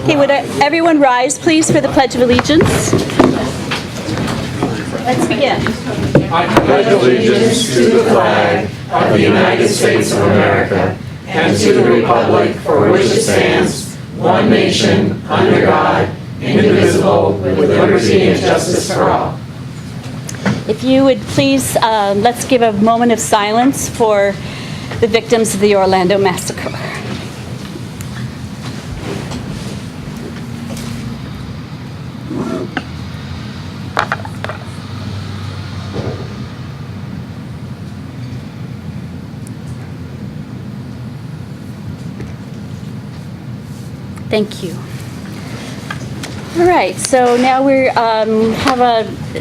Okay, would everyone rise, please, for the Pledge of Allegiance? Let's begin. I pledge allegiance to the flag of the United States of America and to the republic for which it stands, one nation, under God, indivisible, with liberty and justice for all. If you would please, let's give a moment of silence for the victims of the Orlando massacre. Thank you. All right, so now we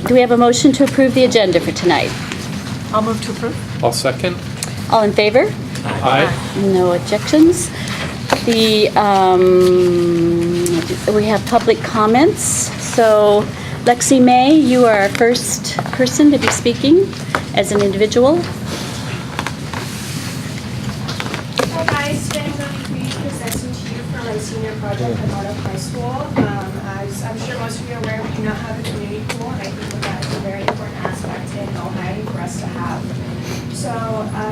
do we have a motion to approve the agenda for tonight? I'll move to approve. I'll second. All in favor? Aye. No objections. We have public comments. So Lexi May, you are our first person to be speaking as an individual. Hi guys, today I'm going to be presenting to you for my senior project at Auto High School. As I'm sure most of you are aware, we do not have a community pool, and I think that is a very important aspect in Ohio for us to have. So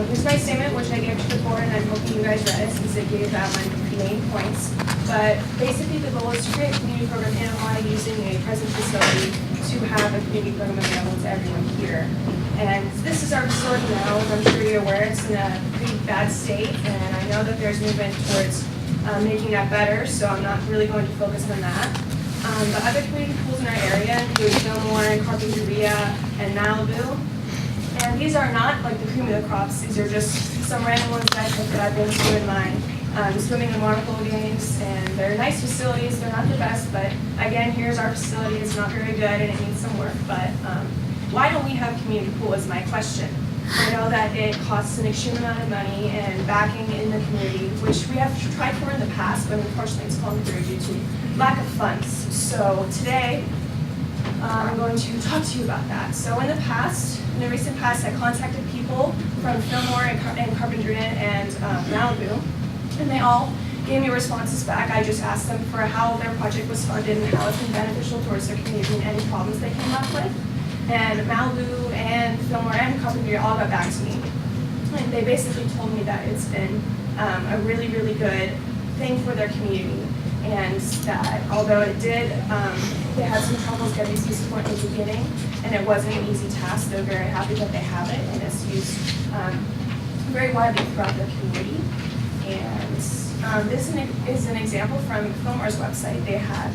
here's my statement, which I gave to the board, and I'm hoping you guys read it since it gave out my main points. But basically the goal is to create a community program in Ohio using a present facility to have a community program available to everyone here. And this is our facility now, as I'm sure you're aware, it's in a pretty bad state, and I know that there's movement towards making that better, so I'm not really going to focus on that. But other community pools in our area include Fillmore and Carpinteria and Malibu. And these are not like the cream of the crops, these are just some random ones that I've been to in my swimming and water polo games, and they're nice facilities, they're not the best, but again, here's our facility, it's not very good and it needs some work, but why don't we have a community pool is my question. I know that it costs an extreme amount of money and backing in the community, which we have tried for in the past, but unfortunately it's fallen through due to lack of funds. So today, I'm going to talk to you about that. So in the recent past, I contacted people from Fillmore and Carpinteria and Malibu, and they all gave me responses back. I just asked them for how their project was funded and how it's been beneficial towards their community and any problems they came up with. And Malibu and Fillmore and Carpinteria all got back to me. And they basically told me that it's been a really, really good thing for their community. And that although it did, they had some troubles getting some support in the beginning, and it wasn't an easy task, they're very happy that they have it, and it's used very widely throughout their community. And this is an example from Fillmore's website. They have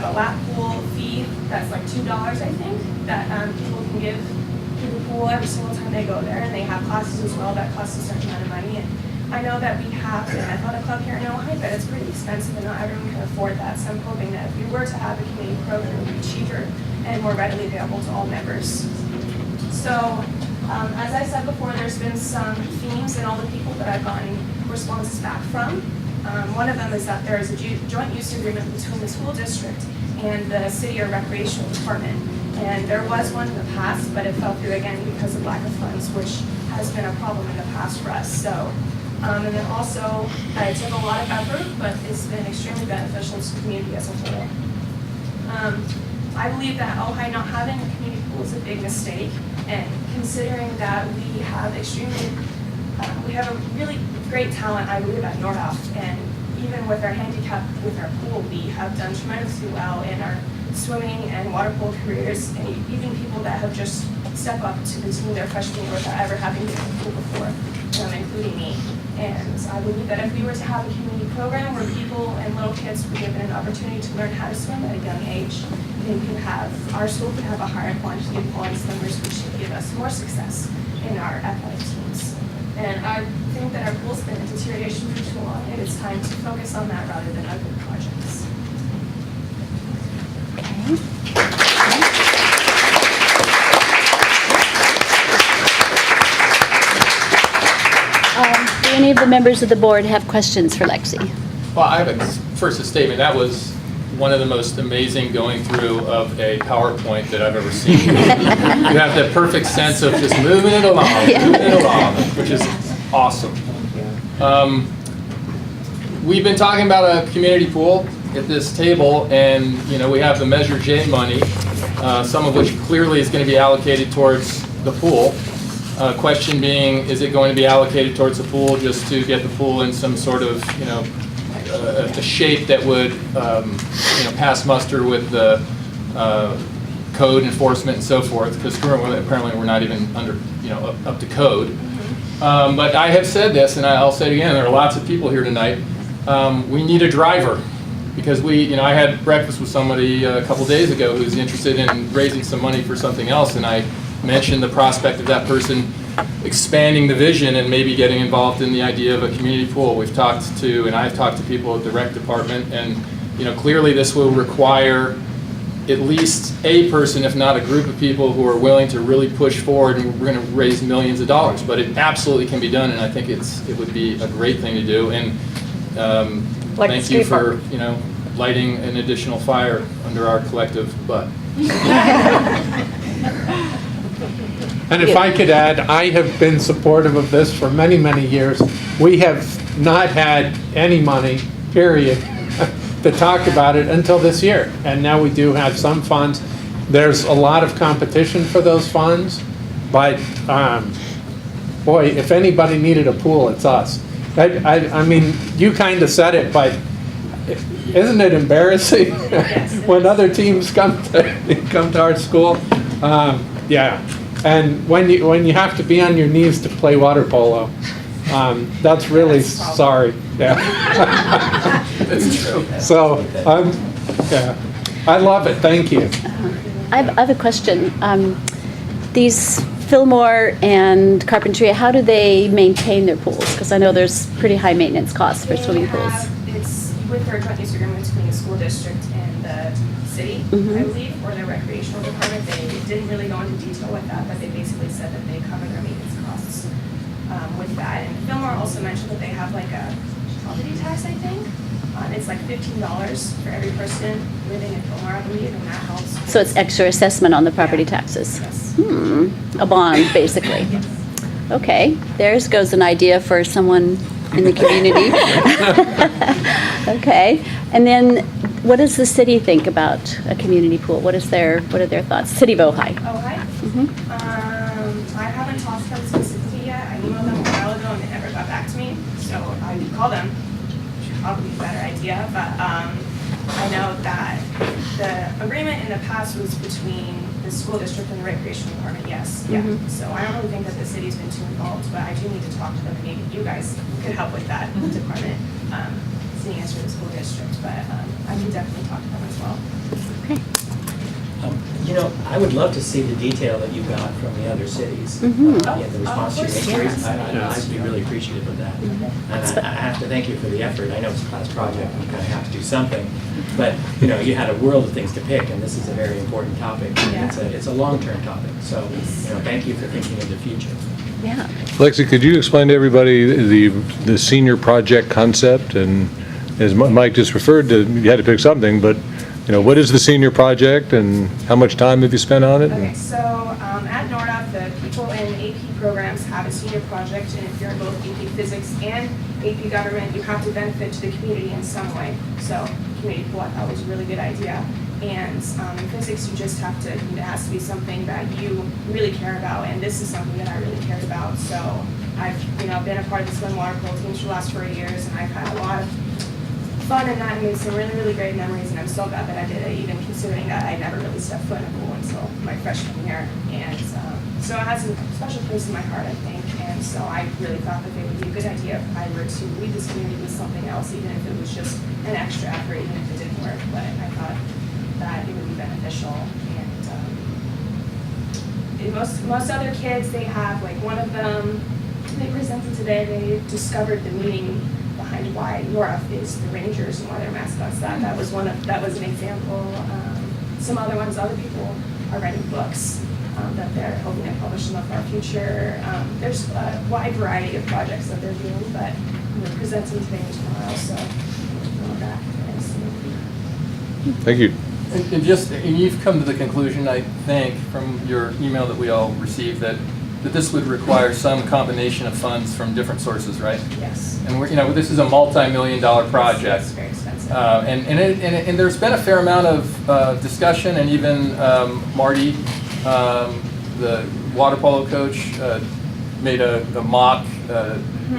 a lap pool fee that's like $2, I think, that people can give to the pool every single time they go there, and they have classes as well that cost a certain amount of money. And I know that we have an athletic club here in Ohio, but it's pretty expensive and not everyone can afford that. So I'm hoping that if we were to have a community program, it would be cheaper and more readily available to all members. So as I said before, there's been some themes in all the people that I've gotten responses back from. One of them is that there is a joint use agreement between the school district and the city or recreational department. And there was one in the past, but it fell through again because of lack of funds, which has been a problem in the past for us. So. And then also, it took a lot of effort, but it's been extremely beneficial to the community as a whole. I believe that Ohio not having a community pool is a big mistake, and considering that we have a really great talent, I believe, at Nordhoff, and even with our handicap, with our pool, we have done tremendously well in our swimming and water polo careers, and even people that have just stepped up to the team their freshman year without ever having been in the pool before, including me. And I believe that if we were to have a community program where people and little kids were given an opportunity to learn how to swim at a young age, then our school could have a higher quantity of quality swimmers, which should give us more success in our athletic teams. And I think that our pool's been in deterioration for too long, and it's time to focus on that rather than other projects. Do any of the members of the board have questions for Lexi? Well, I have first a statement. That was one of the most amazing going through of a PowerPoint that I've ever seen. You have the perfect sense of just moving it along, which is awesome. we've been talking about a community pool at this table, and we have the Measure J money, some of which clearly is going to be allocated towards the pool. Question being, is it going to be allocated towards the pool just to get the pool in some sort of a shape that would pass muster with the code enforcement and so forth? Because apparently we're not even up to code. But I have said this, and I'll say it again, there are lots of people here tonight. We need a driver, because I had breakfast with somebody a couple days ago who's interested in raising some money for something else, and I mentioned the prospect of that person expanding the vision and maybe getting involved in the idea of a community pool. I've talked to people at the rec department, and clearly this will require at least a person, if not a group of people, who are willing to really push forward, and we're going to raise millions of dollars. But it absolutely can be done, and I think it would be a great thing to do. And thank you for lighting an additional fire under our collective butt. And if I could add, I have been supportive of this for many, many years. We have not had any money, period, to talk about it until this year. And now we do have some funds. There's a lot of competition for those funds, but boy, if anybody needed a pool, it's us. I mean, you kind of said it, but isn't it embarrassing when other teams come to our school? Yeah. And when you have to be on your knees to play water polo, that's really sorry. Yeah. That's true. So yeah, I love it. Thank you. I have a question. These Fillmore and Carpentria, how do they maintain their pools? Because I know there's pretty high maintenance costs for swimming pools. It's with their joint use agreement between the school district and the city, I believe, or their recreational department. They didn't really go into detail with that, but they basically said that they cover their maintenance costs with that. And Fillmore also mentioned that they have like a property tax, I think. It's like $15 for every person living in Fillmore, I believe, and that helps. So it's extra assessment on the property taxes? Yes. A bond, basically. Okay, there goes an idea for someone in the community. Okay, and then what does the city think about a community pool? What are their thoughts? City of Ojai. I haven't talked to them specifically yet. I emailed them a while ago and they never got back to me, so I could call them. Probably a better idea, but I know that the agreement in the past was between the school district and the recreational department, yes. Yeah. So I don't really think that the city's been too involved, but I do need to talk to them, and maybe you guys could help with that department, seeing as for the school district, but I can definitely talk to them as well. Okay. I would love to see the detail that you got from the other cities. The response to your inquiries. I'd be really appreciative of that. And I have to thank you for the effort. I know it's a class project and you kind of have to do something, but you had a world of things to pick, and this is a very important topic. And it's a long-term topic. So thank you for thinking of the future. Yeah. Lexi, could you explain to everybody the senior project concept? And as Mike just referred to, you had to pick something, but what is the senior project and how much time have you spent on it? Okay, so at NORDOP, the people in AP programs have a senior project, and if you're in both AP Physics and AP Government, you have to benefit to the community in some way. So community pool, I thought was a really good idea. And in physics, you just have to, it has to be something that you really care about, and this is something that I really cared about. So I've been a part of the swim water polo teams for the last 4 years, and I've had a lot of fun and that, and made some really, really great memories, and I'm so glad that I did it, even considering that I never really stepped foot in a pool until my freshman year. And so it has a special place in my heart, I think, and so I really thought that it would be a good idea if I were to lead this community with something else, even if it was just an extra effort, even if it didn't work. But I thought that it would be beneficial. And most other kids, they have, like one of them, they presented today, they discovered the meaning behind why NORF is the Rangers and why their mascots that was an example. Some other ones, other people are writing books that they're hoping to publish in the far future. There's a wide variety of projects that they're doing, but we're presenting today and tomorrow, so we'll go back and see. Thank you. And you've come to the conclusion, I think, from your email that we all received, that that this would require some combination of funds from different sources, right? Yes. And this is a multi-million-dollar project. It's very expensive. And there's been a fair amount of discussion, and even Marty, the water polo coach, made a mock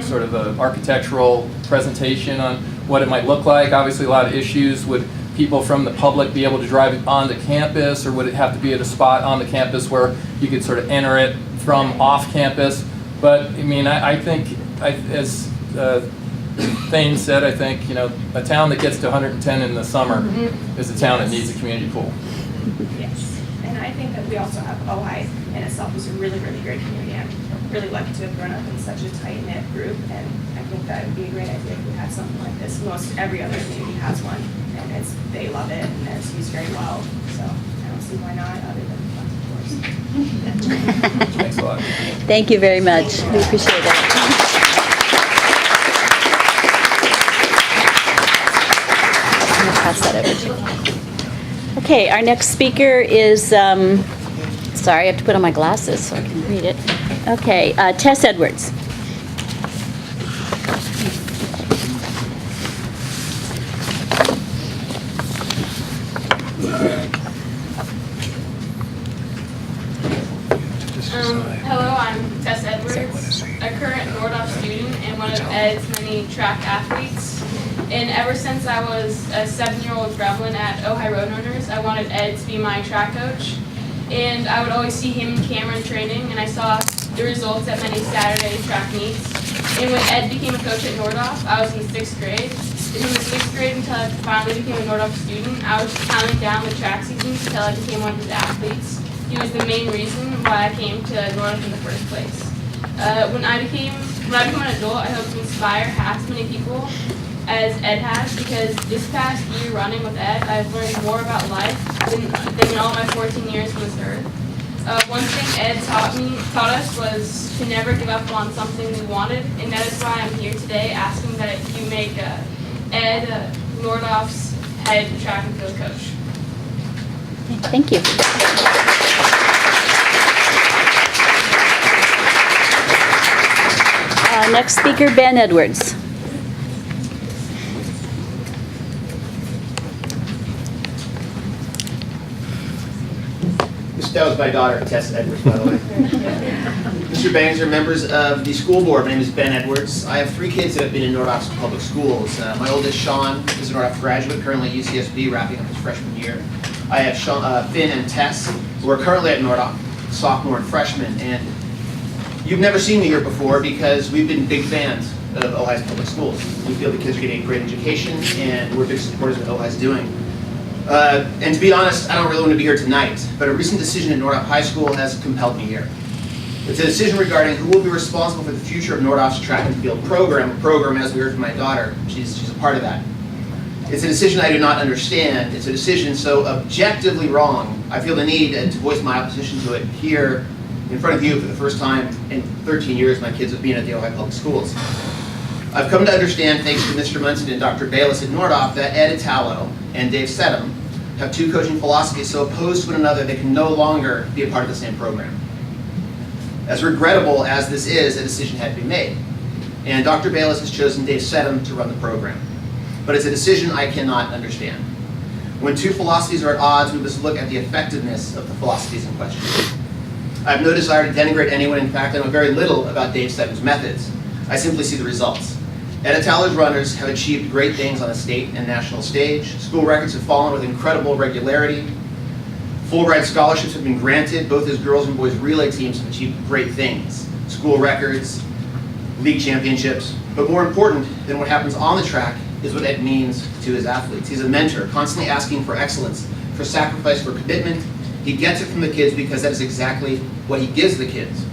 sort of a architectural presentation on what it might look like. Obviously, a lot of issues. Would people from the public be able to drive it onto campus, or would it have to be at a spot on the campus where you could sort of enter it from off campus? But I mean, I think, as Thane said, I think, a town that gets to 110 in the summer is a town that needs a community pool. Yes, and I think that we also have Ojai in itself is a really, really great community. I'm really lucky to have grown up in such a tight-knit group, and I think that would be a great idea if we had something like this. Most every other community has one, and they love it, and it's used very well, so I don't see why not, other than of course. Thanks a lot. Thank you very much. We appreciate it. I'm going to pass that over to you. Okay, our next speaker is, sorry, I have to put on my glasses so I can read it. Okay, Tess Edwards. Hello, I'm Tess Edwards, a current Nordhoff student and one of Ed's many track athletes. And ever since I was a 7-year-old gremlin at Ojai Roadrunners, I wanted Ed to be my track coach. And I would always see him and Cameron training, and I saw the results at many Saturday track meets. And when Ed became a coach at Nordhoff, I was in 6th grade. And from the 6th grade until I finally became a Nordhoff student, I was just counting down the track seasons until I became one of his athletes. He was the main reason why I came to Nordhoff in the first place. When I become an adult, I hope to inspire half as many people as Ed has, because this past year running with Ed, I've learned more about life than in all my 14 years on this earth. One thing Ed taught us was to never give up on something we wanted, and that is why I'm here today asking that you make Ed Nordhoff's head track and field coach. Thank you. Next speaker, Ben Edwards. That was my daughter, Tess Edwards, by the way. Mr. Bangs, members of the school board, my name is Ben Edwards. I have 3 kids that have been in Nordhoff public schools. My oldest, Sean, is a Nordhoff graduate, currently at UCSB, wrapping up his freshman year. I have Finn and Tess, who are currently at Nordhoff, sophomore and freshman. And you've never seen me here before because we've been big fans of Ojai's public schools. We feel the kids are getting a great education, and we're big supporters of what Ojai's doing. And to be honest, I don't really want to be here tonight, but a recent decision at Nordhoff High School has compelled me here. It's a decision regarding who will be responsible for the future of Nordhoff's track and field program, as we heard from my daughter. She's a part of that. It's a decision I do not understand. It's a decision so objectively wrong, I feel the need to voice my opposition to it here in front of you for the first time in 13 years my kids have been at the Ojai Public Schools. I've come to understand, thanks to Mr. Munson and Dr. Bayless at Nordhoff, that Ed Italo and Dave Sedum have 2 coaching philosophies so opposed to one another they can no longer be a part of the same program. As regrettable as this is, a decision had to be made. And Dr. Bayless has chosen Dave Sedum to run the program. But it's a decision I cannot understand. When 2 philosophies are at odds, we must look at the effectiveness of the philosophies in question. I have no desire to denigrate anyone. In fact, I know very little about Dave Sedum's methods. I simply see the results. Ed Italo's runners have achieved great things on the state and national stage. School records have fallen with incredible regularity. Full ride scholarships have been granted. Both his girls and boys relay teams have achieved great things. School records, league championships. But more important than what happens on the track is what Ed means to his athletes. He's a mentor, constantly asking for excellence, for sacrifice, for commitment. He gets it from the kids because that is exactly what he gives the kids.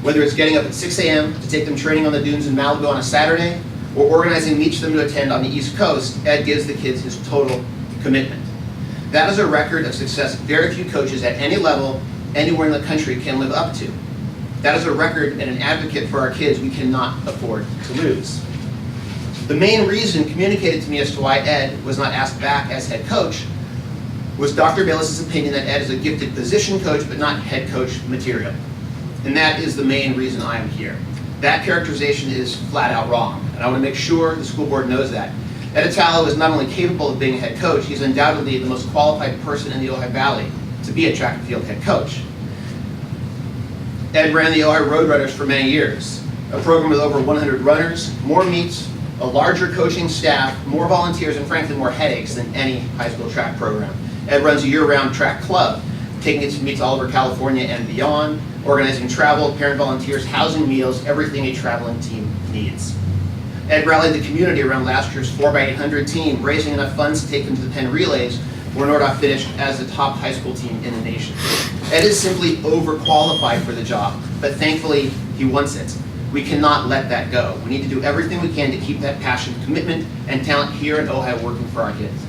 Whether it's getting up at 6 a.m. to take them training on the dunes in Malibu on a Saturday, or organizing meets for them to attend on the East Coast, Ed gives the kids his total commitment. That is a record of success very few coaches at any level, anywhere in the country can live up to. That is a record and an advocate for our kids we cannot afford to lose. The main reason communicated to me as to why Ed was not asked back as head coach was Dr. Bayless's opinion that Ed is a gifted position coach, but not head coach material. And that is the main reason I am here. That characterization is flat out wrong, and I want to make sure the school board knows that. Ed Italo is not only capable of being a head coach, he's undoubtedly the most qualified person in the Ojai Valley to be a track and field head coach. Ed ran the Ojai Roadrunners for many years, a program with over 100 runners, more meets, a larger coaching staff, more volunteers, and frankly more headaches than any high school track program. Ed runs a year-round track club, taking it to meets all over California and beyond, organizing travel, parent volunteers, housing, meals, everything a traveling team needs. Ed rallied the community around last year's 4x800 team, raising enough funds to take them to the Penn Relays, where Nordhoff finished as the top high school team in the nation. Ed is simply overqualified for the job, but thankfully he wants it. We cannot let that go. We need to do everything we can to keep that passion, commitment, and talent here in Ojai working for our kids.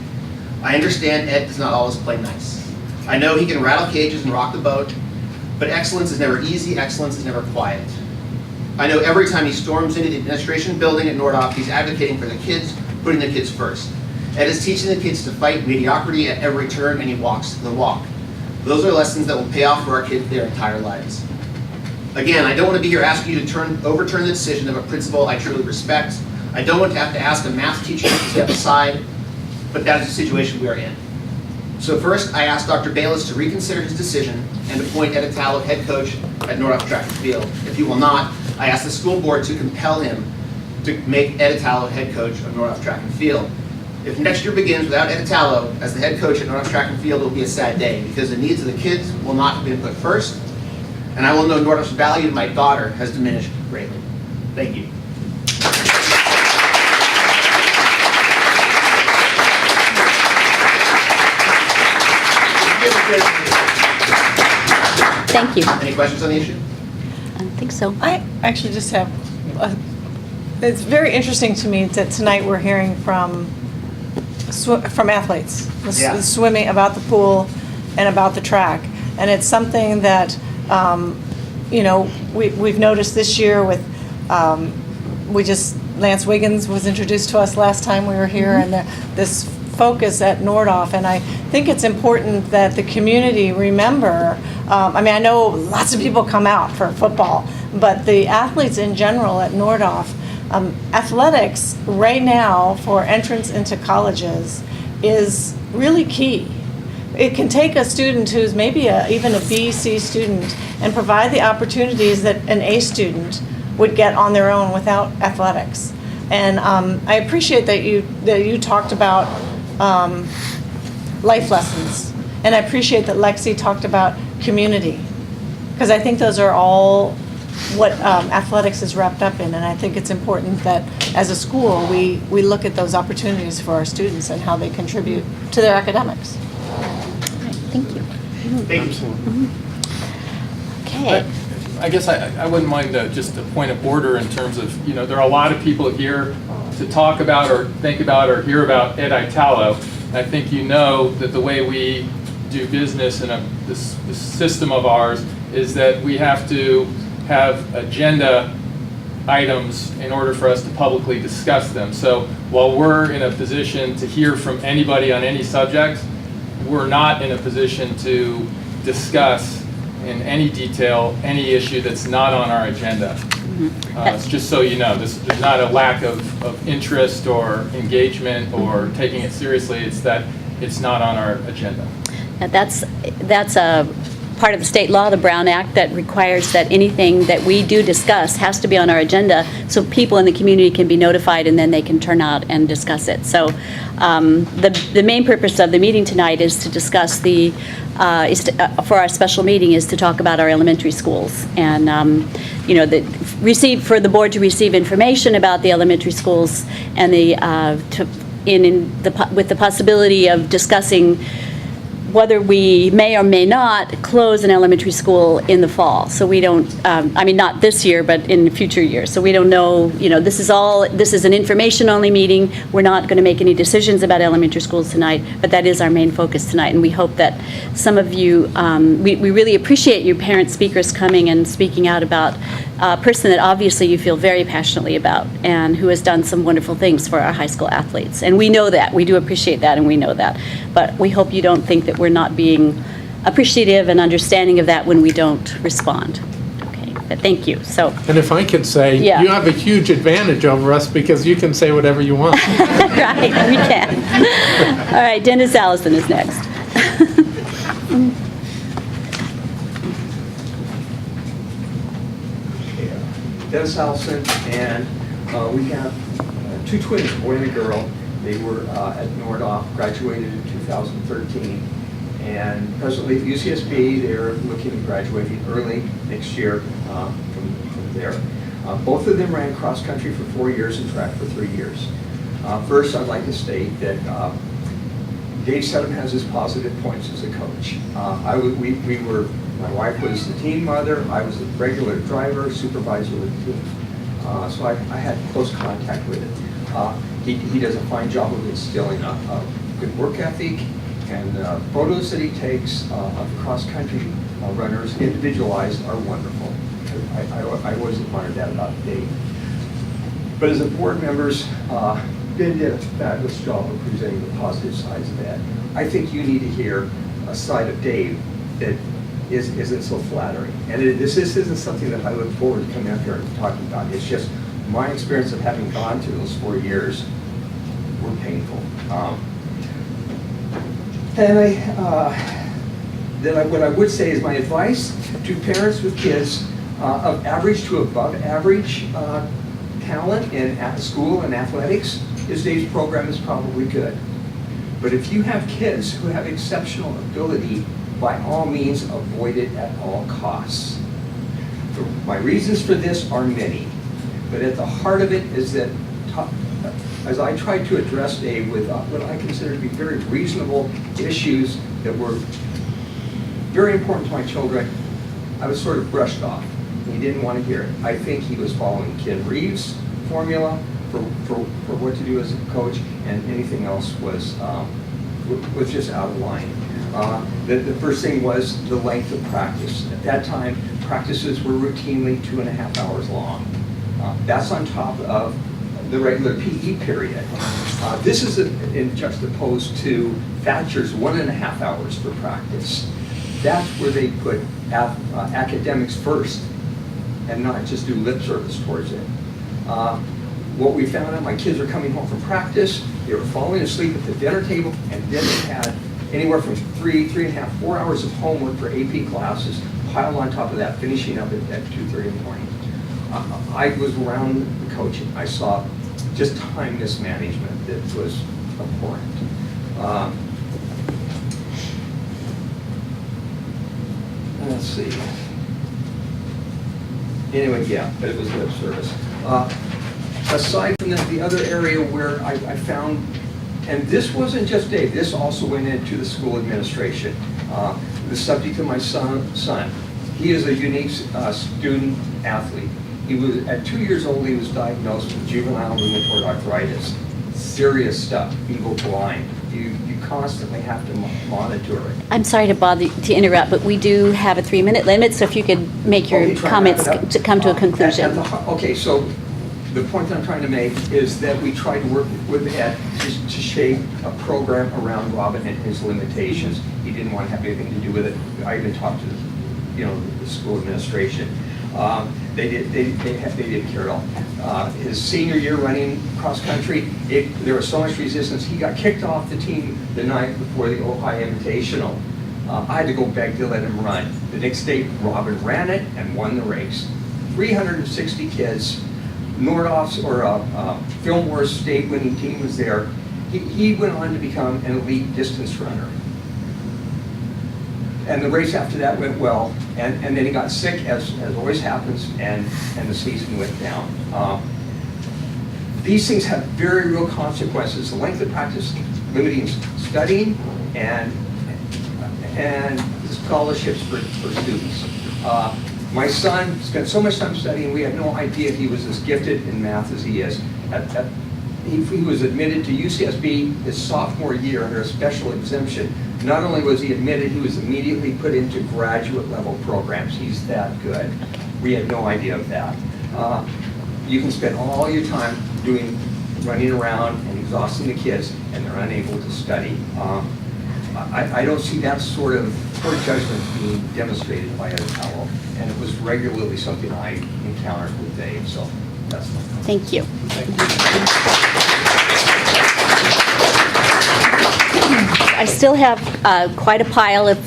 I understand Ed does not always play nice. I know he can rattle cages and rock the boat, but excellence is never easy, excellence is never quiet. I know every time he storms into the administration building at Nordhoff, he's advocating for the kids, putting the kids first. Ed is teaching the kids to fight mediocrity at every turn, and he walks the walk. Those are lessons that will pay off for our kids their entire lives. Again, I don't want to be here asking you to overturn the decision of a principal I truly respect. I don't want to have to ask a math teacher to step aside, but that is the situation we are in. So first, I asked Dr. Bayless to reconsider his decision and appoint Ed Italo head coach at Nordhoff Track and Field. If he will not, I asked the school board to compel him to make Ed Italo head coach of Nordhoff Track and Field. If next year begins without Ed Italo as the head coach at Nordhoff Track and Field, it will be a sad day because the needs of the kids will not have been put first, and I will know Nordhoff's value to my daughter has diminished greatly. Thank you. Thank you. Any questions on the issue? I don't think so. I actually just have, it's very interesting to me that tonight we're hearing from athletes, Yeah. the swimming, about the pool and about the track. And it's something that, we've noticed this year with, Lance Wiggins was introduced to us last time we were here, and this focus at Nordhoff, and I think it's important that the community remember, I know lots of people come out for football, but the athletes in general at Nordhoff, athletics right now for entrance into colleges is really key. It can take a student who's maybe even a B, C student and provide the opportunities that an A student would get on their own without athletics. And I appreciate that you talked about life lessons. And I appreciate that Lexi talked about community, because I think those are all what athletics is wrapped up in. And I think it's important that as a school, we look at those opportunities for our students and how they contribute to their academics. Thank you. Thank you. Okay. I guess I wouldn't mind just a point of order in terms of, there are a lot of people here to talk about or think about or hear about Ed Italo. I think you know that the way we do business in this system of ours is that we have to have agenda items in order for us to publicly discuss them. So while we're in a position to hear from anybody on any subject, we're not in a position to discuss in any detail any issue that's not on our agenda. It's just so you know, there's not a lack of interest or engagement or taking it seriously. It's that it's not on our agenda. Now that's a part of the state law, the Brown Act, that requires that anything that we do discuss has to be on our agenda so people in the community can be notified and then they can turn out and discuss it. So the main purpose of the meeting tonight is to discuss for our special meeting is to talk about our elementary schools and for the board to receive information about the elementary schools and with the possibility of discussing whether we may or may not close an elementary school in the fall. So we don't, not this year, but in future years. So we don't know, this is an information-only meeting. We're not going to make any decisions about elementary schools tonight, but that is our main focus tonight. And we hope that some of you, we really appreciate your parent speakers coming and speaking out about a person that obviously you feel very passionately about and who has done some wonderful things for our high school athletes. And we know that. We do appreciate that, and we know that. But we hope you don't think that we're not being appreciative and understanding of that when we don't respond. Okay. But thank you, so. And if I could say, Yeah. you have a huge advantage over us because you can say whatever you want. Right, we can. All right, Dennis Allison is next. Dennis Allison, and we have two twins, a boy and a girl. They were at Nordoff, graduated in 2013, and presently at UCSB, they're looking at graduating early next year from there. Both of them ran cross country for 4 years and track for 3 years. First, I'd like to state that Dave Sedham has his positive points as a coach. My wife was the team mother, I was the regular driver, supervisor with the team. So I had close contact with it. He does a fine job of instilling a good work ethic, and photos that he takes of cross-country runners, individualized, are wonderful. I always admired that about Dave. But as a board members, Ben did a fabulous job of presenting the positive sides of that. I think you need to hear a side of Dave that isn't so flattering. And this isn't something that I look forward to coming up here and talking about. It's just my experience of having gone through those 4 years were painful. What I would say is my advice to parents with kids of average to above average talent in school and athletics is Dave's program is probably good. But if you have kids who have exceptional ability, by all means avoid it at all costs. My reasons for this are many, but at the heart of it is that as I tried to address Dave with what I consider to be very reasonable issues that were very important to my children, I was sort of brushed off. He didn't want to hear it. I think he was following Ken Reeves' formula for what to do as a coach, and anything else was just out of line. The first thing was the length of practice. At that time, practices were routinely 2.5 hours long. That's on top of the regular PE period. This is in juxtaposed to Thatcher's 1.5 hours for practice. That's where they put academics first and not just do lip service towards it. What we found out, my kids were coming home from practice, they were falling asleep at the dinner table, and then they had anywhere from 3.5, 4 hours of homework for AP classes, piled on top of that, finishing up at 2:30 in the morning. I was around the coaching. I saw just time mismanagement that was abhorrent. Let's see. Anyway, yeah, but it was lip service. Aside from that, the other area where I found, and this wasn't just Dave, this also went into the school administration. The subject of my son, he is a unique student athlete. He was, at 2 years old, he was diagnosed with juvenile rheumatoid arthritis. Serious stuff. You can go blind. You constantly have to monitor it. I'm sorry to interrupt, but we do have a 3-minute limit, so if you could make your comments to come to a conclusion. Okay, so the point that I'm trying to make is that we tried to work with Ed to shape a program around Robin and his limitations. He didn't want to have anything to do with it. I even talked to the school administration. They didn't care at all. His senior year running cross country, there was so much resistance. He got kicked off the team the night before the Ojai Invitational. I had to go beg to let him run. The next day, Robin ran it and won the race. 360 kids. Nordoff's Fillmore's state winning team was there. He went on to become an elite distance runner. And the race after that went well, and then he got sick, as always happens, and the season went down. These things have very real consequences. The length of practice, limiting studying, and scholarships for students. My son spent so much time studying, we had no idea he was as gifted in math as he is. He was admitted to UCSB his sophomore year under a special exemption. Not only was he admitted, he was immediately put into graduate level programs. He's that good. We had no idea of that. You can spend all your time running around and exhausting the kids, and they're unable to study. I don't see that sort of poor judgment being demonstrated by Ed Powell, and it was regularly something I encountered with Dave, so that's my comment. Thank you. I still have quite a pile of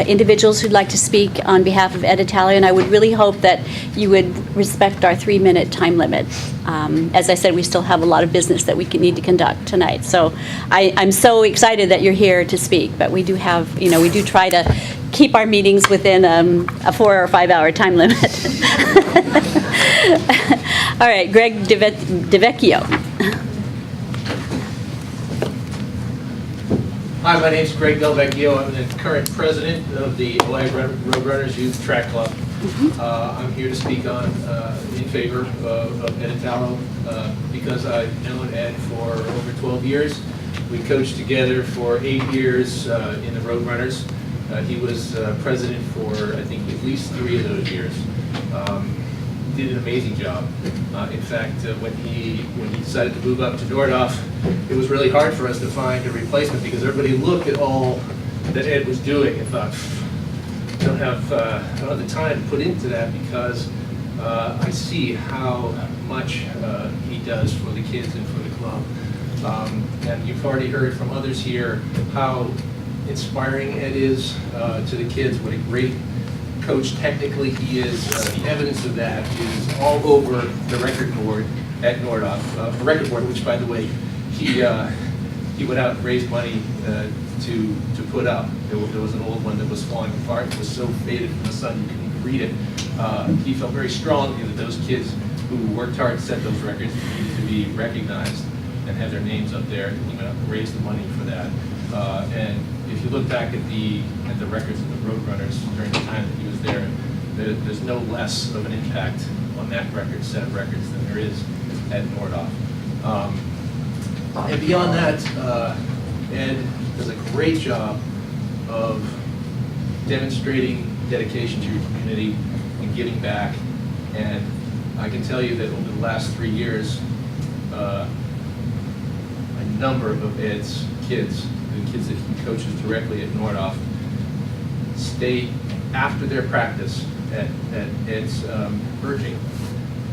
individuals who'd like to speak on behalf of Ed Italia, and I would really hope that you would respect our 3-minute time limit. As I said, we still have a lot of business that we need to conduct tonight. So I'm so excited that you're here to speak, but we do have, we do try to keep our meetings within a 4 or 5 hour time limit. All right, Greg DeVecchio. Hi, my name's Greg Delvecchio. I'm the current president of the Hawaii Roadrunners Youth Track Club. I'm here to speak on in favor of Ed Italo because I've known Ed for over 12 years. We coached together for 8 years in the Roadrunners. He was president for, I think, at least 3 of those years. Did an amazing job. In fact, when he decided to move up to Nordhoff, it was really hard for us to find a replacement because everybody looked at all that Ed was doing and thought, I don't have the time to put into that because I see how much he does for the kids and for the club. And you've already heard from others here how inspiring Ed is to the kids, what a great coach technically he is. The evidence of that is all over the record board at Nordhoff. A record board, which, by the way, he went out and raised money to put up. There was an old one that was falling apart. It was so faded from the sun you couldn't even read it. He felt very strongly that those kids who worked hard to set those records needed to be recognized and have their names up there. He went out and raised the money for that. And if you look back at the records of the Roadrunners during the time that he was there, there's no less of an impact on that set of records than there is at Nordhoff. And beyond that, Ed does a great job of demonstrating dedication to your community and giving back. And I can tell you that over the last 3 years, a number of Ed's kids, the kids that he coaches directly at Nordhoff, stay after their practice at Ed's urging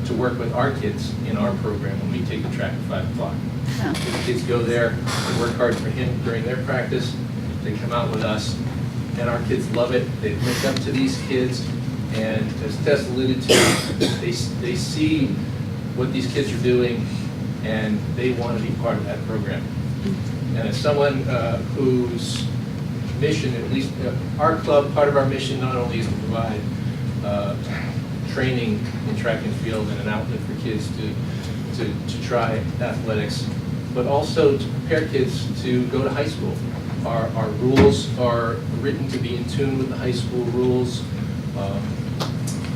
to work with our kids in our program when we take the track at 5 o'clock. Oh. The kids go there, they work hard for him during their practice, they come out with us, and our kids love it. They look up to these kids, and as Tess alluded to, they see what these kids are doing, and they want to be part of that program. And as someone whose mission, at least our club, part of our mission not only is to provide training in track and field and an outlet for kids to try athletics, but also to prepare kids to go to high school. Our rules are written to be in tune with the high school rules,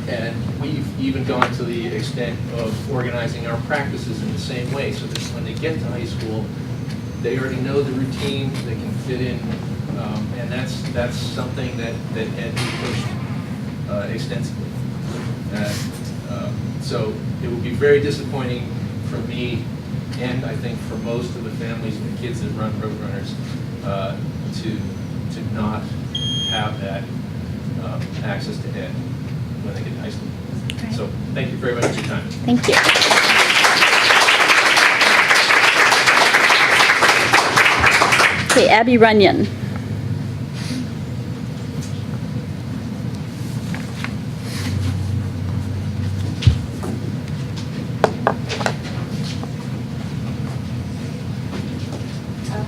and we've even gone to the extent of organizing our practices in the same way, so that when they get to high school, they already know the routine, they can fit in, and that's something that Ed pushed extensively. So it would be very disappointing for me, and I think for most of the families and the kids that run Roadrunners, to not have that access to Ed when they get to high school. Right. So thank you very much for your time. Thank you. Okay, Abby Runyon.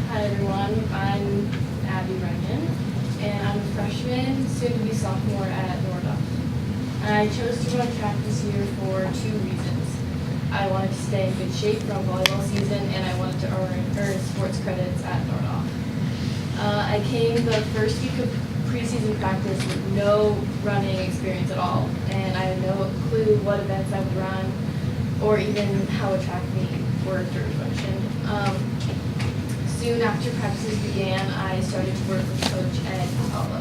Hi everyone, I'm Abby Runyon, and I'm a freshman, soon to be sophomore at Nordhoff. I chose to run track this year for 2 reasons. I wanted to stay in good shape for volleyball season, and I wanted to earn sports credits at Nordhoff. I came the first week of preseason practice with no running experience at all, and I had no clue what events I would run or even how a track meet worked or functioned. Soon after practices began, I started to work with Coach Ed Apollo.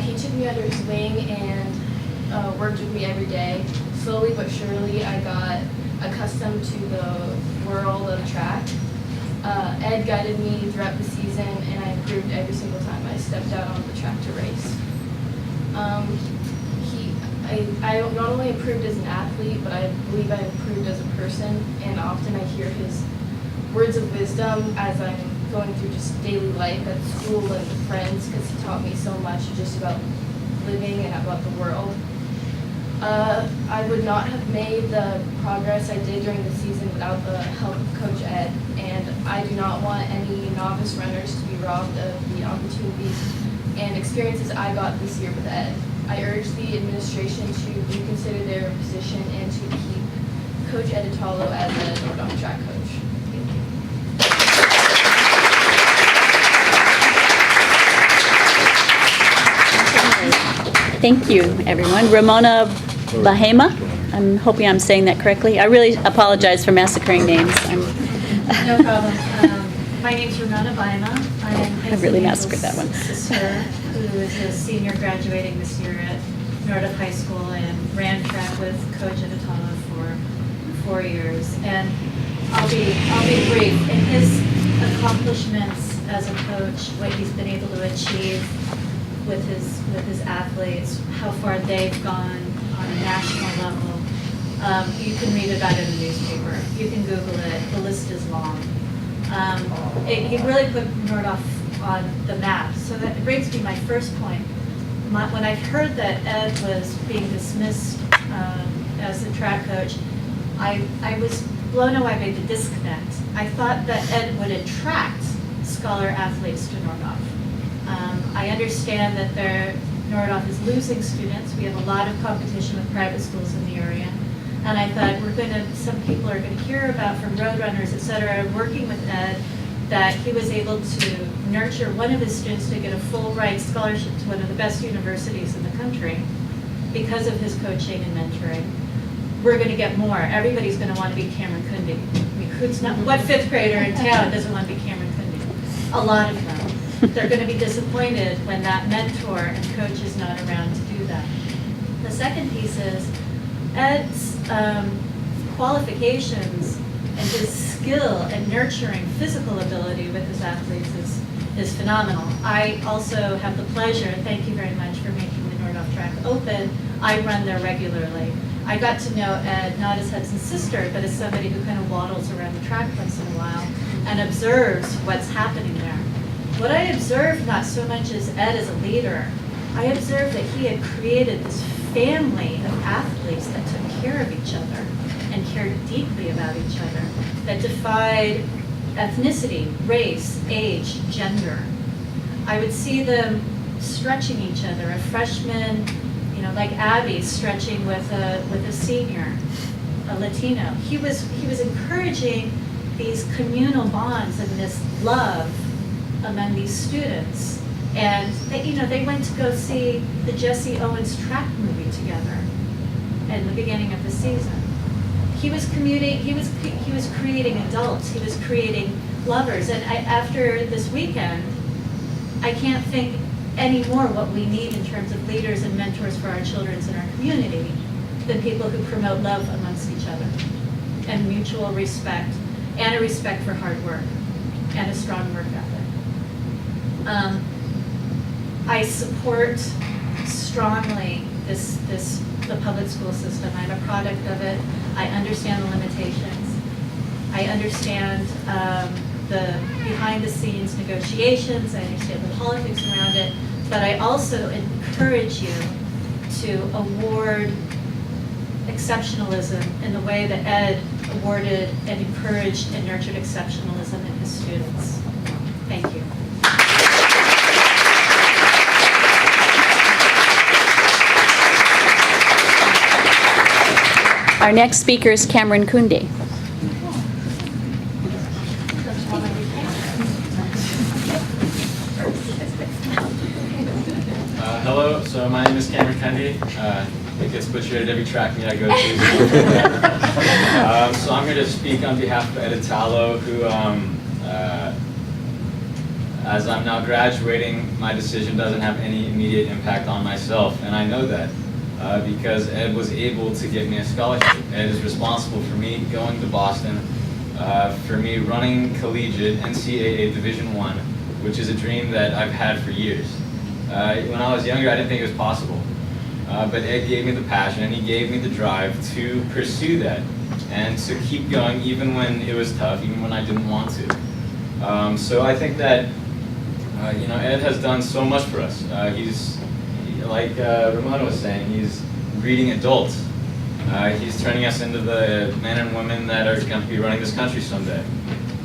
He took me under his wing and worked with me every day. Slowly but surely, I got accustomed to the world of track, Ed guided me throughout the season, and I improved every single time I stepped out on the track to race. I not only improved as an athlete, but I believe I improved as a person, and often I hear his words of wisdom as I'm going through just daily life at school and with friends, because he taught me so much just about living and about the world. I would not have made the progress I did during the season without the help of Coach Ed, and I do not want any novice runners to be robbed of the opportunities and experiences I got this year with Ed. I urge the administration to reconsider their position and to keep Coach Ed Italo as the Nordoff track coach. Thank you. Thank you, everyone. Ramona Bahema, I'm hoping I'm saying that correctly. I really apologize for massacring names. No problem. My name's Ramona Baima. I am I really massacred that one. sister, who is a senior graduating this year at Nordoff High School and ran track with Coach Editano for 4 years. And I'll be brief. In his accomplishments as a coach, what he's been able to achieve with his athletes, how far they've gone on a national level. You can read about it in the newspaper. You can Google it. The list is long. He really put Nordoff on the map. So that brings me my first point. When I heard that Ed was being dismissed as the track coach, I was blown away by the disconnect. I thought that Ed would attract scholar athletes to Nordoff. I understand that Nordoff is losing students. We have a lot of competition with private schools in the area. And I thought some people are going to hear about from Roadrunners, et cetera, working with Ed, that he was able to nurture one of his students to get a Fulbright scholarship to one of the best universities in the country because of his coaching and mentoring. We're going to get more. Everybody's going to want to be Cameron Kundi. I mean, what fifth grader in town doesn't want to be Cameron Kundi? A lot of them. They're going to be disappointed when that mentor and coach is not around to do that. The second piece is Ed's qualifications and his skill and nurturing physical ability with his athletes is phenomenal. I also have the pleasure, and thank you very much for making the Nordoff track open. I run there regularly. I got to know Ed not as Hudson's sister, but as somebody who kind of waddles around the track once in a while and observes what's happening there. What I observed not so much as Ed as a leader, I observed that he had created this family of athletes that took care of each other and cared deeply about each other, that defied ethnicity, race, age, gender. I would see them stretching each other, a freshman, like Abby stretching with a senior, a Latino. He was encouraging these communal bonds and this love among these students. And they went to go see the Jesse Owens track movie together in the beginning of the season. He was creating adults. He was creating lovers. And after this weekend, I can't think any more what we need in terms of leaders and mentors for our children in our community than people who promote love amongst each other and mutual respect and a respect for hard work and a strong work ethic. I support strongly the public school system. I'm a product of it. I understand the limitations. I understand the behind-the-scenes negotiations. I understand the politics around it. But I also encourage you to award exceptionalism in the way that Ed awarded and encouraged and nurtured exceptionalism in his students. Thank you. Our next speaker is Cameron Kundi. Hello, so my name is Cameron Kundi. It gets butchered at every track meet I go to. So I'm here to speak on behalf of Ed Italo, who, as I'm now graduating, my decision doesn't have any immediate impact on myself, and I know that. Because Ed was able to get me a scholarship. Ed is responsible for me going to Boston for me running collegiate NCAA Division I, which is a dream that I've had for years. When I was younger, I didn't think it was possible. But Ed gave me the passion and he gave me the drive to pursue that and to keep going even when it was tough, even when I didn't want to. So I think that Ed has done so much for us. He's, like Ramona was saying, he's breeding adults. He's turning us into the men and women that are going to be running this country someday.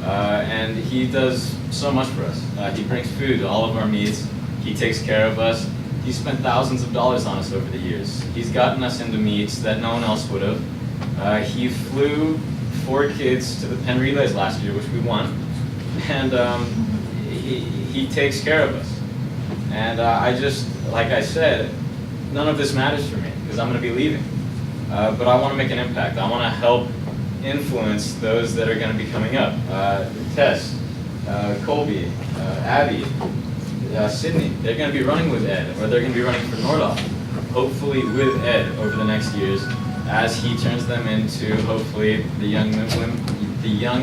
And he does so much for us. He brings food to all of our meets. He takes care of us. He's spent thousands of dollars on us over the years. He's gotten us into meets that no one else would have. He flew 4 kids to the Penn Relays last year, which we won. And he takes care of us. And I just, like I said, none of this matters for me because I'm going to be leaving. But I want to make an impact. I want to help influence those that are going to be coming up. Tess, Colby, Abby, Sydney, they're going to be running with Ed, or they're going to be running for Nordhoff, hopefully with Ed over the next years, as he turns them into, hopefully, the young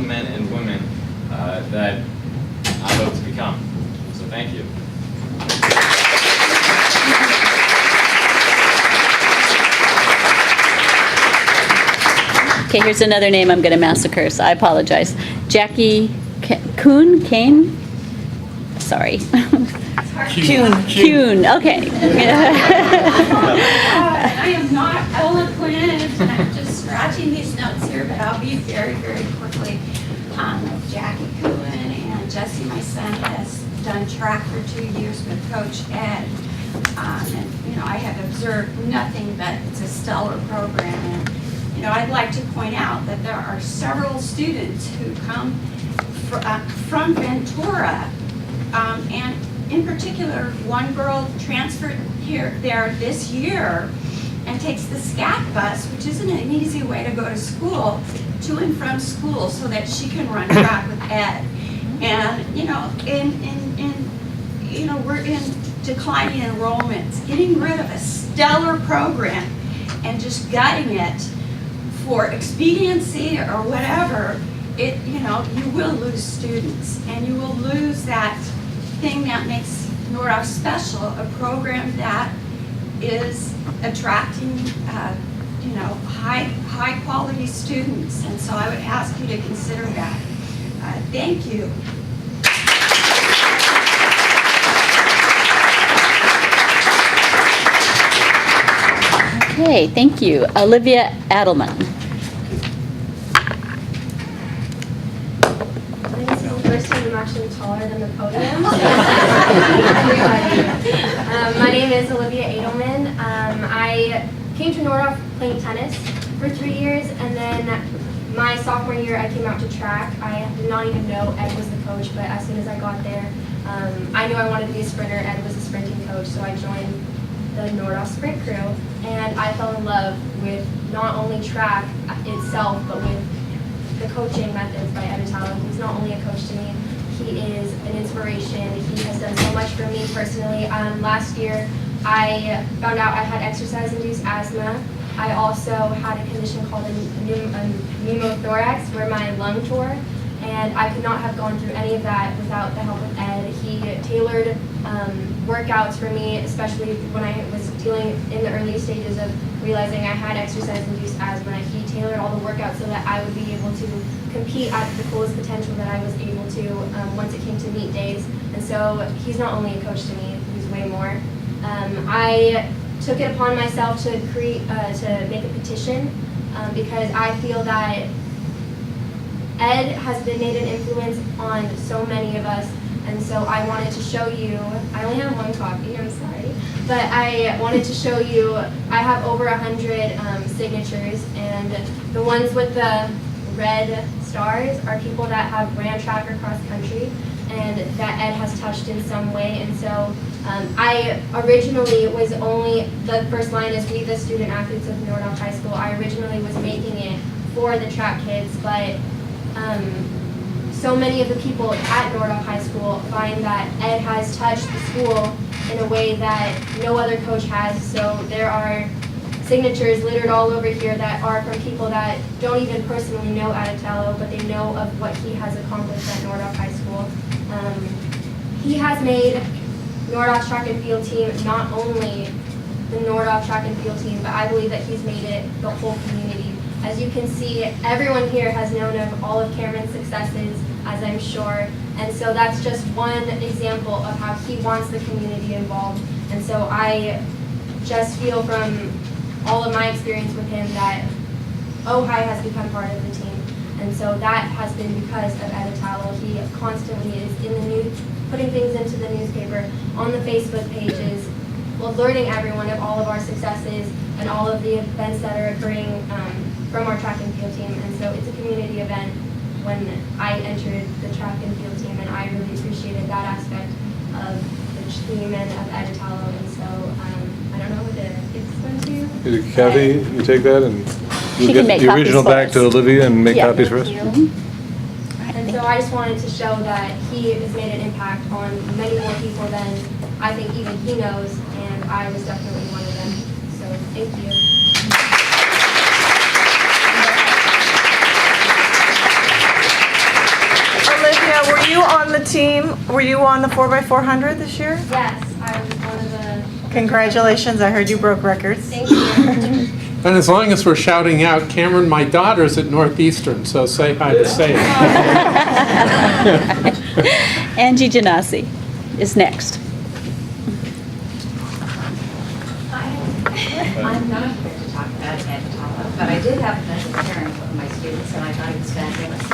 men and women that I hope to become. So thank you. Okay, here's another name I'm going to massacre, so I apologize. Jackie Kane? Sorry. Kuhn, okay. I am not eloquent, and I'm just scratching these notes here, but I'll be very, very quickly. Jackie Kuhn and Jesse, my son, has done track for 2 years with Coach Ed. And, I have observed nothing but it's a stellar program. And, I'd like to point out that there are several students who come from Ventura, and in particular, one girl transferred there this year and takes the SCAT bus, which isn't an easy way to go to school, to and from school, so that she can run track with Ed. And we're in declining enrollments, getting rid of a stellar program and just gutting it for expediency or whatever. You will lose students, and you will lose that thing that makes Nordhoff special, a program that is attracting, high quality students. And so I would ask you to consider that. Thank you. Okay, thank you. Olivia Adelman. First time I'm actually taller than the podium. My name is Olivia Adelman. I came to Nordhoff playing tennis for 3 years, and then my sophomore year I came out to track. I did not even know Ed was the coach, but as soon as I got there, I knew I wanted to be a sprinter. Ed was a sprinting coach, so I joined the Nordhoff sprint crew, and I fell in love with not only track itself, but with the coaching methods by Ed Italo. He's not only a coach to me, he is an inspiration. He has done so much for me personally. Last year, I found out I had exercise-induced asthma. I also had a condition called a pneumothorax, where my lung tore, and I could not have gone through any of that without the help of Ed. He tailored workouts for me, especially when I was dealing in the early stages of realizing I had exercise-induced asthma. He tailored all the workouts so that I would be able to compete at the fullest potential that I was able to once it came to meet days. And so he's not only a coach to me, he's way more. I took it upon myself to make a petition because I feel that Ed has made an influence on so many of us, and so I wanted to show you. I only have one copy, I'm sorry, but I wanted to show you. I have over 100 signatures, and the ones with the red stars are people that have ran track or cross country, and that Ed has touched in some way. And so I originally was only, the first line is "We the student athletes of Nordhoff High School." I originally was making it for the track kids, but so many of the people at Nordhoff High School find that Ed has touched the school in a way that no other coach has. So there are signatures littered all over here that are from people that don't even personally know Adetallo, but they know of what he has accomplished at Nordhoff High School. He has made Nordhoff's track and field team not only the Nordhoff track and field team, but I believe that he's made it the whole community. As you can see, everyone here has known of all of Cameron's successes, as I'm sure, and so that's just one example of how he wants the community involved. And so I just feel from all of my experience with him that Ojai has become part of the team. And so that has been because of Adetallo. He constantly is in the news, putting things into the newspaper, on the Facebook pages, alerting everyone of all of our successes and all of the events that are occurring from our track and field team. And so it's a community event when I entered the track and field team, and I really appreciated that aspect of the team and of Adetallo. And so I don't know what to explain to you. Kathy, you take that and She we'll can get make the copies original for back us. to Olivia and make Yeah. copies for us. And so I just wanted to show that he has made an impact on many more people than I think even he knows, and I was definitely one of them. So thank you. Olivia, were you on the team? Were you on the 4x400 this year? Yes, I was one of the, Congratulations, I heard you broke records. thank you. And as long as we're shouting out, Cameron, my daughter's at Northeastern, so say hi to Sam. Angie Janasi is next. I'm not here to talk about Adetallo, but I did have a pleasure of caring for one of my students, and I thought he was fabulous.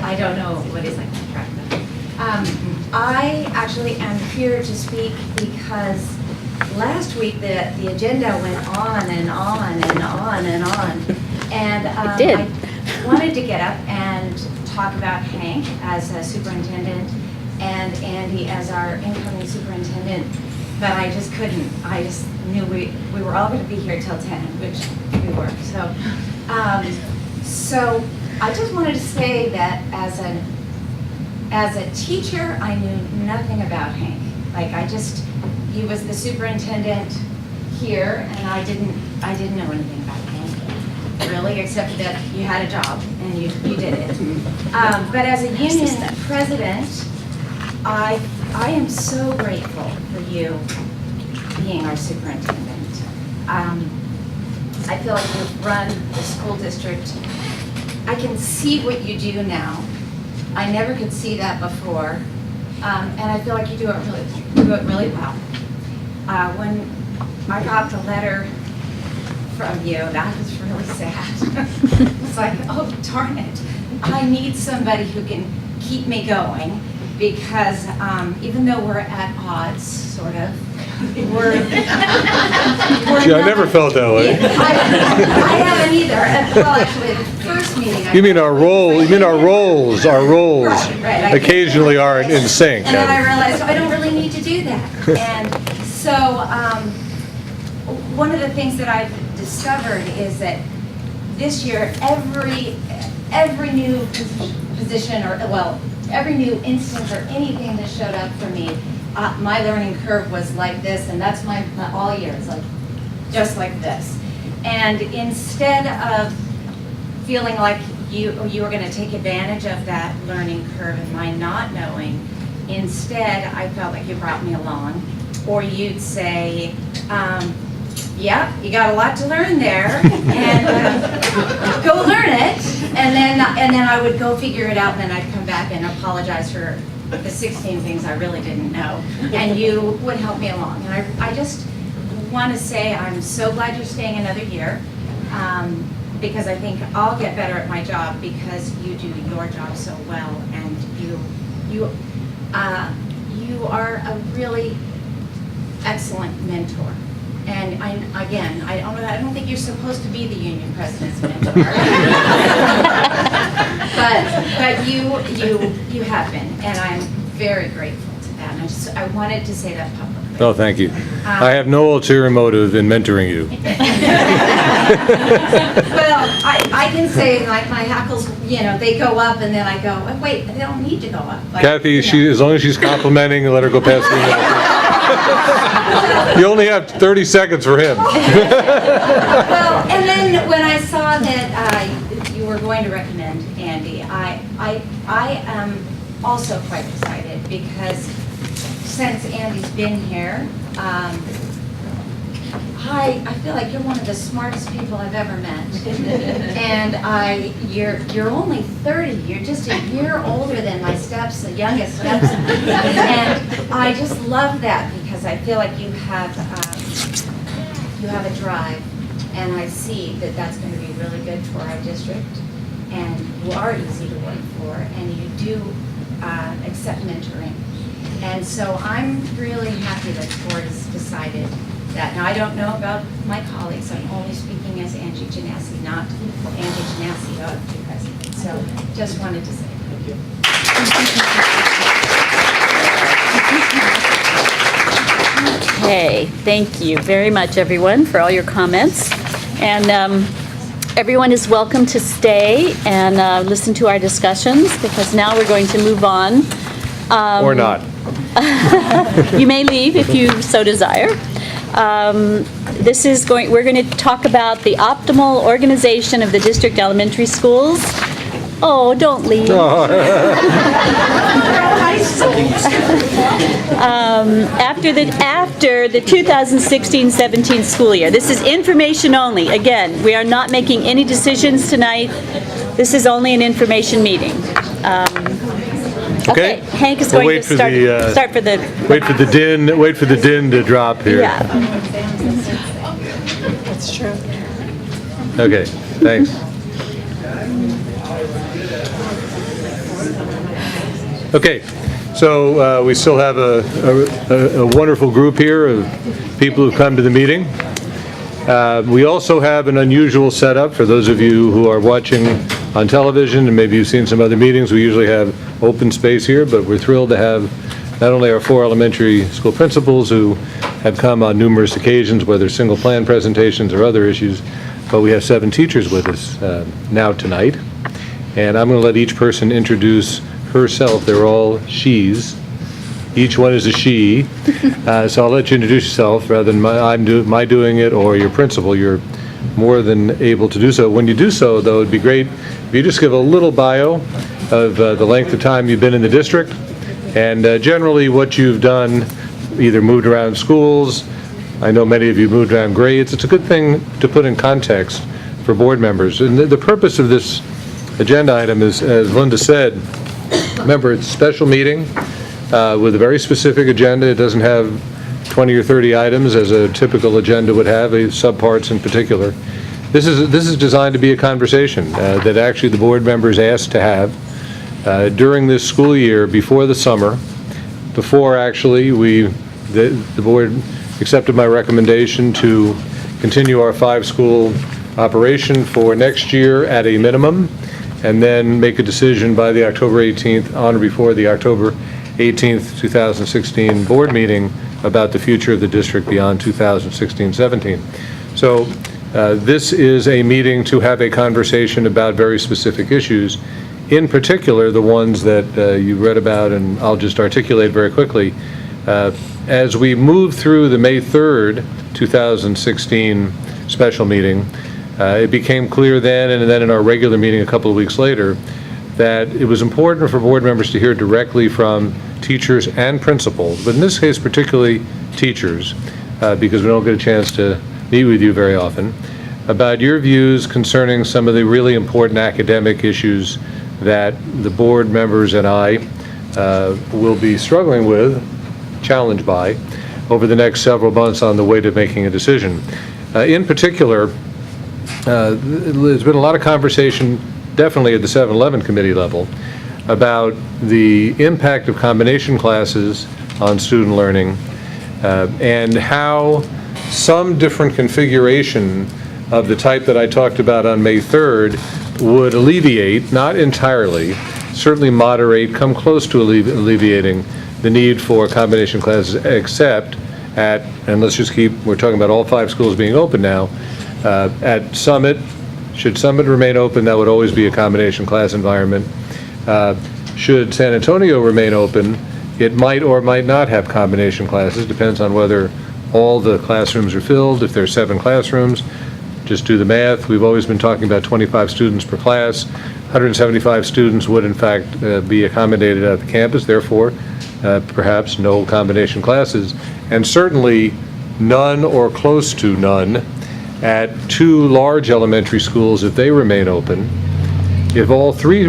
I don't know what he's like to track them. I actually am here to speak because last week the agenda went on and on and on and on. And It did. I wanted to get up and talk about Hank as a superintendent and Andy as our incoming superintendent, but I just couldn't. I just knew we were all going to be here till 10, which we were. So I just wanted to say that as a teacher, I knew nothing about Hank. Like he was the superintendent here, and I didn't know anything about Hank, really, except that you had a job and you did it. But as a union president, I am so grateful for you being our superintendent. I feel like you've run the school district. I can see what you do now. I never could see that before, and I feel like you do it really well. When I got the letter from you, that was really sad. It's like, oh darn it! I need somebody who can keep me going, because even though we're at odds, sort of, we're Gee, I never felt that way. I haven't either. Well, actually, the first meeting. You mean our roles Right. occasionally aren't in sync. And then I realized I don't really need to do that. And so one of the things that I've discovered is that this year, every new position, or well, every new instance or anything that showed up for me, my learning curve was like this, and that's my all years, like just like this. And instead of feeling like you were going to take advantage of that learning curve and my not knowing, instead I felt like you brought me along, or you'd say, yeah, you got a lot to learn there, and go learn it, and then I would go figure it out, and then I'd come back and apologize for the 16 things I really didn't know, and you would help me along. And I just want to say I'm so glad you're staying another year, because I think I'll get better at my job because you do your job so well, and you are a really excellent mentor. And I don't think you're supposed to be the union president's mentor. but you have been, and I'm very grateful to that. And I wanted to say that publicly. Oh, thank you. I have no ulterior motive in mentoring you. Well, I can say, like, my hackles, they go up, and then I go, oh, wait, they don't need to go up. Like, Kathy, as long as she's complimenting, let her go past the You only have 30 seconds for him. Well, and then when I saw that you were going to recommend Andy, I am also quite excited because since Andy's been here, I feel like you're one of the smartest people I've ever met. And you're only 30. You're just a year older than my steps, the youngest steps. And I just love that because I feel like you have a drive, and I see that that's going to be really good for our district. And you are easy to work for, and you do accept mentoring. And so I'm really happy that the board has decided that. Now, I don't know about my colleagues. I'm only speaking as Angie Janassi, not Angie Janassi, the president. So just wanted to say thank you. Okay, thank you very much, everyone, for all your comments. And everyone is welcome to stay and listen to our discussions, because now we're going to move on. Or not. You may leave if you so desire. We're going to talk about the optimal organization of the district elementary schools. Oh, don't leave. After the 2016-17 school year. This is information only. Again, we are not making any decisions tonight. This is only an information meeting. Okay, Hank is going to start for the... Wait for the din to drop here. Yeah. That's true. Okay, thanks. Okay, so we still have a wonderful group here of people who've come to the meeting. We also have an unusual setup for those of you who are watching on television, and maybe you've seen some other meetings. We usually have open space here, but we're thrilled to have not only our 4 elementary school principals who have come on numerous occasions, whether single plan presentations or other issues, but we have 7 teachers with us now tonight. And I'm going to let each person introduce herself. They're all she's. Each one is a she. So I'll let you introduce yourself rather than my doing it or your principal. You're more than able to do so. When you do so, though, it'd be great if you just give a little bio of the length of time you've been in the district and generally what you've done, either moved around schools. I know many of you moved around grades. It's a good thing to put in context for board members. And the purpose of this agenda item is, as Linda said, remember, it's a special meeting with a very specific agenda. It doesn't have 20 or 30 items as a typical agenda would have, subparts in particular. This is designed to be a conversation that actually the board members asked to have during this school year before the summer, before actually the board accepted my recommendation to continue our 5-school operation for next year at a minimum, and then make a decision by the October 18th, on or before the October 18th, 2016 board meeting about the future of the district beyond 2016-17. So this is a meeting to have a conversation about very specific issues, in particular the ones that you read about, and I'll just articulate very quickly. As we move through the May 3rd, 2016 special meeting, it became clear then, and then in our regular meeting a couple of weeks later, that it was important for board members to hear directly from teachers and principals, but in this case particularly teachers, because we don't get a chance to meet with you very often, about your views concerning some of the really important academic issues that the board members and I will be struggling with, challenged by, over the next several months on the way to making a decision. In particular, there's been a lot of conversation, definitely at the 7-Eleven committee level, about the impact of combination classes on student learning and how some different configuration of the type that I talked about on May 3rd would alleviate, not entirely, certainly moderate, come close to alleviating the need for combination classes, except at, and let's just keep, we're talking about all 5 schools being open now, at Summit. Should Summit remain open, that would always be a combination class environment. Should San Antonio remain open, It might or might not have combination classes, depends on whether all the classrooms are filled. If there's 7 classrooms, just do the math. We've always been talking about 25 students per class. 175 students would in fact be accommodated at the campus, therefore perhaps no combination classes, and certainly none or close to none at 2 large elementary schools if they remain open. If all 3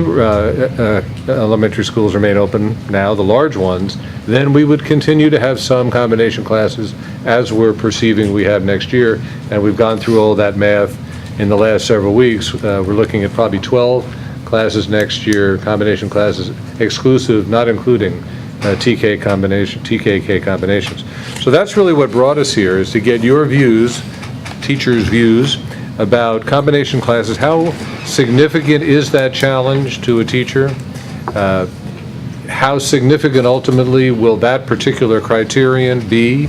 elementary schools remain open now, the large ones, then we would continue to have some combination classes as we're perceiving we have next year, and we've gone through all that math in the last several weeks. We're looking at probably 12 classes next year, combination classes, exclusive, not including TKK combinations. So that's really what brought us here, is to get your views, teachers' views, about combination classes. How significant is that challenge to a teacher? How significant ultimately will that particular criterion be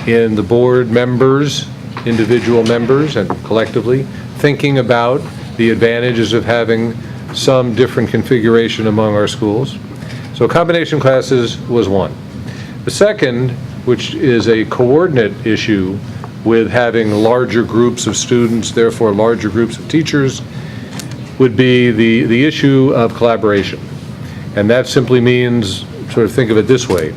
in the board members, individual members, and collectively thinking about the advantages of having some different configuration among our schools? So combination classes was one. The second, which is a coordinate issue with having larger groups of students, therefore larger groups of teachers, would be the issue of collaboration. And that simply means, sort of think of it this way,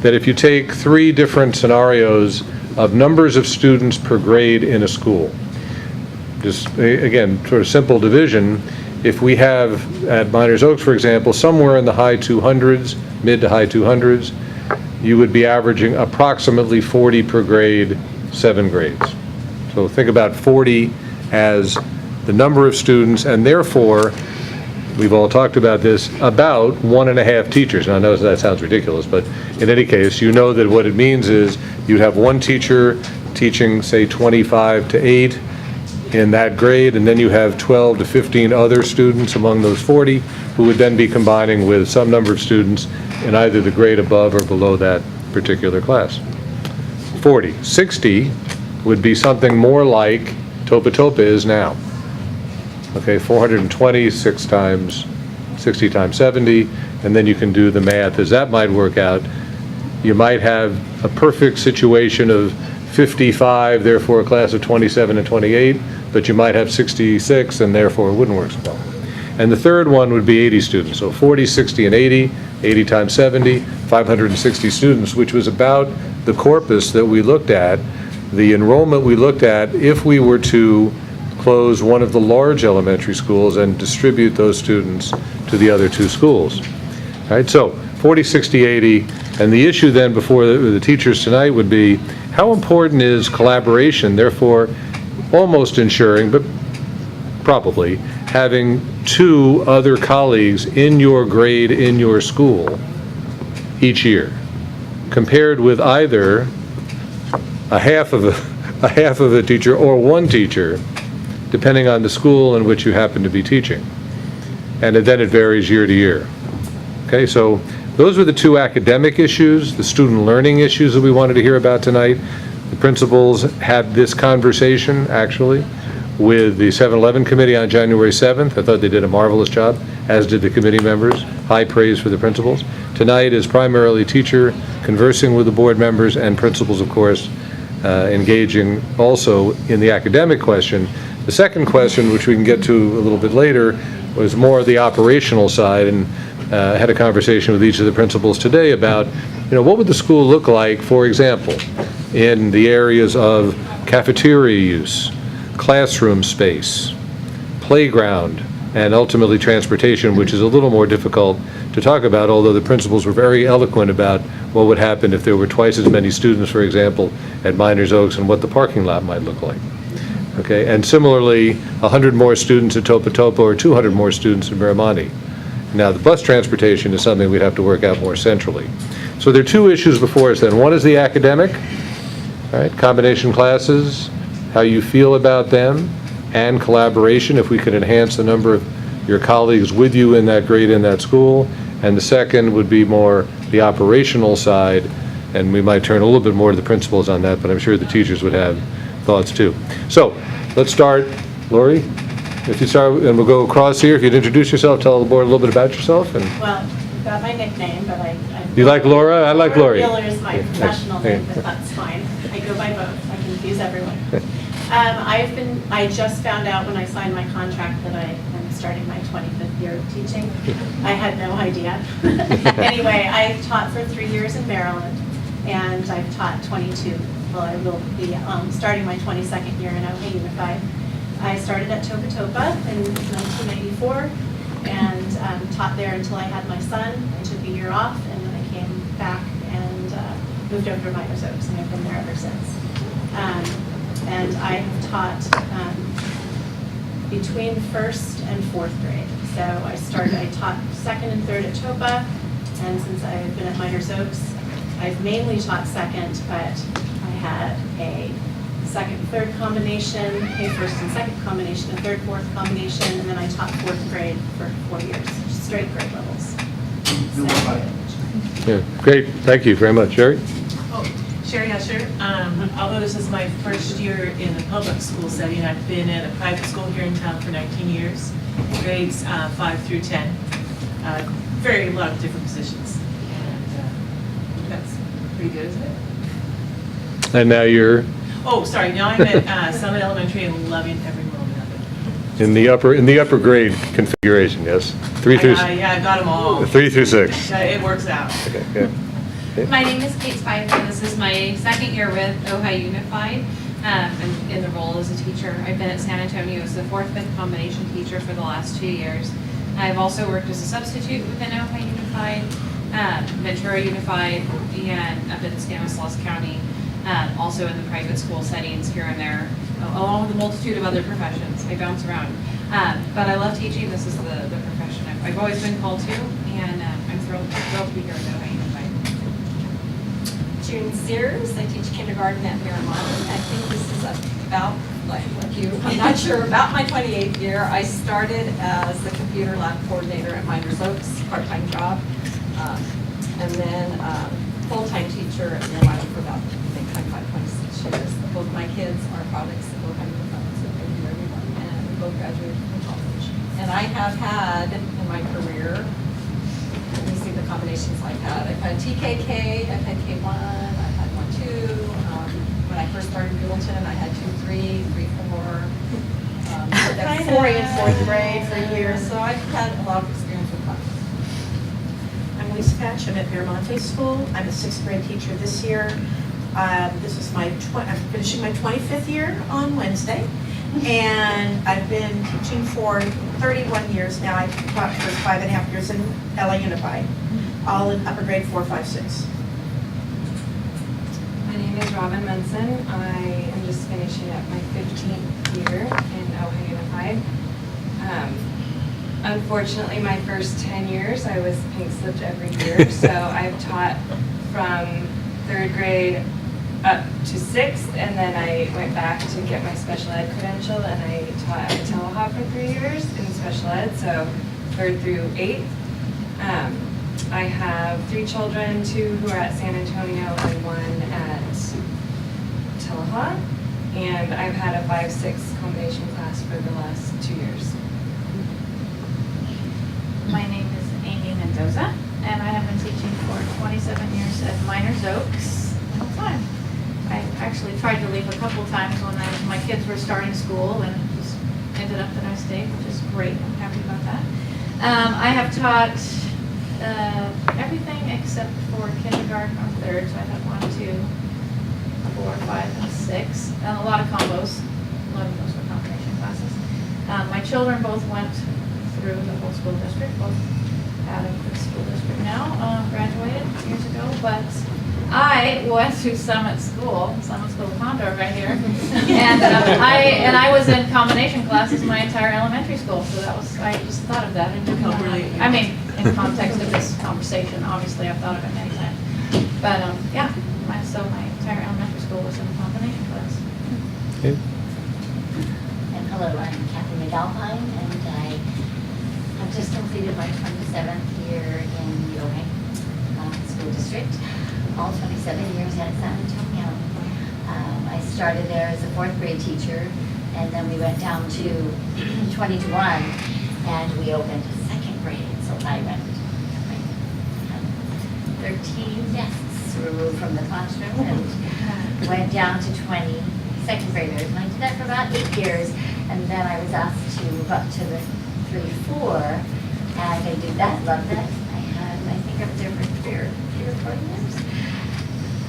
that if you take 3 different scenarios of numbers of students per grade in a school, just again, sort of simple division, if we have at Miners Oaks, for example, somewhere in the high 200s, mid to high 200s, you would be averaging approximately 40 per grade, 7 grades. So think about 40 as the number of students, and therefore, we've all talked about this, about 1.5 teachers. Now I know that sounds ridiculous, but in any case, you know that what it means is you'd have 1 teacher teaching, say, 25 to 8 in that grade, and then you have 12 to 15 other students among those 40 who would then be combining with some number of students in either the grade above or below that particular class. 40. 60 would be something more like Topa is now. Okay, 420, 6 times 60 times 70, and then you can do the math as that might work out. You might have a perfect situation of 55, therefore a class of 27 and 28, but you might have 66, and therefore it wouldn't work so well. And the third one would be 80 students, so 40, 60, and 80, 80 times 70, 560 students, which was about the corpus that we looked at, the enrollment we looked at if we were to close one of the large elementary schools and distribute those students to the other 2 schools. All right, so 40, 60, 80, and the issue then before the teachers tonight would be how important is collaboration, therefore almost ensuring, but probably, having 2 other colleagues in your grade in your school each year, compared with either a half of a teacher or 1 teacher, depending on the school in which you happen to be teaching. And then it varies year to year. Okay, so those were the 2 academic issues, the student learning issues that we wanted to hear about tonight. The principals had this conversation, actually, with the 7-Eleven committee on January 7th. I thought they did a marvelous job, as did the committee members. High praise for the principals. Tonight is primarily teacher conversing with the board members and principals, of course, engaging also in the academic question. The second question, which we can get to a little bit later, was more the operational side, and I had a conversation with each of the principals today about, what would the school look like, for example, in the areas of cafeteria use, classroom space, playground, and ultimately transportation, which is a little more difficult to talk about, although the principals were very eloquent about what would happen if there were twice as many students, for example, at Miners Oaks, and what the parking lot might look like. Okay, and similarly, 100 more students at Topa or 200 more students in Miramonte. Now, the bus transportation is something we'd have to work out more centrally. So there are 2 issues before us then. One is the academic, right, combination classes, how you feel about them, and collaboration, if we could enhance the number of your colleagues with you in that grade in that school. And the second would be more the operational side, and we might turn a little bit more to the principals on that, but I'm sure the teachers would have thoughts too. So let's start. Lori, if you start, and we'll go across here. If you'd introduce yourself, tell the board a little bit about yourself. And Well, you've got my nickname, but I'm You like Laura? I like Lori. Wheeler is my professional name, Okay. but that's fine. I go by both. I confuse everyone. I just found out when I signed my contract that I am starting my 25th year of teaching. I had no idea. Anyway, I've taught for 3 years in Maryland, and I've taught 22. Well, I will be starting my 22nd year in Ojai Unified. I started at Topa Topa in 1994 and taught there until I had my son. I took a year off, and then I came back and moved over to Miners Oaks, and I've been there ever since. And I have taught between first and fourth grade. So I taught second and third at Topa, and since I've been at Miners Oaks, I've mainly taught second, but I had a second, third combination, a first and second combination, a third, fourth combination, and then I taught fourth grade for 4 years, straight grade levels. Yeah, great, thank you very much. Sherry? Sherry Usher. Although this is my first year in the public school setting, I've been in a private school here in town for 19 years, grades 5 through 10. A lot of different positions. And that's pretty good, isn't it? And now you're Oh, sorry, now I'm at Summit Elementary and loving every moment of it. in the upper grade configuration, yes? 3 through Yeah, I got them all. 3 through 6. It works out. Okay, good. My name is Kate Spicer. This is my second year with Ojai Unified. I'm in the role as a teacher. I've been at San Antonio as the 4th/5th combination teacher for the last 2 years. I've also worked as a substitute within Ojai Unified, Ventura Unified, and up in Stanislaus County, also in the private school settings here and there, along with a multitude of other professions. I bounce around. But I love teaching. This is the profession I've always been called to, and I'm thrilled to be here with Ojai Unified. June Sears, I teach kindergarten at Miramont. I think this is about, like you, I'm not sure, about my 28th year. I started as the computer lab coordinator at Miners Oaks, part-time job, and then full-time teacher at Miramont for about, I think, 26 years. Both my kids are products of Ojai Unified, so thank you everyone, and we both graduated from college. And I have had, in my career, let me see the combinations I've had. I've had TKK, I've had K1, I've had 1-2. When I first started Buellton, I had 2-3, 3-4. At 4 and fourth grade for years. So I've had a lot of experience with classes. I'm Lisa Patch. I'm at Miramonte School. I'm a 6th grade teacher this year. This is I'm finishing my 25th year on Wednesday. And I've been teaching for 31 years now. I taught for 5.5 years in LA Unified, all in upper grade 4, 5, 6. My name is Robin Munson. I am just finishing up my 15th year in Ojai Unified. Unfortunately, my first 10 years, I was pink slipped every year, so I've taught from 3rd grade up to 6th, and then I went back to get my special ed credential, and I taught at Telehoff for 3 years in special ed, so 3rd through 8th. I have 3 children, 2 who are at San Antonio and 1 at Telehoff, and I've had a 5-6 combination class for the last 2 years. My name is Amy Mendoza, and I have been teaching for 27 years at Miners Oaks. Time. I actually tried to leave a couple times when my kids were starting school, and it just ended up that I stayed, which is great. I'm happy about that. I have taught everything except for kindergarten or 3rd, so I have 1, 2, 4, 5, and 6, and a lot of combos. A lot of those were combination classes. My children both went through the whole school district, both out of the school district now, graduated years ago, but I went to Summit School Condor right here, and I was in combination classes my entire elementary school, so that was, I just thought of that. And I mean, in context of this conversation, obviously I've thought of it many times, but yeah, so my entire elementary school was in a combination class. Okay. And hello, I'm Kathy McAlpine, and I have just completed my 27th year in the Ojai School District. All 27 years at San Antonio. I started there as a 4th grade teacher, and then we went down to 20 to 1, and we opened 2nd grade, so I went 13 desks removed from the classroom and went down to 20 second graders. And I did that for about 8 years. And then I was asked to move up to the 3-4. And I did that, loved that. I think I was there for 3 or 4 years.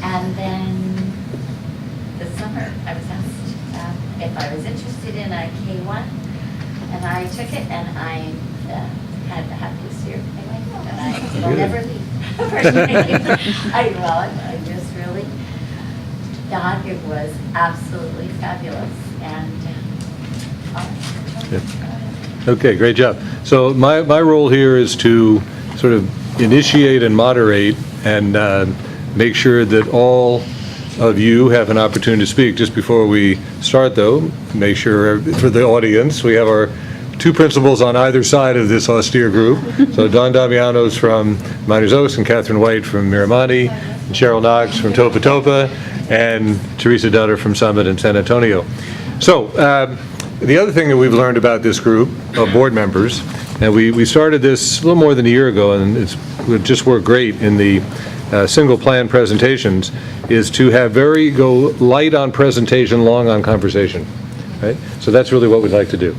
And then this summer, I was asked if I was interested in a K1. And I took it, and I had the happiest year of my life. And I will never leave. I just really thought it was absolutely fabulous. And Okay, great job. So my role here is to sort of initiate and moderate and make sure that all of you have an opportunity to speak. Just before we start, though, make sure for the audience, we have our 2 principals on either side of this austere group. So Don Damiano's from Miners Oaks, and Catherine White from Miramonte, and Cheryl Knox from Topa Topa, and Teresa Dutter from Summit and San Antonio. So the other thing that we've learned about this group of board members, and we started this a little more than a year ago, and it just worked great in the single plan presentations, is to go light on presentation, long on conversation, right? So that's really what we'd like to do.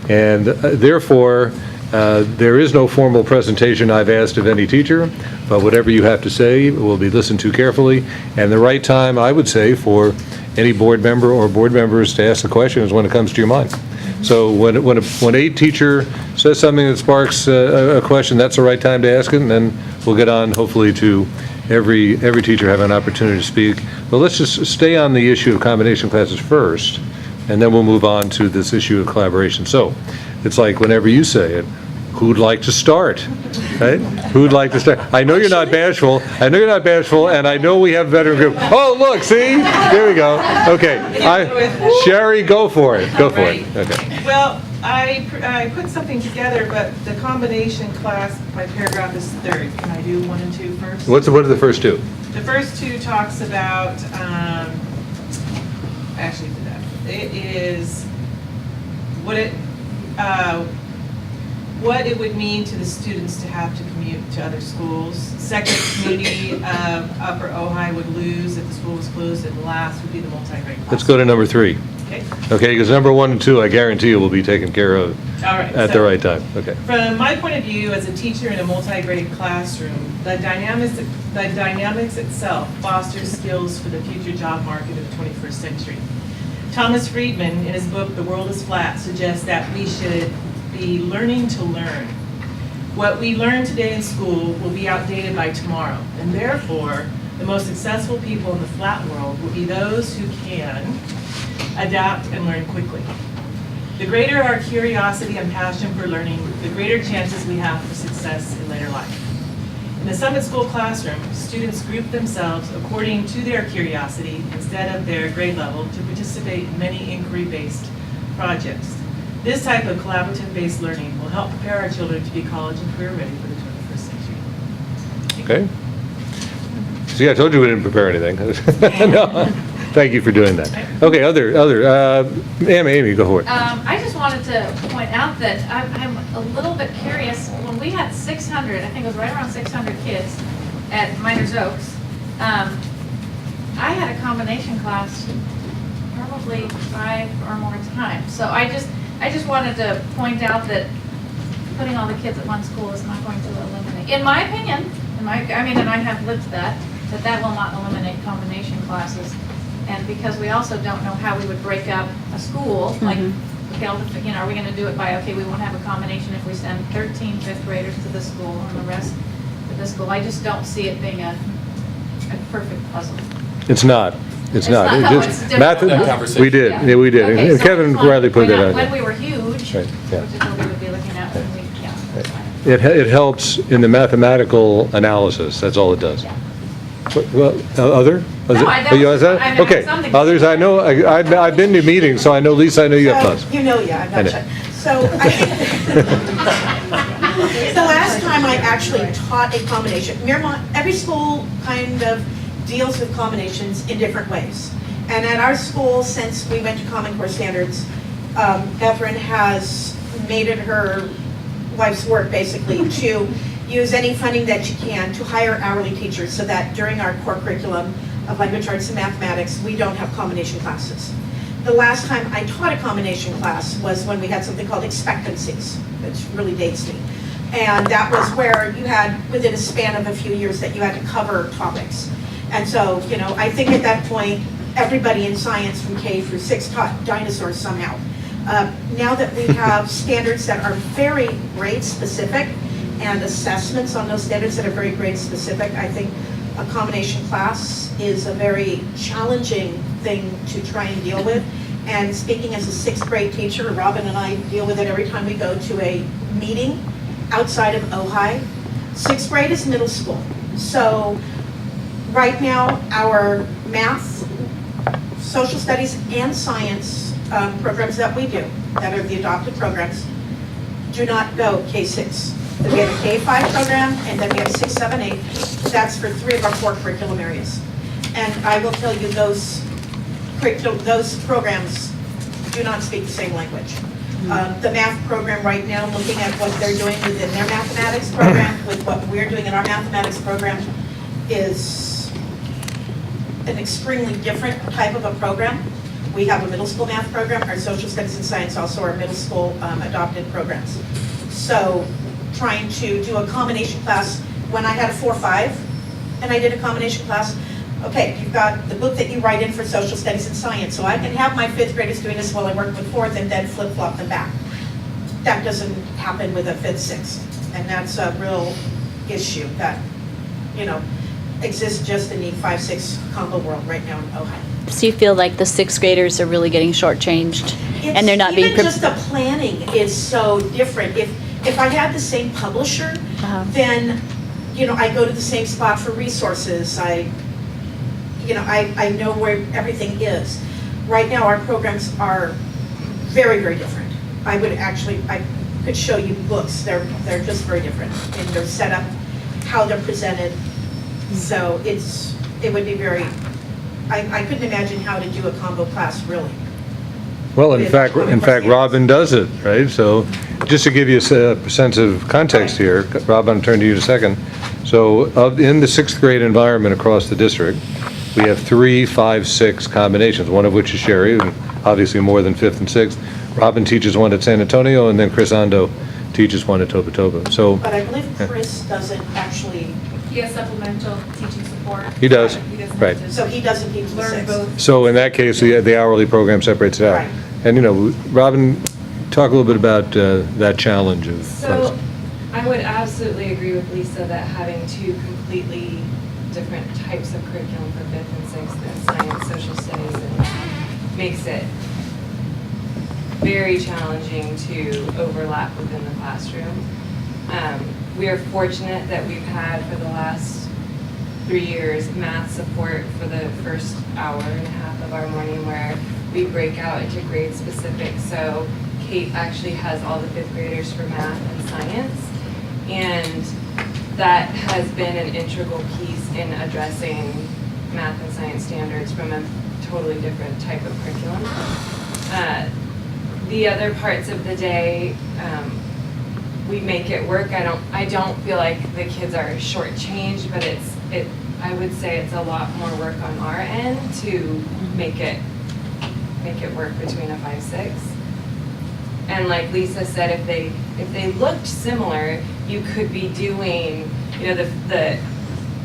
And therefore, there is no formal presentation I've asked of any teacher, but whatever you have to say will be listened to carefully. And the right time, I would say, for any board member or board members to ask the question is when it comes to your mind. So when a teacher says something that sparks a question, that's the right time to ask it, and then we'll get on, hopefully, to every teacher have an opportunity to speak. But let's just stay on the issue of combination classes first, and then we'll move on to this issue of collaboration. So it's like whenever you say it, who'd like to start, right? Who'd like to start? I know you're not bashful, and I know we have a veteran group. Oh, look, see? There we go. Okay. Sherry, go for it. Go for it. Okay. Well, I put something together, but the combination class by paragraph is third. Can I do 1 and 2 first? What are the first 2? The first 2 talks about, actually did that. It is what it would mean to the students to have to commute to other schools. Second, community of Upper Ojai would lose if the school was closed, and last would be the multi-grade class. Let's go to number 3. Okay. Okay, because number 1 and 2, I guarantee you, will be taken care of at the right time. Okay. From my point of view as a teacher in a multi-grade classroom, the dynamics itself fosters skills for the future job market of the 21st century. Thomas Friedman, in his book, The World is Flat, suggests that we should be learning to learn. What we learn today in school will be outdated by tomorrow, and therefore, the most successful people in the flat world will be those who can adapt and learn quickly. The greater our curiosity and passion for learning, the greater chances we have for success in later life. In the Summit School classroom, students group themselves according to their curiosity instead of their grade level to participate in many inquiry-based projects. This type of collaborative-based learning will help prepare our children to be college and career ready for the 21st century. Okay. See, I told you we didn't prepare anything. No. Thank you for doing that. Okay, Amy, go for it. I just wanted to point out that I'm a little bit curious. When we had 600, I think it was right around 600 kids at Miners Oaks, I had a combination class probably 5 or more times. So I just wanted to point out that putting all the kids at one school is not going to eliminate, in my opinion, and I have lived that will not eliminate combination classes. And because we also don't know how we would break up a school, like, okay, are we going to do it by, okay, we won't have a combination if we send 13 fifth graders to this school and the rest to this school. I just don't see it being a perfect puzzle. It's not. It's not. We did. Yeah. Yeah, we did. Okay, And so Kevin Bradley put that out. When we were huge, Right, yeah. which is what we would be looking at when we, It helps in the mathematical analysis. That's all it does. Yeah. Well, other? Okay, others, I know, I've been to meetings, so I know, Lisa, I know you have thoughts. I'm not sure. So I think the last time I actually taught a combination, Miramont, every school kind of deals with combinations in different ways. And at our school, since we went to Common Core Standards, Evelyn has made it her life's work basically to use any funding that you can to hire hourly teachers so that during our core curriculum of language arts and mathematics, we don't have combination classes. The last time I taught a combination class was when we had something called expectancies, which really dates me. And that was where you had, within a span of a few years, that you had to cover topics. And so, you know, I think at that point, everybody in science from K through 6 taught dinosaurs somehow. Now that we have standards that are very grade specific and assessments on those standards that are very grade specific, I think a combination class is a very challenging thing to try and deal with. And speaking as a 6th grade teacher, Robin and I deal with it every time we go to a meeting outside of OHI. 6th grade is middle school. So right now, our math, social studies, and science programs that we do, that are the adopted programs, do not go K-6. We have a K-5 program, and then we have 6, 7, 8. That's for 3 of our 4 curriculum areas. And I will tell you, those programs do not speak the same language. The math program right now, looking at what they're doing within their mathematics program with what we're doing in our mathematics program, is an extremely different type of a program. We have a middle school math program. Our social studies and science also are middle school adopted programs. So trying to do a combination class, when I had a 4-5 and I did a combination class, okay, you've got the book that you write in for social studies and science, so I can have my 5th graders doing this while I work with 4th and then flip-flop them back. That doesn't happen with a 5th, 6th, and that's a real issue that, you know, exists just in the 5-6 combo world right now in Ohio. So you feel like the 6th graders are really getting shortchanged, and they're not being Even just the planning is so different. If I had the same publisher, then, you know, I go to the same spot for resources. I know where everything is. Right now, our programs are very, very different. I could show you books. They're just very different in their setup, how they're presented. So it would be very, I couldn't imagine how to do a combo class, really. Well, in fact, Robin does it, right? So just to give you a sense of context here, Robin, I'll turn to you in a second. So in the 6th grade environment across the district, we have 3, 5, 6 combinations, one of which is Sherry, and obviously more than 5th and 6th. Robin teaches one at San Antonio, and then Chris Ando teaches one at Toba. So, but I believe Chris doesn't actually. He has supplemental teaching support. He does, right. So he doesn't teach the 6th. So in that case, the hourly program separates it out. Right. And, you know, Robin, talk a little bit about that challenge of. So I would absolutely agree with Lisa that having 2 completely different types of curriculum for 5th and 6th and science, social studies, and math makes it very challenging to overlap within the classroom. We are fortunate that we've had for the last 3 years math support for the first hour and a half of our morning where we break out into grade specific. So Kate actually has all the 5th graders for math and science, and that has been an integral piece in addressing math and science standards from a totally different type of curriculum. The other parts of the day, we make it work. I don't feel like the kids are shortchanged, but I would say it's a lot more work on our end to make it work between a 5-6. And like Lisa said, if they looked similar, you could be doing, you know, the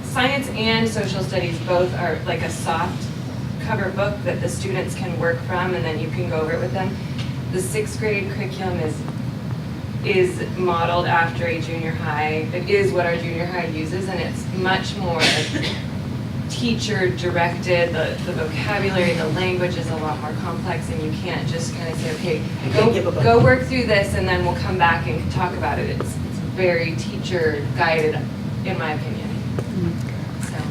science and social studies both are like a soft cover book that the students can work from, and then you can go over it with them. The 6th grade curriculum is modeled after a junior high. It is what our junior high uses, and it's much more teacher directed. The vocabulary, the language is a lot more complex, and you can't just kind of say, okay, go work through this, and then we'll come back and talk about it. It's very teacher guided, in my opinion.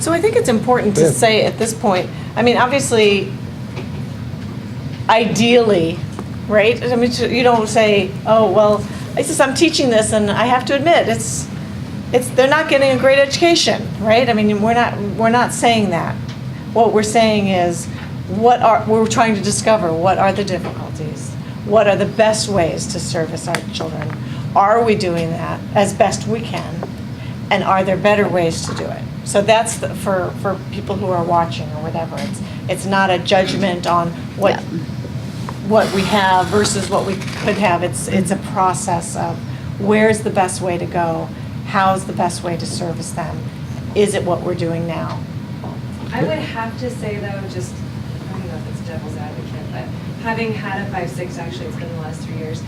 So I think it's important to say at this point, I mean, obviously, ideally, right? I mean, you don't say, oh, well, I'm teaching this, and I have to admit, they're not getting a great education, right? I mean, we're not saying that. What we're saying is, we're trying to discover what are the difficulties, what are the best ways to service our children. Are we doing that as best we can? And are there better ways to do it? So that's for people who are watching or whatever. It's not a judgment on what we have versus what we could have. It's a process of where's the best way to go? How's the best way to service them? Is it what we're doing now? I would have to say though, just, I don't know if it's devil's advocate, but having had a 5-6, actually it's been the last 3 years,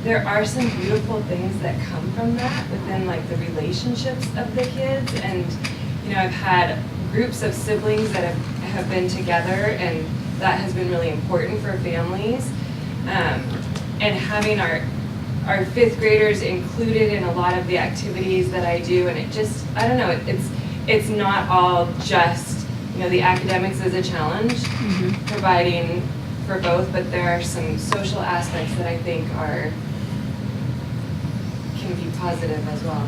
there are some beautiful things that come from that within like the relationships of the kids. And, you know, I've had groups of siblings that have been together, and that has been really important for families. And having our 5th graders included in a lot of the activities that I do, and it just, I don't know, it's not all just, you know, the academics is a challenge, providing for both, but there are some social aspects that I think can be positive as well.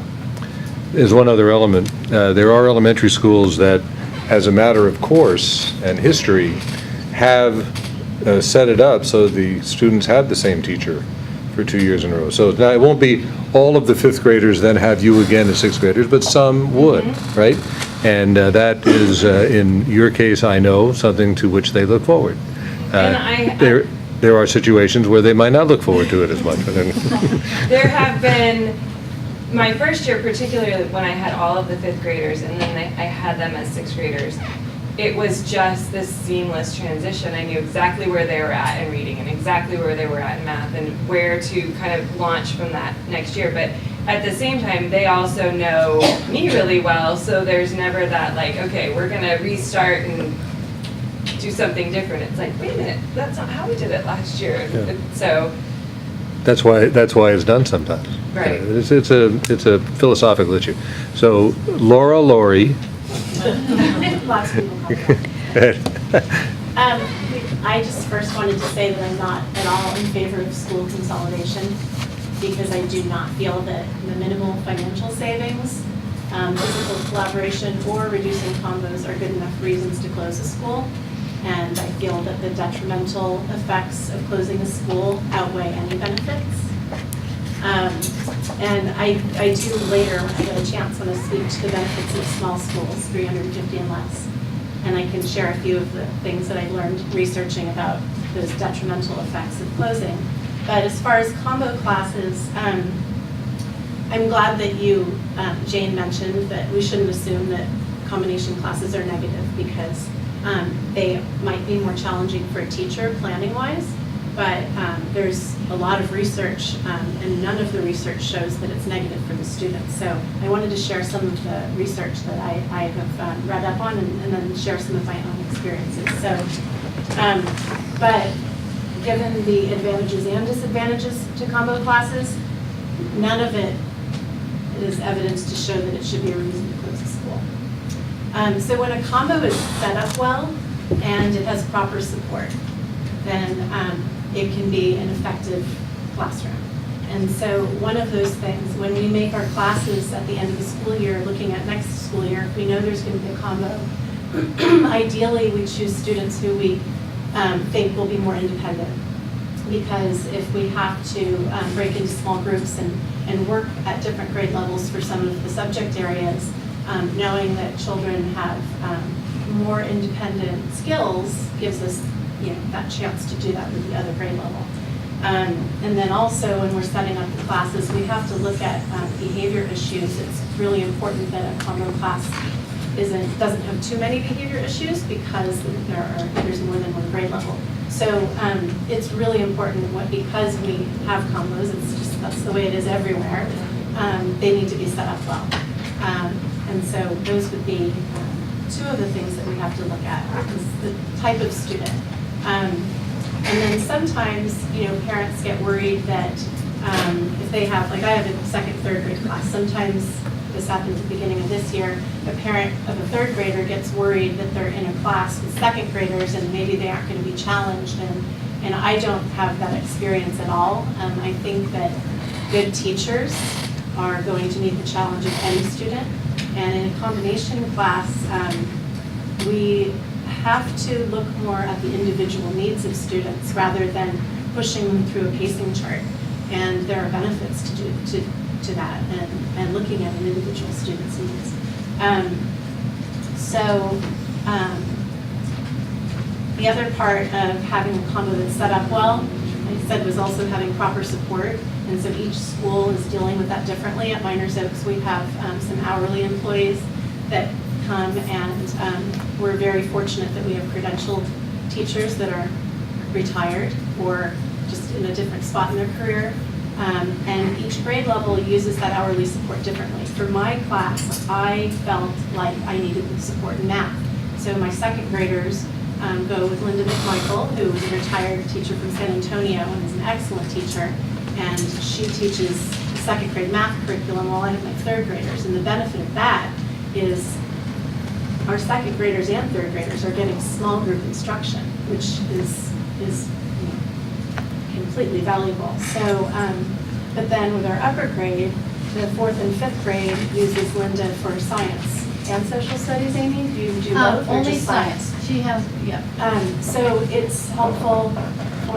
There's one other element. There are elementary schools that, as a matter of course and history, have set it up so the students have the same teacher for 2 years in a row. So now it won't be all of the 5th graders then have you again as 6th graders, but some would, right? And that is, in your case, I know, something to which they look forward. There are situations where they might not look forward to it as much. There have been, my first year particularly, when I had all of the 5th graders and then I had them as 6th graders, it was just this seamless transition. I knew exactly where they were at in reading and exactly where they were at in math and where to kind of launch from that next year. But at the same time, they also know me really well, so there's never that like, okay, we're gonna restart and do something different. It's like, wait a minute, that's not how we did it last year. Yeah. So That's why it's done sometimes. Right. It's a philosophical issue. So Laura, Lori. Lots of people have that. I just first wanted to say that I'm not at all in favor of school consolidation because I do not feel that the minimal financial savings, physical collaboration, or reducing combos are good enough reasons to close a school. And I feel that the detrimental effects of closing a school outweigh any benefits. And I do later, when I get a chance, want to speak to the benefits of small schools, 350 and less. And I can share a few of the things that I've learned researching about those detrimental effects of closing. But as far as combo classes, I'm glad that you, Jane, mentioned that we shouldn't assume that combination classes are negative because they might be more challenging for a teacher planning-wise. But there's a lot of research, and none of the research shows that it's negative for the students. So I wanted to share some of the research that I have read up on and then share some of my own experiences. So, but given the advantages and disadvantages to combo classes, none of it is evidence to show that it should be a reason to close a school. So when a combo is set up well and it has proper support, then it can be an effective classroom. And so one of those things, when we make our classes at the end of the school year, looking at next school year, if we know there's going to be a combo, ideally we choose students who we think will be more independent. Because if we have to break into small groups and work at different grade levels for some of the subject areas, knowing that children have more independent skills gives us that chance to do that with the other grade level. And then also when we're setting up the classes, we have to look at behavior issues. It's really important that a combo class doesn't have too many behavior issues because there's more than one grade level. So it's really important because we have combos, that's the way it is everywhere, they need to be set up well. And so those would be two of the things that we have to look at, is the type of student. And then sometimes, parents get worried that if they have, like I have a second, third grade class, sometimes this happened at the beginning of this year, a parent of a third grader gets worried that they're in a class with second graders and maybe they aren't going to be challenged. And I don't have that experience at all. I think that good teachers are going to meet the challenge of any student. And in a combination class, we have to look more at the individual needs of students rather than pushing them through a pacing chart. And there are benefits to to that and looking at an individual student's needs. The other part of having a combo that's set up well, like I said, was also having proper support. And so each school is dealing with that differently. At Miners Oaks, we have some hourly employees that come, and we're very fortunate that we have credentialed teachers that are retired or just in a different spot in their career. And each grade level uses that hourly support differently. For my class, I felt like I needed the support in math. So my second graders go with Linda McMichael, who is a retired teacher from San Antonio and is an excellent teacher. And she teaches second grade math curriculum while I have my third graders. And the benefit of that is our second graders and third graders are getting small group instruction, which is completely valuable. So, but then with our upper grade, the fourth and fifth grade uses Linda for science and social studies. Amy, do you do both or Only just science. She has, yeah. So it's helpful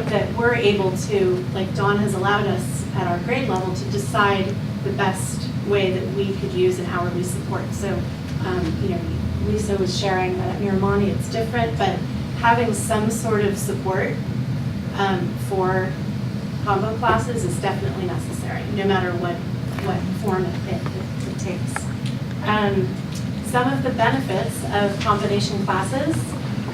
that we're able to, like Dawn has allowed us at our grade level to decide the best way that we could use an hourly support. So, Lisa was sharing that at Miramani it's different, but having some sort of support for combo classes is definitely necessary, no matter what form it takes. Some of the benefits of combination classes,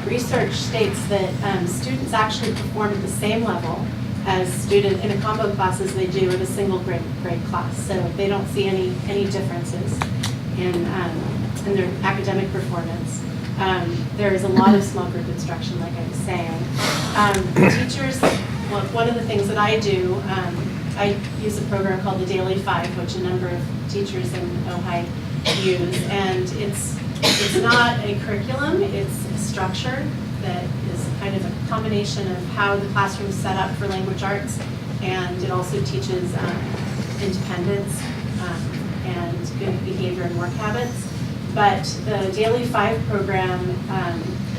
research states that students actually perform at the same level as students in a combo class as they do in a single grade class. So they don't see any differences in their academic performance. There is a lot of small group instruction, like I was saying. Teachers, well, one of the things that I do, I use a program called the Daily Five, which a number of teachers in Ojai use, and it's not a curriculum, it's a structure that is kind of a combination of how the classroom is set up for language arts, and it also teaches independence and good behavior and work habits. But the Daily Five program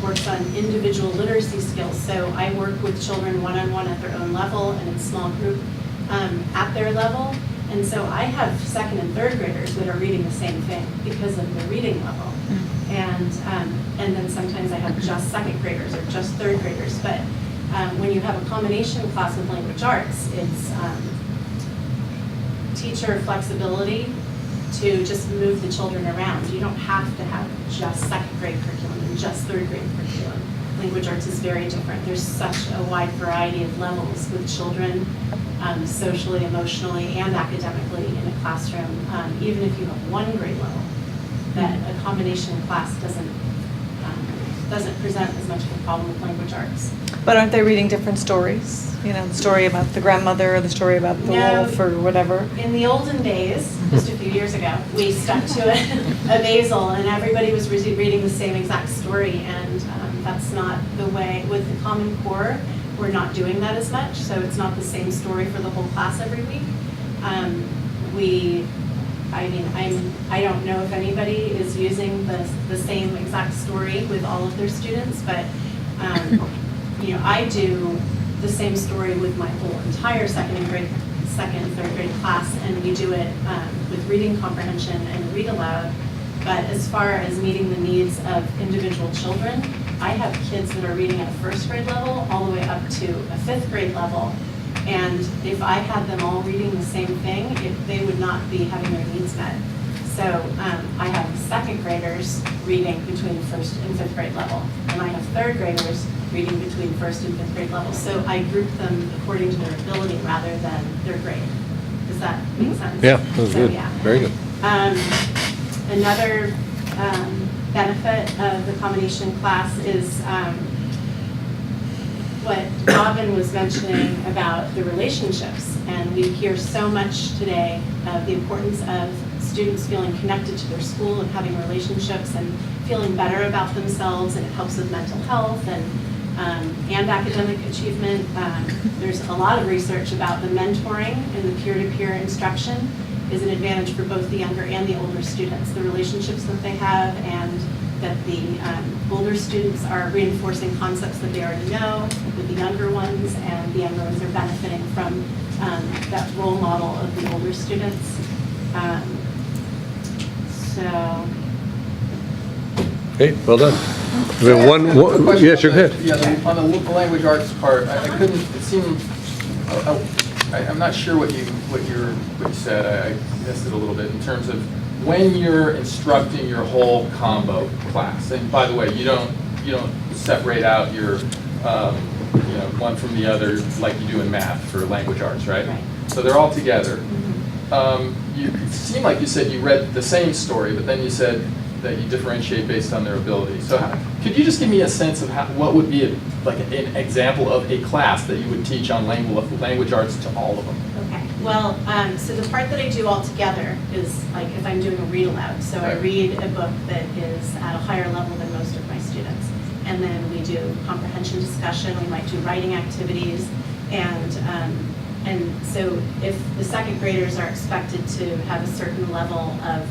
works on individual literacy skills. So I work with children one-on-one at their own level and in small group at their level. And so I have second and third graders that are reading the same thing because of the reading level. And then sometimes I have just second graders or just third graders. But when you have a combination class with language arts, it's teacher flexibility to just move the children around. You don't have to have just second grade curriculum and just third grade curriculum. Language arts is very different. There's such a wide variety of levels with children, socially, emotionally, and academically in a classroom, even if you have one grade level, that a combination class doesn't present as much of a problem with language arts. But aren't they reading different stories? You know, the story about the grandmother, or the story about the wolf, or whatever? In the olden days, just a few years ago, we stuck to a basil, and everybody was reading the same exact story, and that's not the way. With the Common Core, we're not doing that as much, so it's not the same story for the whole class every week. I don't know if anybody is using the same exact story with all of their students, but I do the same story with my whole entire second and third grade class, and we do it with reading comprehension and read aloud. But as far as meeting the needs of individual children, I have kids that are reading at a first grade level all the way up to a fifth grade level. And if I had them all reading the same thing, they would not be having their needs met. So I have second graders reading between first and fifth grade level, and I have third graders reading between first and fifth grade level. So I group them according to their ability rather than their grade. Does that make sense? Yeah, that was good. Yeah. Very good. Another benefit of the combination class is what Robin was mentioning about the relationships. And we hear so much today of the importance of students feeling connected to their school and having relationships and feeling better about themselves, and it helps with mental health and academic achievement. There's a lot of research about the mentoring and the peer-to-peer instruction is an advantage for both the younger and the older students. The relationships that they have, and that the older students are reinforcing concepts that they already know with the younger ones, and the younger ones are benefiting from that role model of the older students. So, Okay, well done. We have one, yes, you're good. Yeah, on the language arts part, I couldn't, it seemed, I'm not sure what you said, I missed it a little bit in terms of when you're instructing your whole combo class. And by the way, you don't separate out your, one from the other like you do in math for language arts, right? Right. So they're all together. It seemed like you said you read the same story, but then you said that you differentiate based on their ability. So could you just give me a sense of what would be an example of a class that you would teach on language arts to all of them? okay. Well, so the part that I do all together is like if I'm doing a read aloud. So I read a book that is at a higher level than most of my students. And then we do comprehension discussion, we might do writing activities, and so if the second graders are expected to have a certain level of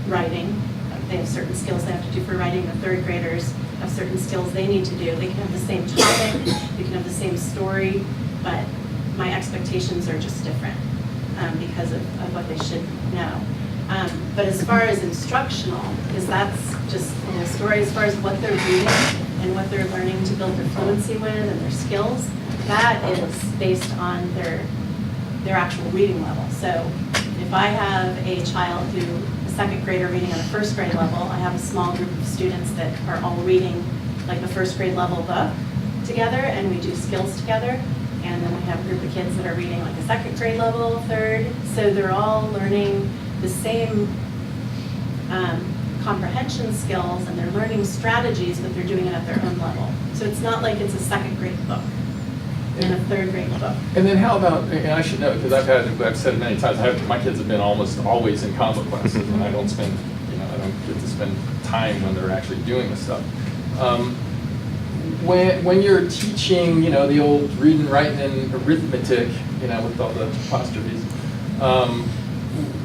writing, they have certain skills they have to do for writing, the third graders have certain skills they need to do. They can have the same topic, they can have the same story, but my expectations are just different because of what they should know. But as far as instructional, because that's just a story as far as what they're reading and what they're learning to build their fluency with and their skills, that is based on their actual reading level. So if I have a child a second grader reading at a first grade level, I have a small group of students that are all reading like the first grade level book together, and we do skills together. And then we have a group of kids that are reading like a second grade level, third. So they're all learning the same comprehension skills, and they're learning strategies, but they're doing it at their own level. So it's not like it's a second grade book and a third grade book. And then how about, and I should know, because I've said it many times, my kids have been almost always in combo classes, and I don't spend, I don't get to spend time when they're actually doing this stuff. When you're teaching, the old reading, writing, and arithmetic, with all the apostrophes,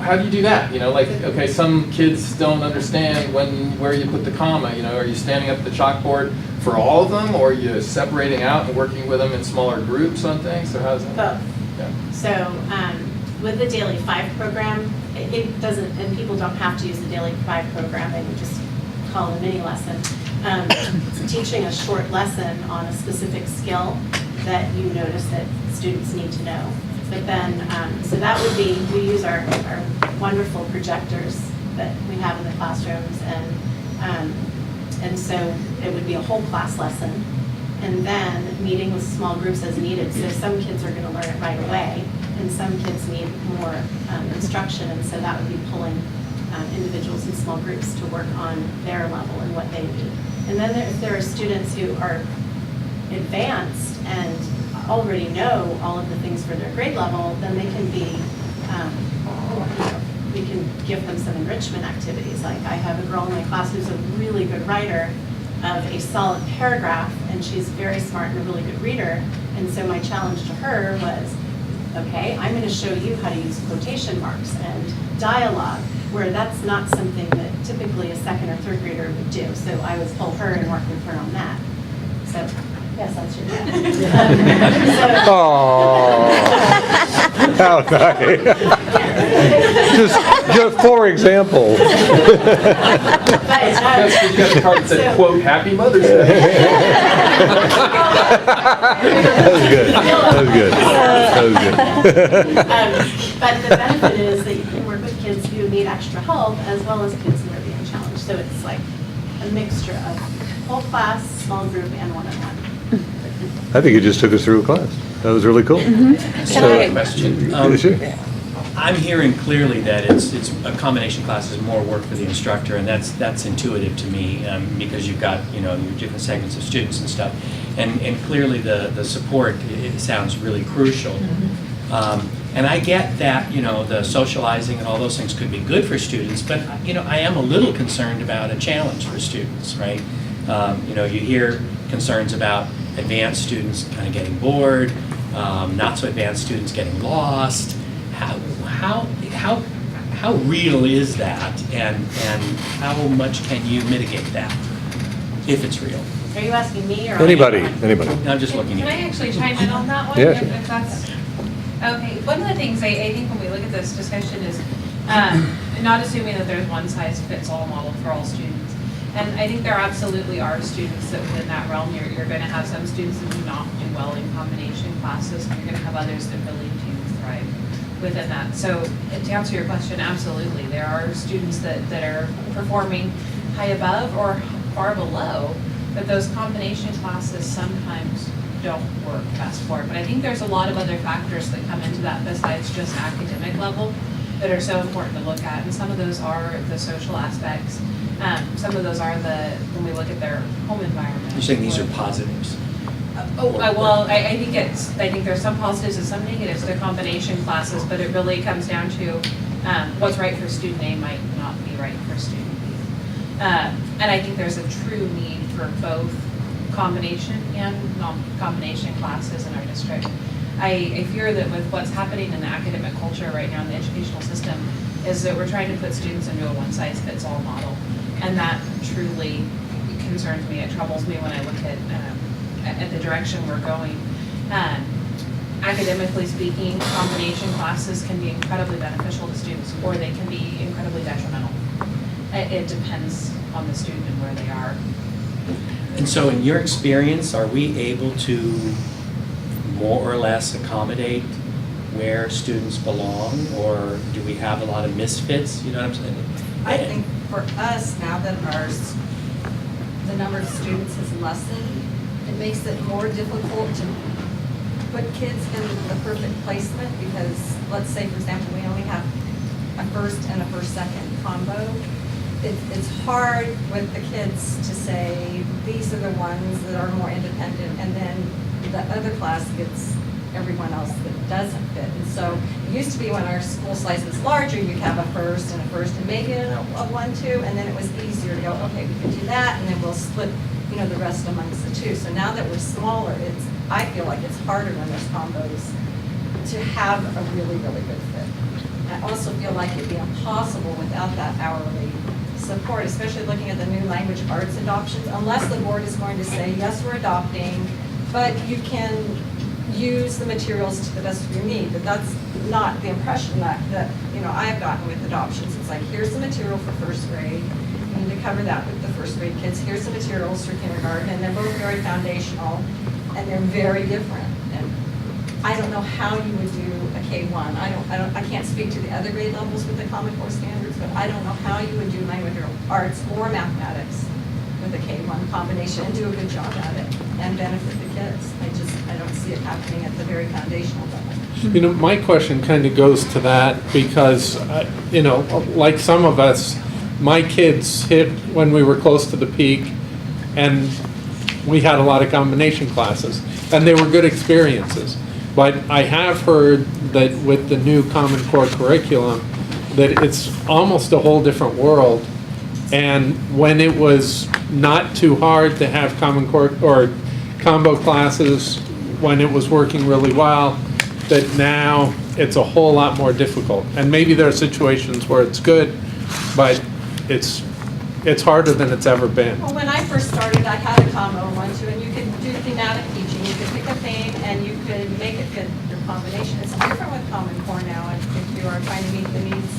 how do you do that? Okay, some kids don't understand where you put the comma. Are you standing up at the chalkboard for all of them, or are you separating out and working with them in smaller groups on things? So how's that? Both. Yeah. So with the Daily 5 program, it doesn't, and people don't have to use the Daily 5 program, they would just call it a mini lesson. Teaching a short lesson on a specific skill that you notice that students need to know. But then, so that would be, we use our wonderful projectors that we have in the classrooms, and so it would be a whole class lesson. And then meeting with small groups as needed. So some kids are going to learn it right away, and some kids need more instruction, and so that would be pulling individuals in small groups to work on their level and what they need. And then if there are students who are advanced and already know all of the things for their grade level, then they can be, we can give them some enrichment activities. Like I have a girl in my class who's a really good writer of a solid paragraph, and she's very smart and a really good reader. And so my challenge to her was, okay, I'm going to show you how to use quotation marks and dialogue, where that's not something that typically a second or third grader would do. So I would pull her and work with her on that. So, yes, that's your dad. Aww. How nice. Just for example. That's because you got the card that said, quote, Happy Mother's Day. That was good. But the benefit is that you can work with kids who need extra help as well as kids who are being challenged. So it's like a mixture of whole class, small group, and one-on-one. I think you just took us through a class. That was really cool. Question. Sure. I'm hearing clearly that it's a combination class is more work for the instructor, and that's intuitive to me because you've got your different segments of students and stuff, and clearly the support it sounds really crucial. And I get that the socializing and all those things could be good for students, but I am a little concerned about a challenge for students, right? You hear concerns about advanced students kind of getting bored, not so advanced students getting lost. How real is that, and how much can you mitigate that, if it's real? Are you asking me or Anybody? I'm just looking Can at I you. actually chime in on that one? Yeah, sure. If that's, okay, one of the things I think when we look at this discussion is Not assuming that there's one size fits all model for all students. And I think there absolutely are students that within that realm, you're going to have some students that do not do well in combination classes, and you're going to have others that really do thrive within that. So to answer your question, absolutely, there are students that are performing high above or far below, but those combination classes sometimes don't work best for it. But I think there's a lot of other factors that come into that besides just academic level that are so important to look at. And some of those are the social aspects. Some of those are when we look at their home environment. You're saying these are positives? Well, I think there's some positives and some negatives to combination classes, but it really comes down to what's right for student A might not be right for student B. And I think there's a true need for both combination and non-combination classes in our district. I fear that with what's happening in the academic culture right now in the educational system is that we're trying to put students into a one-size-fits-all model. And that truly concerns me. It troubles me when I look at the direction we're going. Academically speaking, combination classes can be incredibly beneficial to students, or they can be incredibly detrimental. It depends on the student and where they are. And so in your experience, are we able to more or less accommodate where students belong, or do we have a lot of misfits? You know what I'm saying? I think for us, now that the number of students has lessened, it makes it more difficult to put kids in the perfect placement because, let's say, for example, we only have a first and a first-second combo. It's hard with the kids to say, these are the ones that are more independent, and then the other class gets everyone else that doesn't fit. And so it used to be when our school size was larger, you'd have a first and maybe a 1-2, and then it was easier to go, okay, we can do that, and then we'll split, the rest amongst the two. So now that we're smaller, I feel like it's harder when there's combos to have a really, really good fit. I also feel like it'd be impossible without that hourly support, especially looking at the new language arts adoptions, unless the board is going to say, yes, we're adopting, but you can use the materials to the best of your need. But that's not the impression that I've gotten with adoptions. It's like, here's the material for first grade. You need to cover that with the first grade kids. Here's the materials for kindergarten, and they're both very foundational, and they're very different. And I don't know how you would do a K-1. I can't speak to the other grade levels with the Common Core standards, but I don't know how you would do language or arts or mathematics with a K-1 combination and do a good job at it and benefit the kids. I don't see it happening at the very foundational level. My question kind of goes to that because, like some of us, my kids hit when we were close to the peak, and we had a lot of combination classes, and they were good experiences. But I have heard that with the new Common Core curriculum, that it's almost a whole different world. And when it was not too hard to have Common Core or combo classes, when it was working really well, that now it's a whole lot more difficult. And maybe there are situations where it's good, but it's harder than it's ever been. Well, when I first started, I had a combo 1-2, and you could do thematic teaching. You could pick a theme, and you could make it fit your combination. It's different with Common Core now if you are trying to meet the needs,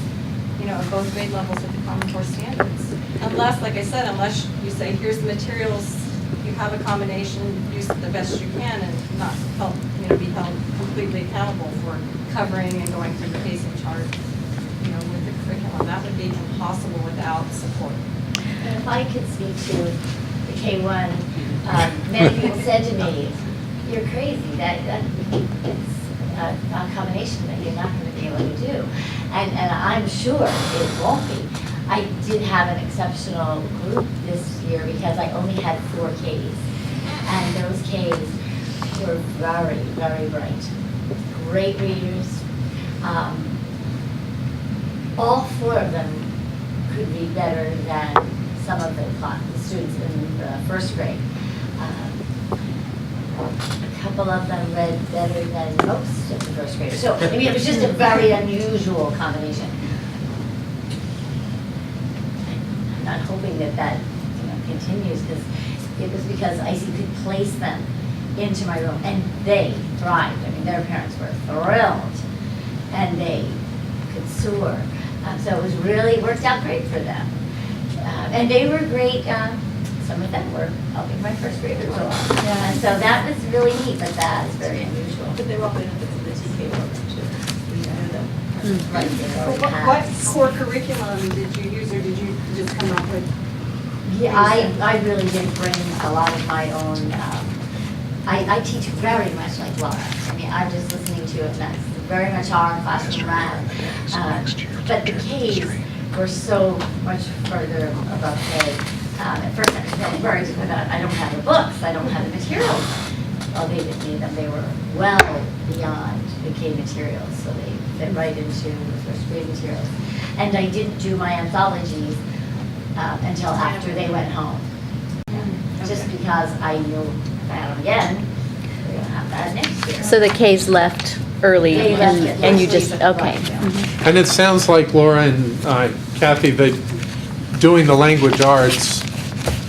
of both grade levels with the Common Core standards. Unless, like I said, unless you say, here's the materials, you have a combination, use it the best you can, and not help, be held completely accountable for covering and going through the pacing chart, with the curriculum. That would be impossible without support. And if I could speak to the K-1, many people said to me, you're crazy, that it's a combination that you're not going to be able to do. And I'm sure it won't be. I did have an exceptional group this year because I only had 4 Ks. And those Ks were very, very bright. Great readers. All 4 of them could read better than some of the students in the first grade. A couple of them read better than most of the first graders. So, it was just a very unusual combination. I'm not hoping that continues, because it was because I could place them into my room, and they thrived. Their parents were thrilled, and they could soar. So it was really, worked out great for them. And they were great, some of them were helping my first graders along. And so that was really neat, but that is very unusual. But they were all benefits of the TK program too. We know them. Right, they already What have. core curriculum did you use, or did you just come up with? Yeah, I really did bring a lot of my own, I teach very much like Laura. I mean, I'm just listening to it, and that's very much our classroom lab. But the Ks were so much further above K. At first I was feeling worried about, I don't have the books, I don't have the materials. Well, they didn't need them, they were well beyond the K materials, so they fit right into the first grade materials. And I didn't do my anthologies until after they went home. Just because I knew if I had them again, we're gonna have that next year. So the Ks left early, They left it and you last just, week, okay. right, And it sounds like Laura and Kathy, that doing the language arts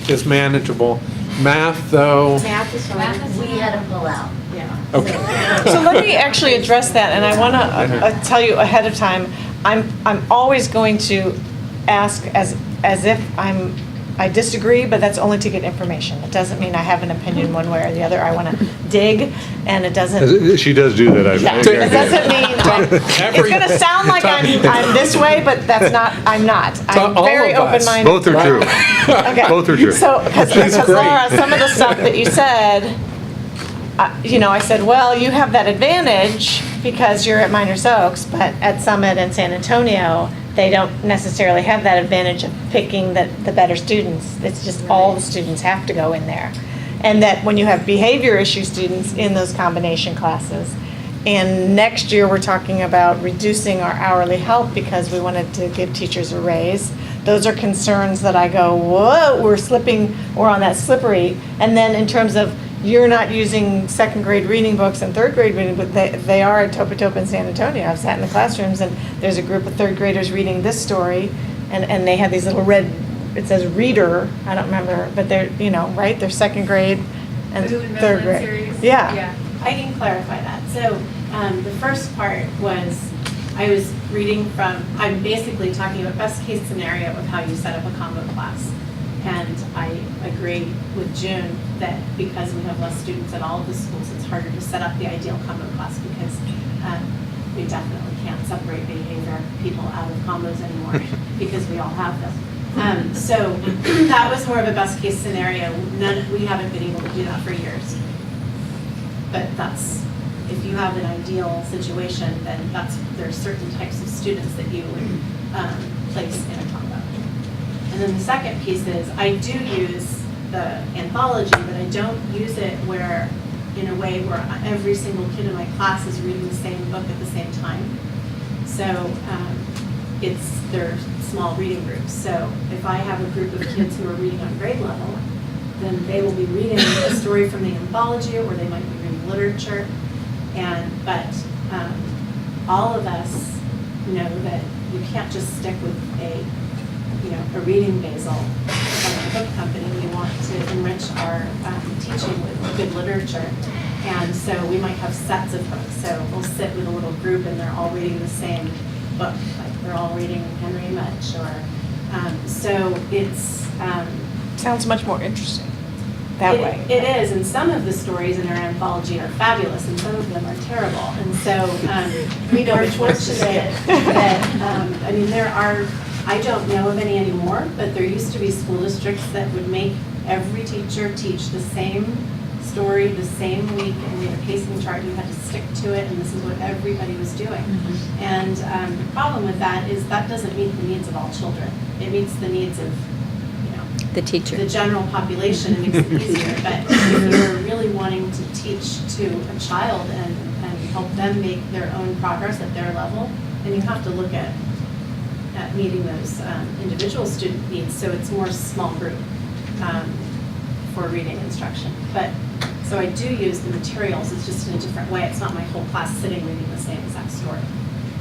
is manageable. Math, though, Math is hard. We had to pull out. Yeah. okay. So let me actually address that, and I want to tell you ahead of time, I'm always going to ask as if I disagree, but that's only to get information. It doesn't mean I have an opinion one way or the other. I want to dig, and it doesn't. She does do that, I Yeah, guarantee. it doesn't mean, it's going to sound like I'm this way, but that's not, I'm not. I'm all very of us. open-minded. Both are true. Okay. Both are true. So, because She's great. Laura, some of the stuff that you said, I said, well, you have that advantage because you're at Miners Oaks, but at Summit and San Antonio, they don't necessarily have that advantage of picking the better students. It's just all the students have to go in there. And that when you have behavior issue students in those combination classes, and next year we're talking about reducing our hourly help because we wanted to give teachers a raise. Those are concerns that I go, whoa, we're on that slippery. And then in terms of you're not using second grade reading books and third grade reading, but they are at Topatopa and San Antonio. I've sat in the classrooms and there's a group of third graders reading this story and they have these little red, it says reader, I don't remember, but they're, right? They're second grade and Food and Midland third grade. series? Yeah. I can clarify that. So the first part was, I was reading from, I'm basically talking about best case scenario of how you set up a combo class. And I agree with June that because we have less students at all of the schools, it's harder to set up the ideal combo class because we definitely can't separate behavior people out of combos anymore because we all have them. So that was more of a best case scenario. We haven't been able to do that for years. But that's, if you have an ideal situation, then there's certain types of students that you would place in a combo. And then the second piece is, I do use the anthology, but I don't use it in a way where every single kid in my class is reading the same book at the same time. So they're small reading groups. So if I have a group of kids who are reading on grade level, then they will be reading a story from the anthology, or they might be reading literature. But all of us know that you can't just stick with a reading basil from a book company. We want to enrich our teaching with good literature. And so we might have sets of books. So we'll sit with a little group and they're all reading the same book. Like they're all reading Henry Mutch so it's... Sounds much more interesting that way. It is, and some of the stories in our anthology are fabulous, and some of them are terrible. And so we are fortunate that, I don't know of any anymore, but there used to be school districts that would make every teacher teach the same story the same week, and we had a pacing chart, you had to stick to it, and this is what everybody was doing. Mm-hmm. And the problem with that is that doesn't meet the needs of all children. It meets the needs of The teacher. the general population, it makes it easier. But if you're really wanting to teach to a child and help them make their own progress at their level, then you have to look at meeting those individual student needs. So it's more small group for reading instruction. So I do use the materials, it's just in a different way. It's not my whole class sitting reading the same exact story.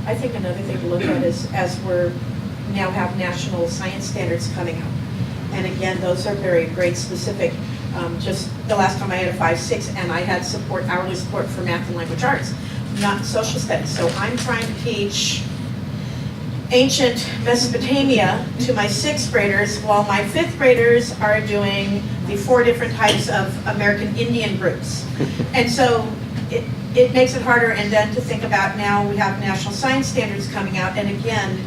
I think another thing to look at is as we're now have national science standards coming out. And again, those are very grade specific. Just the last time I had a 5-6 and I had hourly support for math and language arts, not social studies. So I'm trying to teach ancient Mesopotamia to my 6th graders, while my 5th graders are doing the 4 different types of American Indian groups. And so it makes it harder, and then to think about now we have national science standards coming out, and again,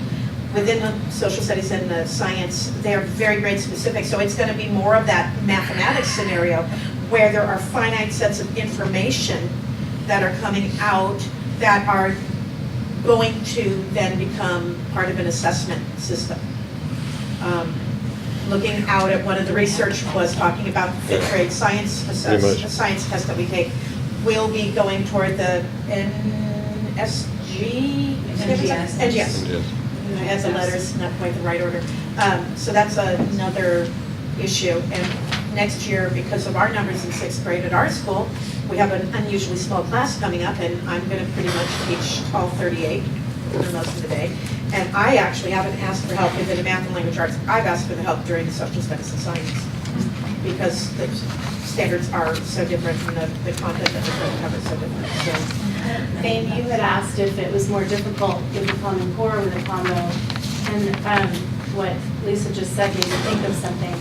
within the social studies and the science, they're very grade specific, so it's going to be more of that mathematics scenario where there are finite sets of information that are coming out that are going to then become part of an assessment system. Looking out at one of the research was talking about 5th grade science a science test that we take will be going toward the NSG? NGS. I had the letters not quite the right order. So that's another issue. And next year, because of our numbers in 6th grade at our school, we have an unusually small class coming up, and I'm going to pretty much teach all 38 for most of the day. And I actually haven't asked for help within the math and language arts. I've asked for the help during the social studies and science because the standards are so different and the content that we're going to cover is so different. So, Babe, you had asked if it was more difficult with the Common Core or with the combo, and what Lisa just said made me think of something.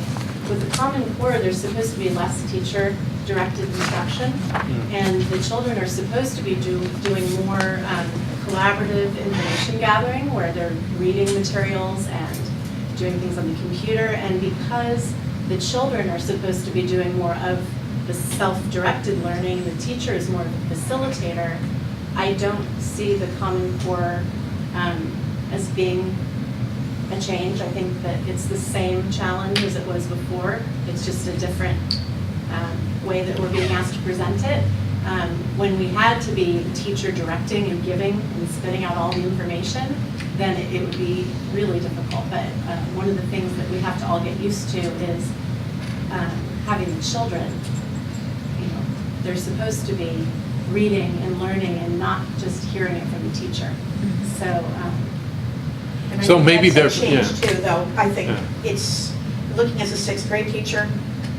With the Common Core, there's supposed to be less teacher-directed instruction, and the children are supposed to be doing more collaborative information gathering, where they're reading materials and doing things on the computer, and because the children are supposed to be doing more of the self-directed learning, the teacher is more of a facilitator, I don't see the Common Core as being a change. I think that it's the same challenge as it was before. It's just a different way that we're being asked to present it. When we had to be teacher directing and giving and spitting out all the information, then it would be really difficult. But one of the things that we have to all get used to is having the children, they're supposed to be reading and learning and not just hearing it from the teacher. So, and I So think maybe that's a there's- change too, though. I think it's, looking as a 6th grade teacher,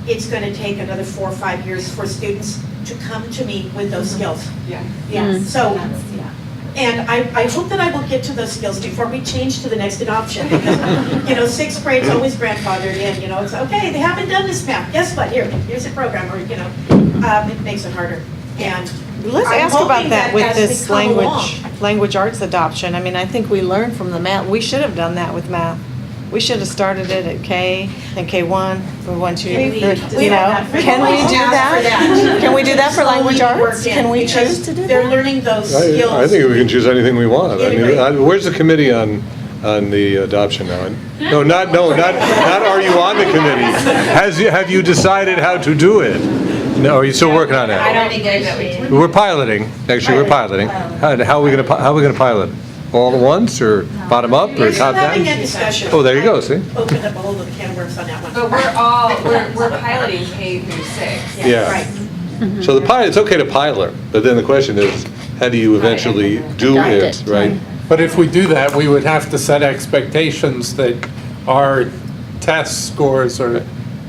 it's going to take another 4 or 5 years for students to come to me with those skills. Yeah. yes, So, yeah. and I hope that I will get to those skills before we change to the next adoption. Because, 6th grade's always grandfathered in, it's okay, they haven't done this math. Guess what? Here's a program, or, it makes it harder. And Let's I'm ask about hoping that with as we this come along- language arts adoption. I mean, I think we learned from the math. We should have done that with math. We should have started it at K and K1, or 1, 2, We- can we do that? Can we do that for language arts? Can we choose to do that? They're learning those skills. I think we can choose anything we want. I mean, Integrate. where's the committee on the adoption now? Not are you on the committee? Have you decided how to do it? No, are you still working on I it? don't think that we We're piloting, actually, we're piloting. How are we gonna pilot? All at once, or bottom up, or We're still top having that down? discussion. Oh, there you go, see? Opened up a whole other can of worms on that one. But we're piloting K through 6. Yeah. Right. So the pilot, it's okay to pilot, but then the question is, how do you eventually do Adopt it, it. right? But if we do that, we would have to set expectations that our test scores are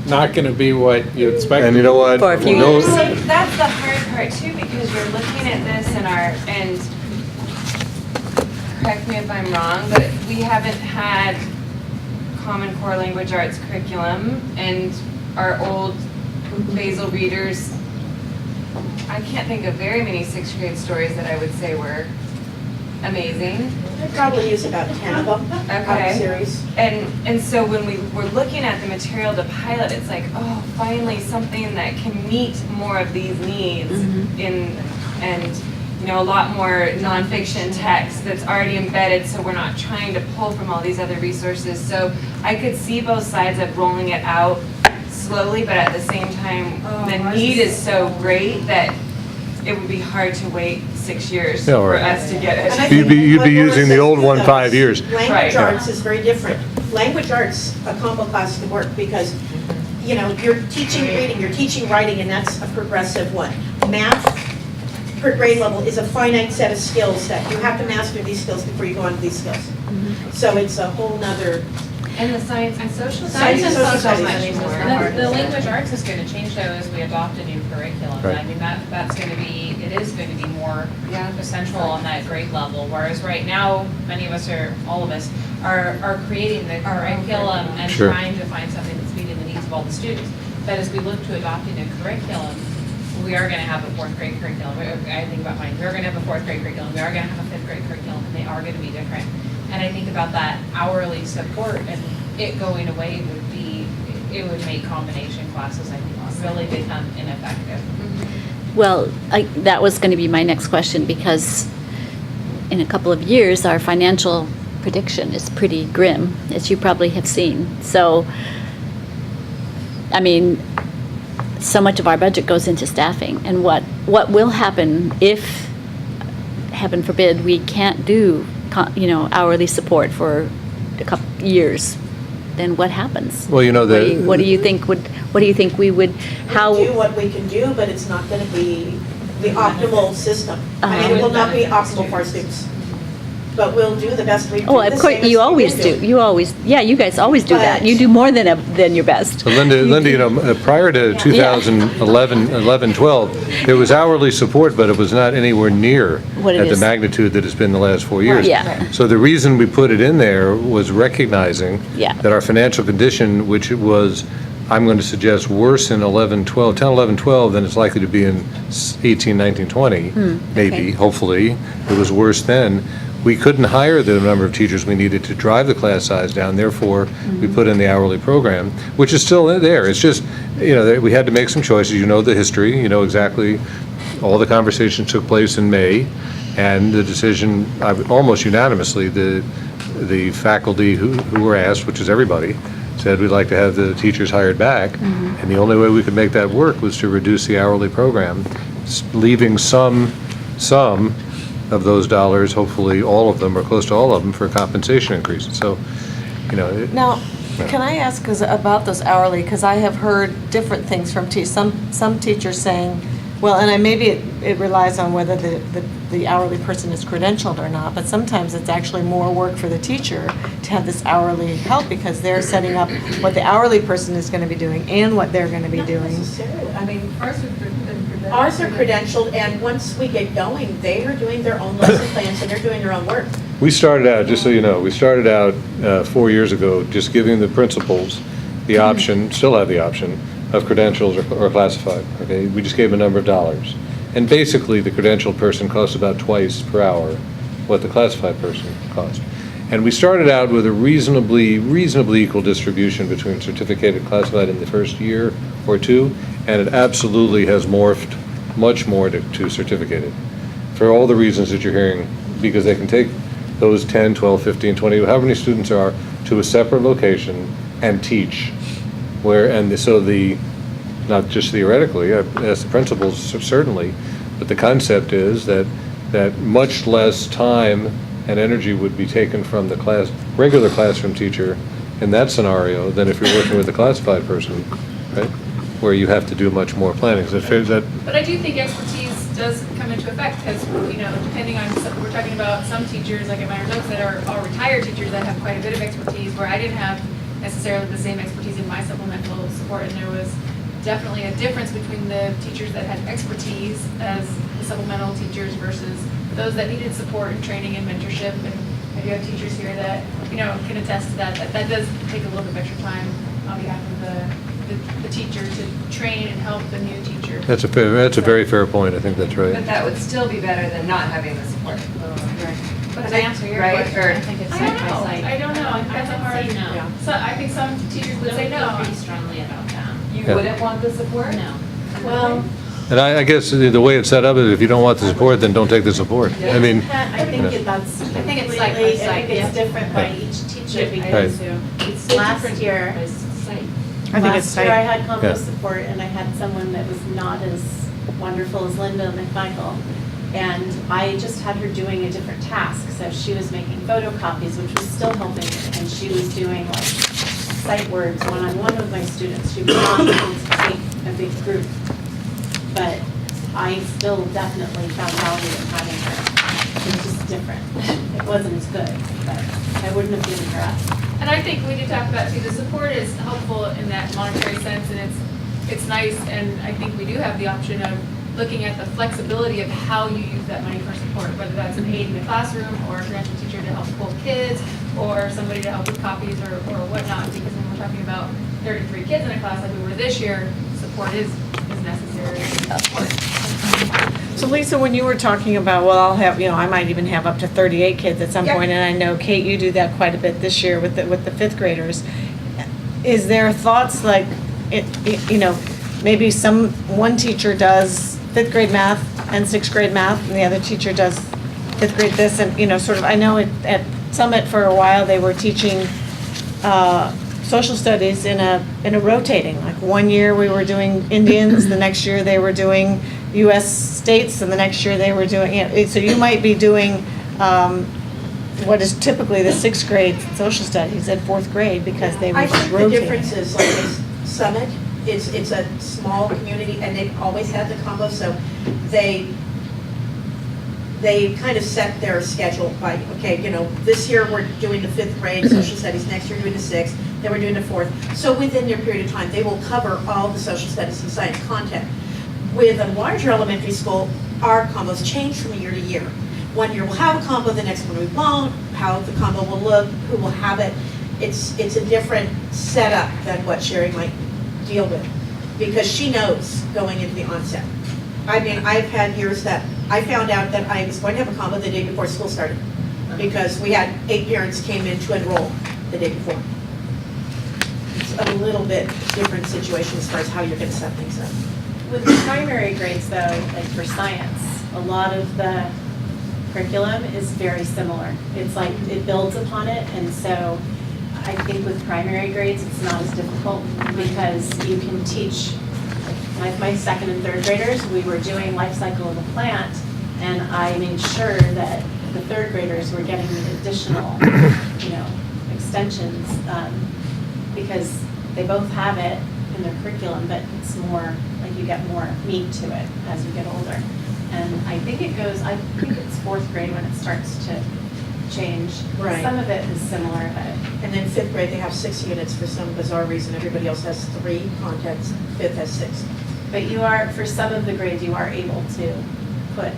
not going to be what you expect. And you know what? For a few No- years. So that's the hard part too, because you're looking at this and correct me if I'm wrong, but we haven't had Common Core Language Arts curriculum, and our old basal readers, I can't think of very many 6th grade stories that I would say were amazing. I probably use about 10 of them out of Okay. the series. And so when we were looking at the material to pilot, it's like, oh, finally something that can meet more of these needs and a lot more nonfiction text that's already embedded, so we're not trying to pull from all these other resources. So I could see both sides of rolling it out slowly, but at the same time, the need is so great that it would be hard to wait 6 years Yeah, for right. us to get And I it. think You'd what be Laura using said the old one too, 5 years. Language Right. arts is very different. Language arts, a combo class can work because, you're teaching reading, you're teaching writing, and that's a progressive one. Math, per grade level, is a finite set of skills that you have to master these skills before you go on to these skills. So it's a whole nother And the science and social Science and social so studies, much I think, is more. the The language arts is going to change though as we adopt a new curriculum. Right. I mean, that's going to be, it is going to be more essential on that grade level. Whereas right now, many of us all of us are creating the curriculum and Sure. trying to find something that's meeting the needs of all the students. But as we look to adopting a curriculum, we are going to have a fourth grade curriculum. I think about mine. We're going to have a fourth grade curriculum. We are going to have a fifth grade curriculum, and they are going to be different. And I think about that hourly support and it going away it would make combination classes, I think, really become ineffective. Well, that was going to be my next question, because in a couple of years, our financial prediction is pretty grim, as you probably have seen. So, I mean, so much of our budget goes into staffing, and what will happen if, heaven forbid, we can't do, hourly support for a couple years? Then what happens? Well, what do you think we would, how? We'll do what we can do, but it's not going to be the optimal system. I mean, it will not be optimal for our students. But we'll do the best we can. Oh, of course, you always do. You guys always do that. You do more than your best. So Linda, prior to 2011, 12, there was hourly support, but it was not anywhere near What it at the is. magnitude that it's been the last 4 years. Right. Yeah. So the reason we put it in there was recognizing that our financial condition, which it was, I'm going to suggest, worse in 11, 12 than it's likely to be in 18, 19, 20, maybe, hopefully. It was worse then. We couldn't hire the number of teachers we needed to drive the class size down. Therefore, we put in the hourly program, which is still there. It's just, we had to make some choices. You know the history. You know exactly all the conversations took place in May, and the decision, almost unanimously, the faculty who were asked, which is everybody, said we'd like to have the teachers hired back. And the only way we could make that work was to reduce the hourly program, leaving some of those dollars, hopefully all of them or close to all of them, for compensation increases. So, Now, can I ask about those hourly, because I have heard different things from some teachers saying, well, and maybe it relies on whether the hourly person is credentialed or not, but sometimes it's actually more work for the teacher to have this hourly help, because they're setting up what the hourly person is going to be doing and what they're going to be doing. I mean, ours are credentialed, and once we get going, they are doing their own lesson plans and they're doing their own work. we started out, just so you know, 4 years ago, just giving the principals the option, still have the option, of credentials or classified, okay? We just gave them a number of dollars. And basically, the credentialed person costs about twice per hour what the classified person cost. And we started out with a reasonably equal distribution between certificated and classified in the first year or two, and it absolutely has morphed much more to certificated, for all the reasons that you're hearing, because they can take those 10, 12, 15, 20, however many students are, to a separate location and teach. Not just theoretically, as the principals certainly, but the concept is that much less time and energy would be taken from the regular classroom teacher in that scenario than if you're working with a classified person, right? Where you have to do much more planning. Is that fair? But I do think expertise does come into effect, because, depending on, we're talking about some teachers, like at Minor Oaks, that are all retired teachers that have quite a bit of expertise, where I didn't have necessarily the same expertise in my supplemental support, and there was definitely a difference between the teachers that had expertise as the supplemental teachers versus those that needed support and training and mentorship. And I do have teachers here that, can attest to that does take a little bit of extra time on behalf of the teacher to train and help the new teacher. That's a very fair point. I think that's right. But that would still be better than not having the support. But to answer your Right, question, or- I think it's side by side. I don't know. That's a hard. no. So I think some teachers would say no. Pretty strongly about that. You Yeah. wouldn't want the support? No. Well, And I guess the way it's set up is if you don't want the support, then don't take the support. I mean, I think that's I think it's side by completely, side, I think it's yeah. different by each teacher, Right. because it's last year, I think it's last year I tight. had combo Yeah. support, and I had someone that was not as wonderful as Linda McMichael. And I just had her doing a different task, so she was making photocopies, which was still helping me, and she was doing like sight words one-on-one with my students. She was not able to take a big group, but I still definitely found value in having her. It was just different. It wasn't as good, but I wouldn't have given her up. And I think we did talk about too, the support is helpful in that monetary sense, and it's nice, and I think we do have the option of looking at the flexibility of how you use that money for support, whether that's an aide in the classroom, or a grant a teacher to help pull kids, or somebody to help with copies or whatnot, because when we're talking about 33 kids in a class like we were this year, support is necessary. So Lisa, when you were talking about, well, I'll have, I might even have up to 38 kids at some Yep. point, and I know, Kate, you do that quite a bit this year with the fifth graders. Is there thoughts like, maybe one teacher does fifth grade math and sixth grade math, and the other teacher does fifth grade this, and, sort of, I know at Summit for a while, they were teaching social studies in a rotating, like one year we were doing Indians, the next year they were doing US states, and the next year they were doing, so you might be doing what is typically the sixth grade social studies at fourth grade, because they were I just think the rotating. difference is like this Summit, it's a small community and they've always had the combo, so they kind of set their schedule by, okay, this year we're doing the fifth grade social studies, next year we're doing the sixth, then we're doing the fourth. So within their period of time, they will cover all the social studies and science content. With a larger elementary school, our combos change from year to year. One year we'll have a combo, the next one we won't, how the combo will look, who will have it. It's a different setup than what Sherry might deal with, because she knows going into the onset. I mean, I've had years that I found out that I was going to have a combo the day before school started, because we had 8 parents came in to enroll the day before. It's a little bit different situation as far as how you're going to set things up. With the primary grades though, like for science, a lot of the curriculum is very similar. It's like, it builds upon it, and so I think with primary grades, it's not as difficult, because you can teach, like my second and third graders, we were doing life cycle of a plant, and I made sure that the third graders were getting the additional, extensions, because they both have it in their curriculum, but it's more, like you get more meat to it as you get older. And I think I think it's fourth grade when it starts to change. Right. Some of it is similar, but. And then fifth grade, they have 6 units for some bizarre reason. Everybody else has 3 contents, fifth has 6. But for some of the grades, you are able to put,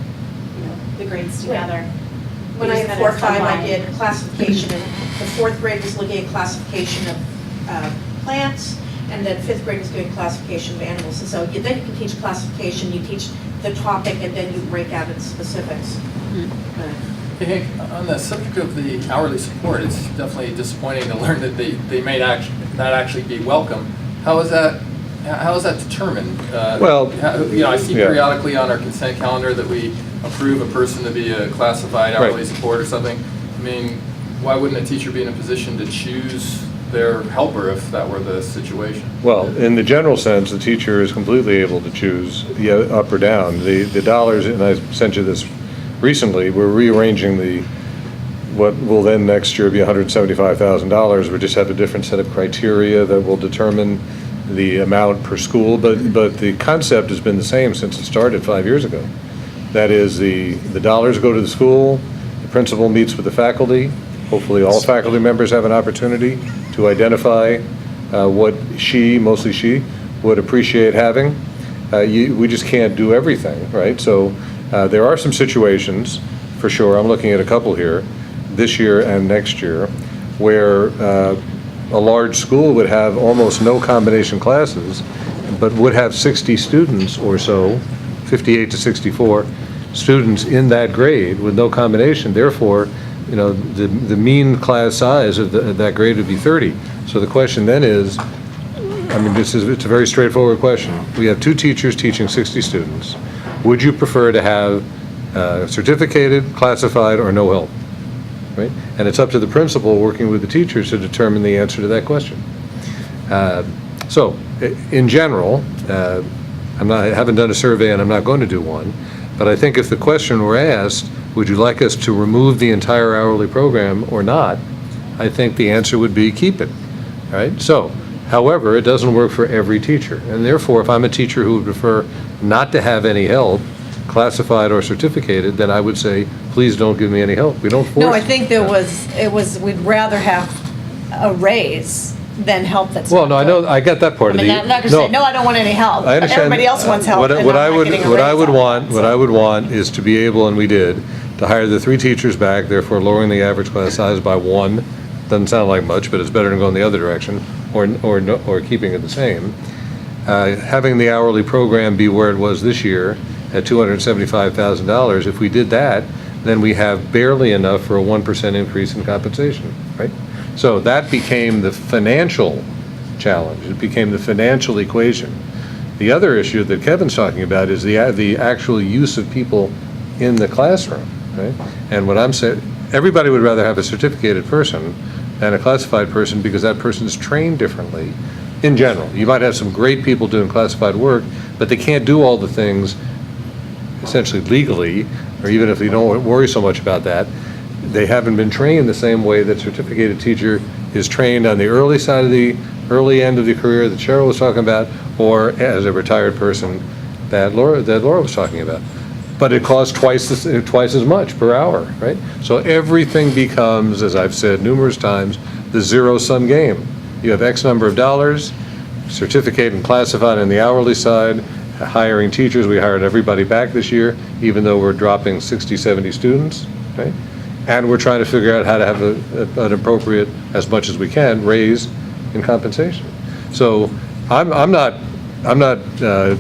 the grades together. When I had 4 or 5, I did classification, and the fourth grade was looking at classification of plants, and then fifth grade was doing classification of animals. And so then you can teach classification, you teach the topic, and then you break out its specifics. Hey, Hank, on the subject of the hourly support, it's definitely disappointing to learn that they may not actually be welcome. How is that determined? I see periodically on our consent calendar that we approve a person to be a classified hourly support or something. I mean, why wouldn't a teacher be in a position to choose their helper if that were the situation? Well, in the general sense, the teacher is completely able to choose up or down. The dollars, and I sent you this recently, we're rearranging what will then next year be $175,000. We just have a different set of criteria that will determine the amount per school, but the concept has been the same since it started 5 years ago. That is, the dollars go to the school, the principal meets with the faculty, hopefully all faculty members have an opportunity to identify what mostly she, would appreciate having. We just can't do everything, right? So there are some situations, for sure, I'm looking at a couple here, this year and next year, where a large school would have almost no combination classes, but would have 60 students or so, 58 to 64 students in that grade with no combination. Therefore, the mean class size of that grade would be 30. So the question then is, it's a very straightforward question. We have 2 teachers teaching 60 students. Would you prefer to have certificated, classified, or no help? Right? And it's up to the principal working with the teachers to determine the answer to that question. So, in general, I haven't done a survey and I'm not going to do one, but I think if the question were asked, would you like us to remove the entire hourly program or not, I think the answer would be keep it. Right? So, however, it doesn't work for every teacher. And therefore, if I'm a teacher who would prefer not to have any help, classified or certificated, then I would say, please don't give me any help. We don't force. No, I think we'd rather have a raise than help that's Well, not no, I good. know, I get that part of I the. mean, I'm not gonna say, no, I don't want any help. I understand. Everybody else wants help, What and I'm what not I would, getting a what I raise would out of want, that, what so. I would want is to be able, and we did, to hire the 3 teachers back, therefore lowering the average class size by 1. Doesn't sound like much, but it's better than going the other direction, or keeping it the same. Having the hourly program be where it was this year at $275,000, if we did that, then we have barely enough for a 1% increase in compensation, right? So that became the financial challenge. It became the financial equation. The other issue that Kevin's talking about is the actual use of people in the classroom, right? And what I'm saying, everybody would rather have a certificated person than a classified person because that person's trained differently in general. You might have some great people doing classified work, but they can't do all the things essentially legally, or even if you don't worry so much about that, they haven't been trained the same way that certificated teacher is trained on the early side of the early end of the career that Cheryl was talking about, or as a retired person that Laura was talking about. But it costs twice as much per hour, right? So everything becomes, as I've said numerous times, the zero-sum game. You have X number of dollars, certificate and classified on the hourly side, hiring teachers. We hired everybody back this year, even though we're dropping 60, 70 students, right? And we're trying to figure out how to have an appropriate, as much as we can, raise in compensation. So I'm not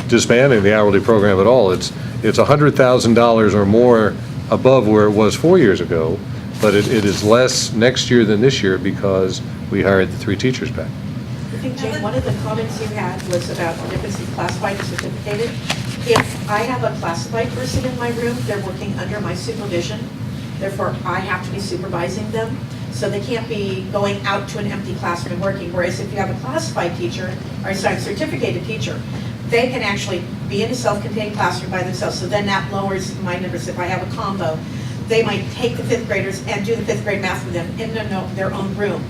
disbanding the hourly program at all. It's $100,000 or more above where it was 4 years ago, but it is less next year than this year because we hired the 3 teachers back. I think, Jane, one of the comments you had was about the difference between classified and certificated. If I have a classified person in my room, they're working under my supervision, therefore I have to be supervising them. So they can't be going out to an empty classroom and working. Whereas if you have a classified teacher, or sorry, certificated teacher, they can actually be in a self-contained classroom by themselves. So then that lowers my numbers. If I have a combo, they might take the 5th graders and do the 5th grade math with them in their own room.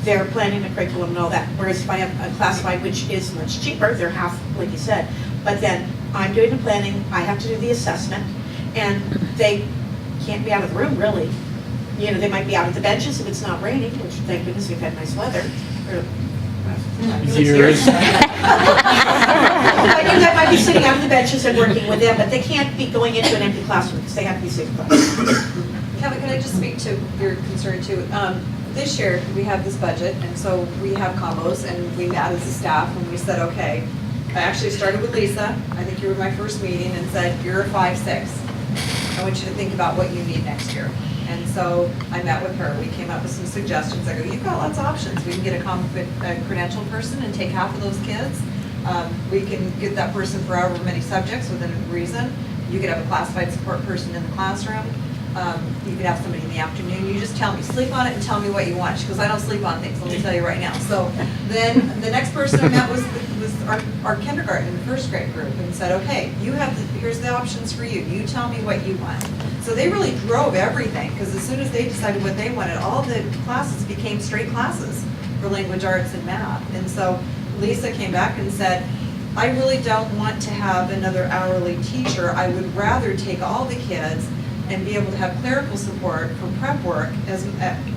They're planning the curriculum and all that. Whereas if I have a classified, which is much cheaper, they're half, like you said, but then I'm doing the planning, I have to do the assessment, and they can't be out of the room, really. You know, they might be out at the benches if it's not raining, which thank goodness we've had nice weather. Years. They might be sitting out on the benches and working with them, but they can't be going into an empty classroom because they have to be supervised. Kevin, can I just speak to your concern too? This year, we have this budget, and so we have combos, and we met as a staff, and we said, okay, I actually started with Lisa, I think you were my first meeting, and said, you're a 5-6. I want you to think about what you need next year. And so I met with her, we came up with some suggestions. I go, you've got lots of options. We can get a credentialed person and take half of those kids. We can get that person for however many subjects within reason. You could have a classified support person in the classroom. You could have somebody in the afternoon. You just tell me, sleep on it and tell me what you want. She goes, I don't sleep on things, let me tell you right now. So then the next person I met was our kindergarten, the 1st grade group, and said, okay, here's the options for you. You tell me what you want. So they really drove everything, because as soon as they decided what they wanted, all the classes became straight classes for language arts and math. And so Lisa came back and said, I really don't want to have another hourly teacher. I would rather take all the kids and be able to have clerical support for prep work as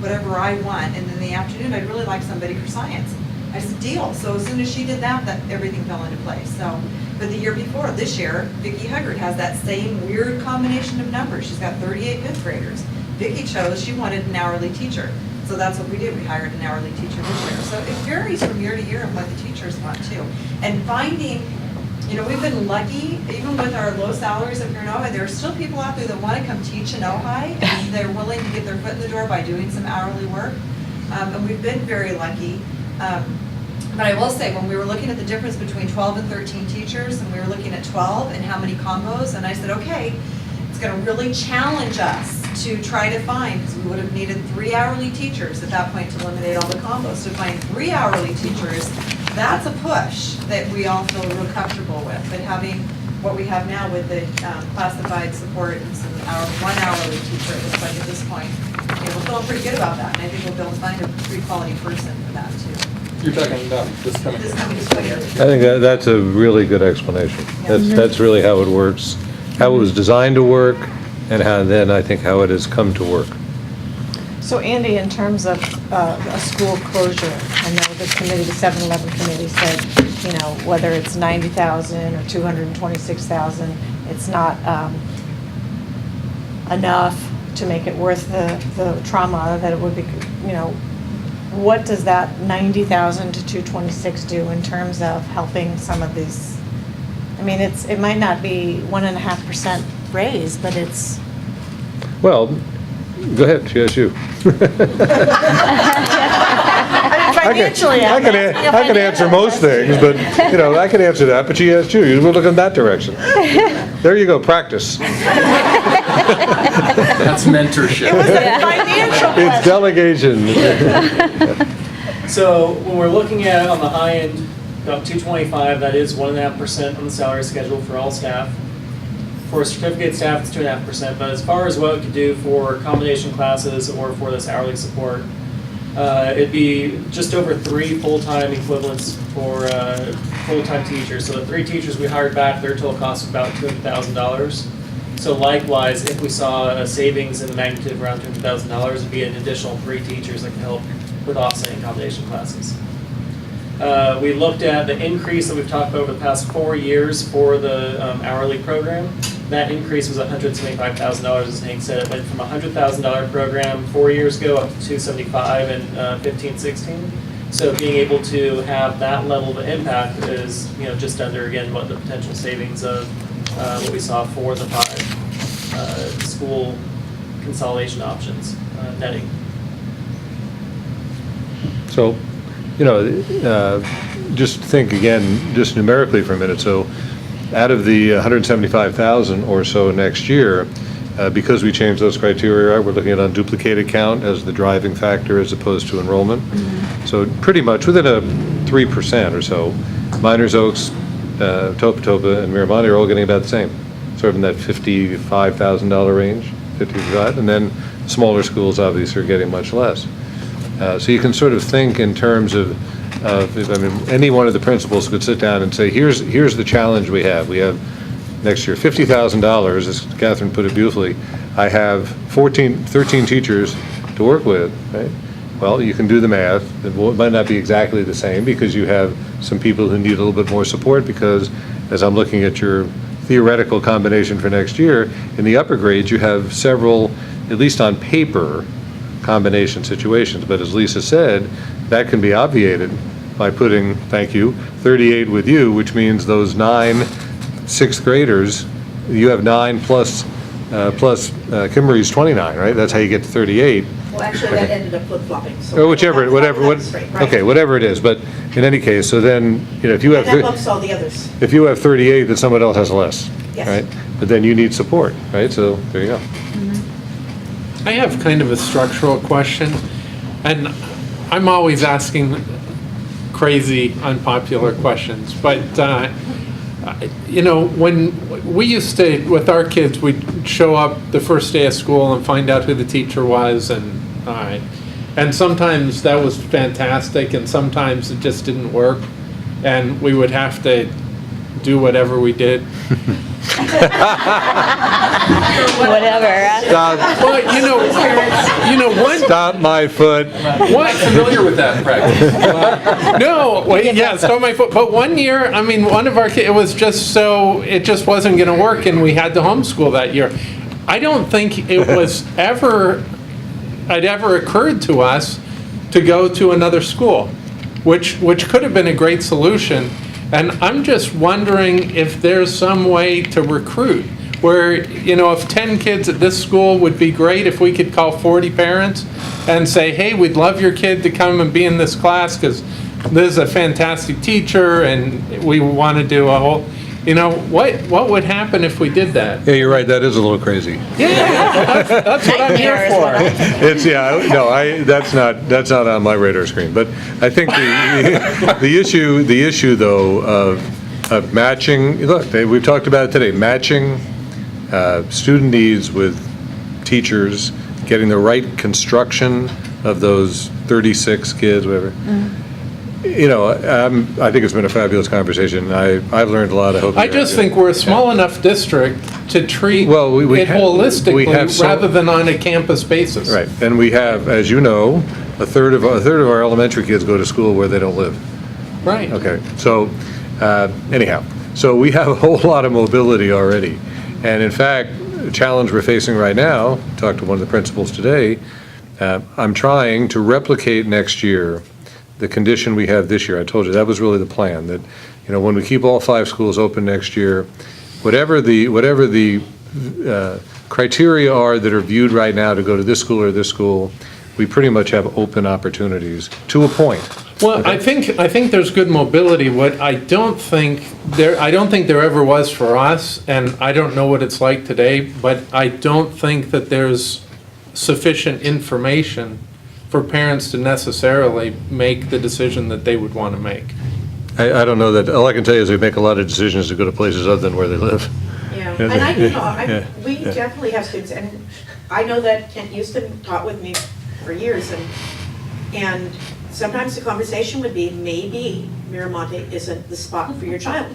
whatever I want. And in the afternoon, I'd really like somebody for science. I said, deal. So as soon as she did that everything fell into place. So, but the year before, this year, Vicki Huggard has that same weird combination of numbers. She's got 38 5th graders. Vicki chose, she wanted an hourly teacher. So that's what we did. We hired an hourly teacher this year. So it varies from year to year of what the teachers want too. And finding, you know, we've been lucky, even with our low salaries up here in Ojai, there are still people out there that want to come teach in Ojai, and they're willing to get their foot in the door by doing some hourly work. And we've been very lucky. But I will say, when we were looking at the difference between 12 and 13 teachers, and we were looking at 12 and how many combos, and I said, okay, it's going to really challenge us to try to find, because we would have needed 3 hourly teachers at that point to eliminate all the combos. To find 3 hourly teachers, that's a push that we all feel real comfortable with. But having what we have now with the classified support and some 1 hourly teacher, it looks like at this point, we're feeling pretty good about that. And I think we'll be able to find a pretty quality person for that too. You're talking about this coming I year. think that's a really good explanation. That's really how it works, how it was designed to work, and how then I think how it has come to work. So Andy, in terms of a school closure, I know the committee, the 7-Eleven committee said, you know, whether it's 90,000 or 226,000, it's not enough to make it worth the trauma that it would be, you know. What does that 90,000 to 226 do in terms of helping some of these? I mean, it might not be 1.5% raise, but it's. Well, go ahead, yes, you. Financially, I can answer most things, but, you know, I can answer that, but she asked you. You look in that direction. There you go, practice. That's mentorship. It was a financial question. It's delegation. So when we're looking at on the high end, about 225, that is 1.5% on the salary schedule for all staff. For certificate staff, it's 2.5%. But as far as what it could do for combination classes or for this hourly support, it'd be just over 3 full-time equivalents for full-time teachers. So the 3 teachers we hired back, their total cost was about $200,000. So likewise, if we saw a savings in the magnitude of around $200,000, it'd be an additional 3 teachers that can help with offsetting combination classes. We looked at the increase that we've talked about over the past 4 years for the hourly program. That increase was $175,000, as Hank said. It went from a $100,000 program 4 years ago up to $275,000 in 15-16. So being able to have that level of impact is, you know, just under, again, what the potential savings of what we saw for the 5 school consolidation options netting. So, you know, just think again, just numerically for a minute. So out of the 175,000 or so next year, because we changed those criteria, we're looking at unduplicated count as the driving factor as opposed to enrollment. So pretty much within a 3% or so, Miners Oaks, Topatopa, and Miramonte are all getting about the same, sort of in that $55,000 range, 55, and then smaller schools obviously are getting much less. So you can sort of think in terms of I mean, any one of the principals could sit down and say, here's the challenge we have. We have next year $50,000, as Catherine put it beautifully. I have 13 teachers to work with, right? Well, you can do the math. It might not be exactly the same because you have some people who need a little bit more support because, as I'm looking at your theoretical combination for next year, in the upper grades you have several, at least on paper, combination situations. But as Lisa said, that can be obviated by putting, thank you, 38 with you, which means those 9 sixth graders, you have 9 plus Kimberly's 29, right? That's how you get to 38. Well, actually, that ended up flip-flopping. Or whatever it is. But in any case, so then, you know, if you have And that bumps all the others. if you have 38, then someone else has less, Yes. right? But then you need support, right? So there you go. I have kind of a structural question, and I'm always asking crazy, unpopular questions, but, you know, when we used to, with our kids, we'd show up the first day of school and find out who the teacher was, and sometimes that was fantastic, and sometimes it just didn't work, and we would have to do whatever we did. Whatever. Well, you know, one. Stop my foot. What? Familiar with that practice? No, wait, yeah, stop my foot. But one year, I mean, one of our kids, it just wasn't going to work, and we had to homeschool that year. I don't think it was ever occurred to us to go to another school, which could have been a great solution. And I'm just wondering if there's some way to recruit where, you know, if 10 kids at this school would be great, if we could call 40 parents and say, hey, we'd love your kid to come and be in this class because Liz is a fantastic teacher and we want to do a whole, you know, what would happen if we did that? Yeah, you're right. That is a little crazy. Yeah, that's what I'm here for. It's that's not on my radar screen. But I think the issue though of matching. Look, we've talked about it today. Matching student needs with teachers, getting the right construction of those 36 kids, whatever. I think it's been a fabulous conversation. I've learned a lot. I hope. I just think we're a small enough district to treat Well, we it have- holistically we have so- rather than on a campus basis. Right, and we have, as you know, a third of our elementary kids go to school where they don't live. Right. Okay, so, anyhow, so we have a whole lot of mobility already. And in fact, the challenge we're facing right now, talked to one of the principals today, I'm trying to replicate next year the condition we have this year. I told you, that was really the plan, that, when we keep all 5 schools open next year, whatever the criteria are that are viewed right now to go to this school or this school, we pretty much have open opportunities to a point. Well, I think there's good mobility. What I don't think there ever was for us, and I don't know what it's like today, but I don't think that there's sufficient information for parents to necessarily make the decision that they would want to make. I don't know that, all I can tell you is they make a lot of decisions to go to places other than where they live. Yeah, Yeah, and I do yeah, know, we yeah. definitely have students, and I know that Kent Houston taught with me for years, and sometimes the conversation would be, maybe Miramonte isn't the spot for your child.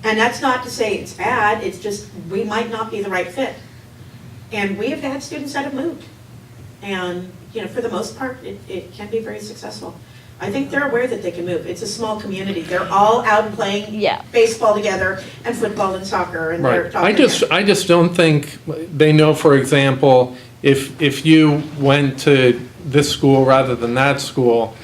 And that's not to say it's bad, it's just, we might not be the right fit. And we have had students that have moved. And, for the most part, it can be very successful. I think they're aware that they can move. It's a small community. They're all out playing baseball together and football and soccer, and they're Right. talking. I just don't think they know, for example, if you went to this school rather than that school,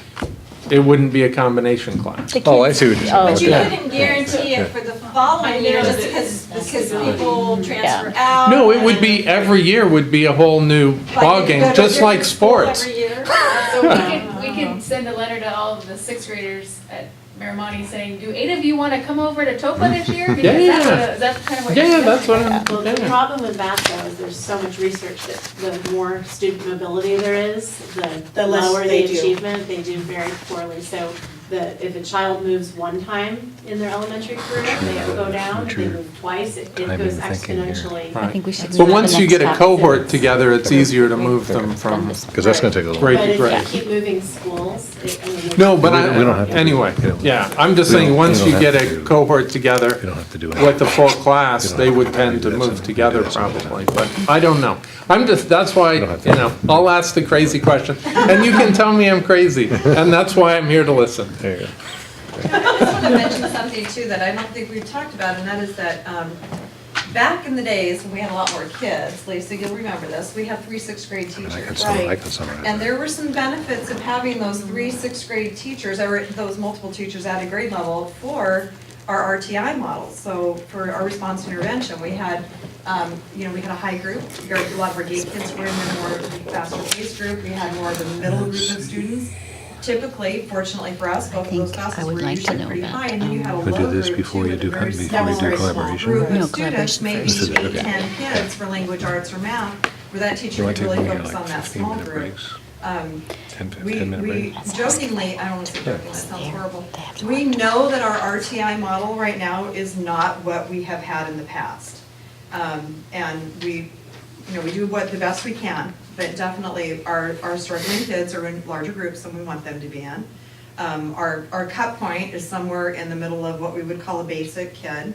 it wouldn't be a combination class. Oh, I see what you're saying. But you Okay. couldn't guarantee it for the following year just because people transfer out. No, it would be, every year would be a whole new ballgame, just like sports. Every year. So we can send a letter to all of the 6th graders at Miramonte saying, do 8 of you want to come over to Topa this year? Because that's kind of what you're doing. That's what I'm. Well, the problem with that though is there's so much research that the more student mobility there is, the less lower they the do. achievement, they do very poorly. So if a child moves one time in their elementary career, they go down. If they move twice, it goes exponentially. I think we should. But once you get a cohort together, it's easier to move them from. Because that's going to take a little grade But to if grade. you keep moving schools, No, but We don't have to do anyway, it. yeah, I'm just We saying, don't- once we you don't get have a to do- cohort together don't have to do it. with the full class, they would tend to move together probably, but I don't know. That's why, I'll ask the crazy question, and you can tell me I'm crazy, and that's why I'm here to listen. There you go. I just want to mention something too that I don't think we've talked about, and that is that back in the days when we had a lot more kids, Lisa, you'll remember this, we had 3 6th grade teachers. I can summarize And that. there were some benefits of having those 3 6th grade teachers, or those multiple teachers at a grade level for our RTI models. So for our response intervention, we had, we had a high group. A lot of our gate kids were in the more faster paced group. We had more of the middle group of students. Typically, fortunately for us, both of those classes were usually pretty high, and then you had a low We'll do this group before too, you with do a very before small, you do very small collaboration. group No, of students, collaboration maybe first. 8, 10 kids for language arts or math, where that teacher You could want to really take focus like on that small 15-minute group. breaks? 10 We minute breaks? jokingly, I don't want to say jokingly, that sounds horrible. We know that our RTI model right now is not what we have had in the past. And we do the best we can, but definitely our struggling kids are in larger groups than we want them to be in. Our cut point is somewhere in the middle of what we would call a basic kid,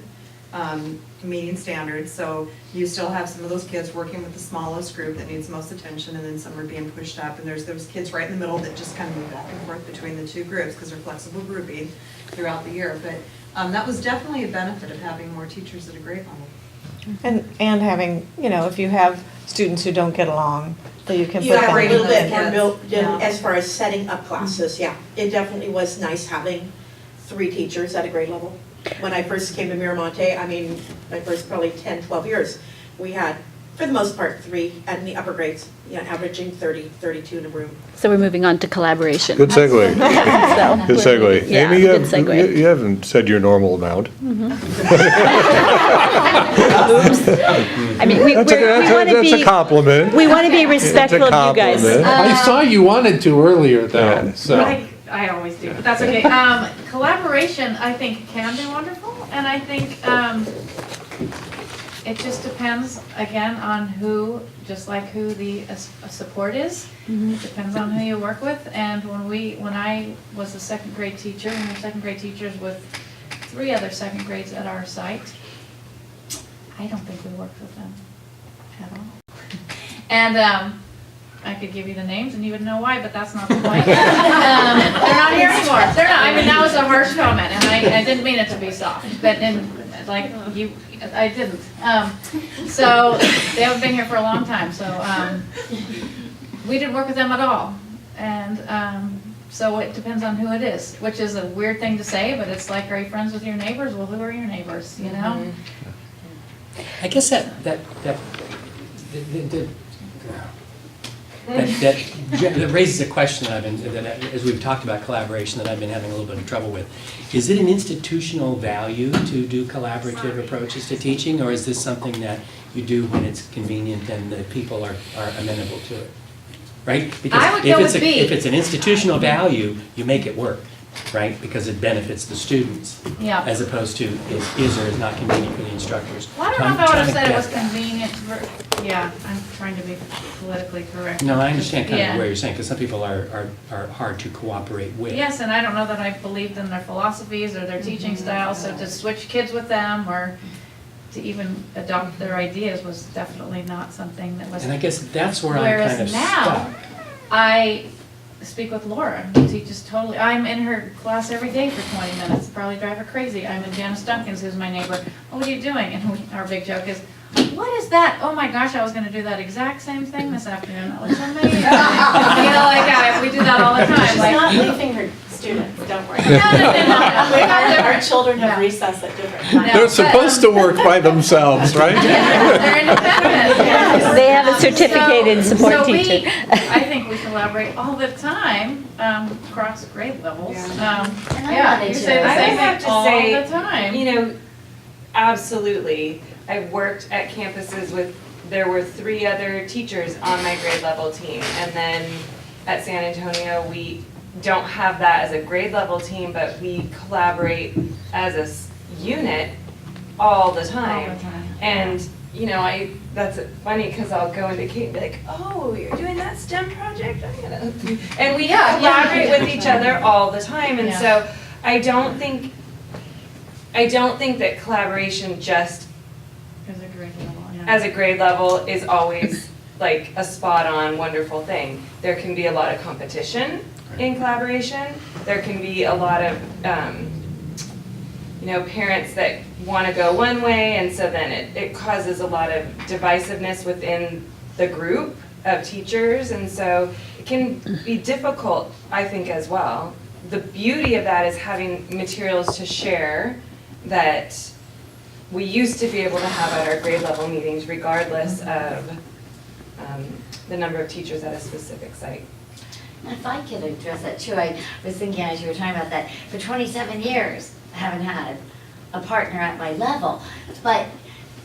meeting standards. So you still have some of those kids working with the smallest group that needs most attention, and then some are being pushed up. And there's those kids right in the middle that just kind of move back and forth between the 2 groups because they're flexible grouping throughout the year. But that was definitely a benefit of having more teachers at a grade level. And having, if you have students who don't get along, that you can You put have them a little bit more kids. built in Yeah. as far as setting up classes, yeah. It definitely was nice having 3 teachers at a grade level. When I first came to Miramonte, my first probably 10, 12 years, we had, for the most part, 3 in the upper grades, averaging 30, 32 in a room. So we're moving on to collaboration. Good segue. So, Good segue. yeah, Amy, good segue. you haven't said your normal amount. I mean, we want to That's a be, compliment. we want to be respectful of you guys. compliment. I saw you wanted to earlier though, so. I always do, but that's okay. Collaboration, I think, can be wonderful, and I think It just depends, again, on who, just like who the support is. It depends on who you work with. And when I was a second grade teacher, we were second grade teachers with 3 other second grades at our site, I don't think we worked with them at all. And I could give you the names and you would know why, but that's not the point. They're not here anymore. They're not. I mean, that was a harsh comment, and I didn't mean it to be soft. But I didn't. So they haven't been here for a long time. So we didn't work with them at all, and so it depends on who it is, which is a weird thing to say, but it's like, are you friends with your neighbors? Well, who are your neighbors? You know. I guess that raises a question that as we've talked about collaboration, that I've been having a little bit of trouble with. Is it an institutional value to do collaborative approaches to teaching, or is this something that you do when it's convenient and the people are amenable to it? Right? Because I would go with B. if it's an institutional value, you make it work, right? Because it benefits the students, Yeah. as opposed to is or is not convenient for the instructors. Well, I don't know if I would have said it was convenient. Yeah, I'm trying to be politically correct. No, I understand kind Yeah. of where you're saying, because some people are hard to cooperate with. Yes, and I don't know that I believed in their philosophies or their teaching styles, so to switch kids with them or to even adopt their ideas was definitely not something that was. And I guess that's where I'm kind of Whereas now, stuck. I speak with Laura, who teaches totally, I'm in her class every day for 20 minutes, probably drive her crazy. I'm in Janice Duncan's, who's my neighbor. Oh, what are you doing? And our big joke is, what is that? Oh my gosh, I was gonna do that exact same thing this afternoon. That was amazing. We do that all the time. She's like- not leaving her students, don't worry. No. Our children have recess at different times. They're supposed to work by themselves, right? They're independent. They have a certificated support So teacher. I think we collaborate all the time, across grade levels. And I Yeah, wanted you to- say the I same would have thing to all say, the time. you know, absolutely. I've worked at campuses there were 3 other teachers on my grade level team. And then at San Antonio, we don't have that as a grade level team, but we collaborate as a unit all the time. All the time. And, you know, that's funny because I'll go into Kate and be like, oh, you're doing that STEM project? I'm gonna help you. And we collaborate with each other all the time. And Yeah. so I don't think that collaboration just As a grade level, yeah. as a grade level is always like a spot on wonderful thing. There can be a lot of competition in collaboration. There can be a lot of parents that want to go one way, and so then it causes a lot of divisiveness within the group of teachers, and so it can be difficult, I think, as well. The beauty of that is having materials to share that we used to be able to have at our grade level meetings regardless of the number of teachers at a specific site. If I could address that too, I was thinking as you were talking about that, for 27 years, I haven't had a partner at my level. But,